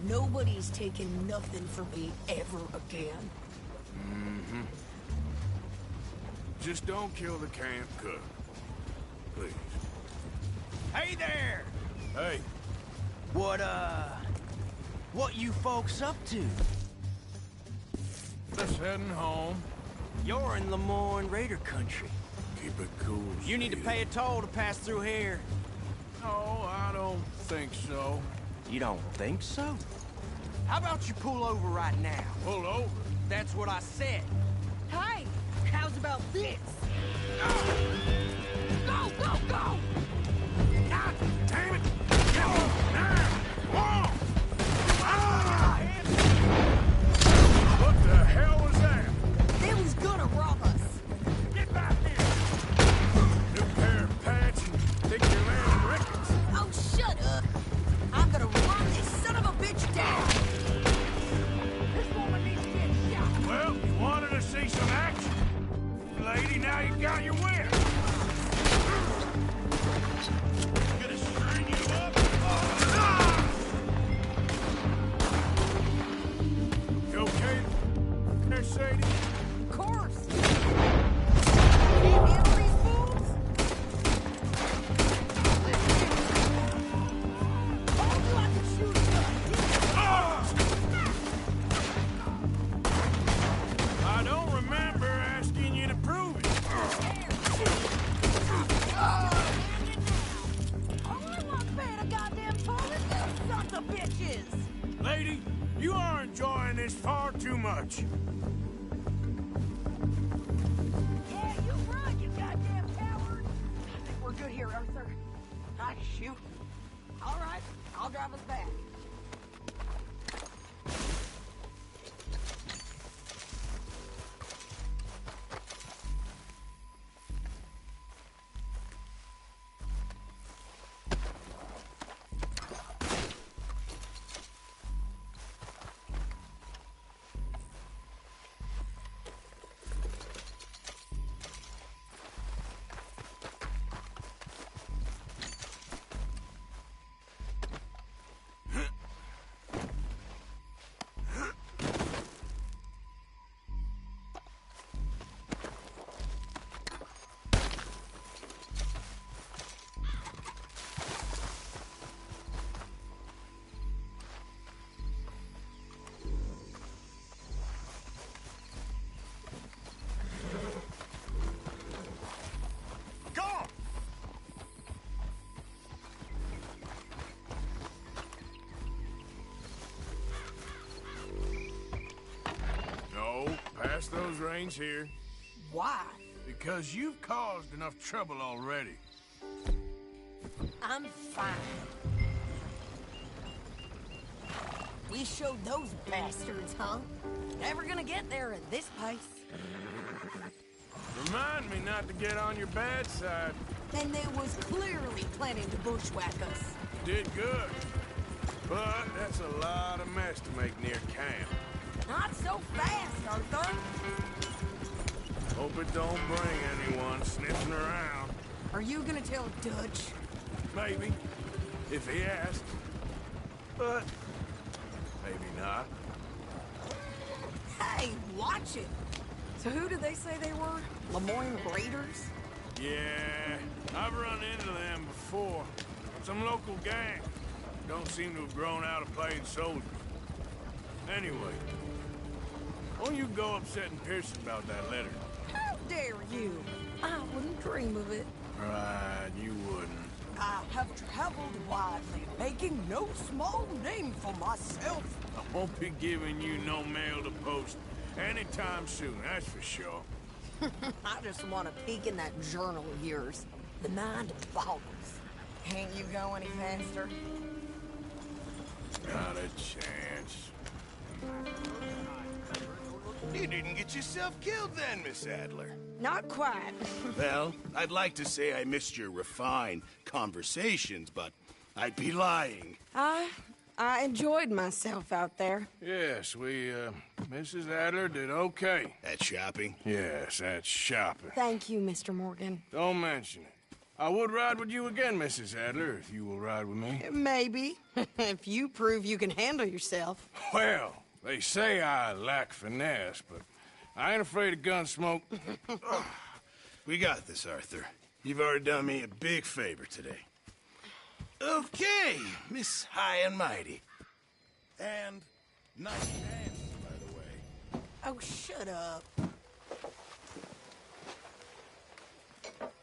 nobody's taking nothing from me ever again. Mm-hmm. Just don't kill the camp cook. Please. Hey there! Hey. What you folks up to? Just heading home. You're in Lemoyne Raider country. Keep it cool, You need to pay a toll to pass through here. No, I don't think so. You don't think so? How about you pull over right now? Pull over? That's what I said. Hey, how's about this? Go, go, go! God damn it! Get on now! Whoa! Ah! What the hell was that? It was gonna rob us. Get back here! New pair of pants and think you're Larry Ricketts. Oh, shut up. I'm gonna run this son of a bitch down. This woman needs to get shot. Well, you wanted to see some action. Lady, now you got your wind. Gonna string you up. You okay there, Sadie? Of course. Can't handle these fools? Told you I could shoot a gun. I don't remember asking you to prove it. Sons of bitches! Lady, you are enjoying this far too much. Yeah, you run, you goddamn coward! I think we're good here, Arthur. I shoot. All right, I'll drive us back. pass those reins here. Why? Because you've caused enough trouble already. I'm fine. We showed those bastards, huh? Never gonna get there at this pace. Remind me not to get on your bad side. And they was clearly planning to bushwhack us. Did good. But that's a lot of mess to make near camp. Not so fast, Arthur. Hope it don't bring anyone sniffing around. Are you gonna tell Dutch? Maybe, if he asks. But maybe not. Hey, watch it. So who did they say they were? Lemoyne Raiders? Yeah, I've run into them before. Some local gang. Don't seem to have grown out of playing soldiers. Anyway, won't you go upsetting Pearson about that letter? How dare you? I wouldn't dream of it. Right, you wouldn't. I have traveled widely, making no small name for myself. I won't be giving you no mail to post anytime soon, that's for sure. I just want to peek in that journal of yours. The mind boggles. Can't you go any faster? Not a chance. You didn't get yourself killed then, Miss Adler. Not quite. Well, I'd like to say I missed your refined conversations, but I'd be lying. I enjoyed myself out there. Yes, Mrs. Adler did okay. At shopping? Yes, at shopping. Thank you, Mr. Morgan. Don't mention it. I would ride with you again, Mrs. Adler, if you will ride with me. Maybe. If you prove you can handle yourself. Well, they say I lack finesse, but I ain't afraid of gun smoke. We got this, Arthur. You've already done me a big favor today. Okay, Miss High and Mighty. And nice dance, by the way. Oh, shut up.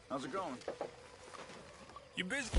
How's it going? You busy?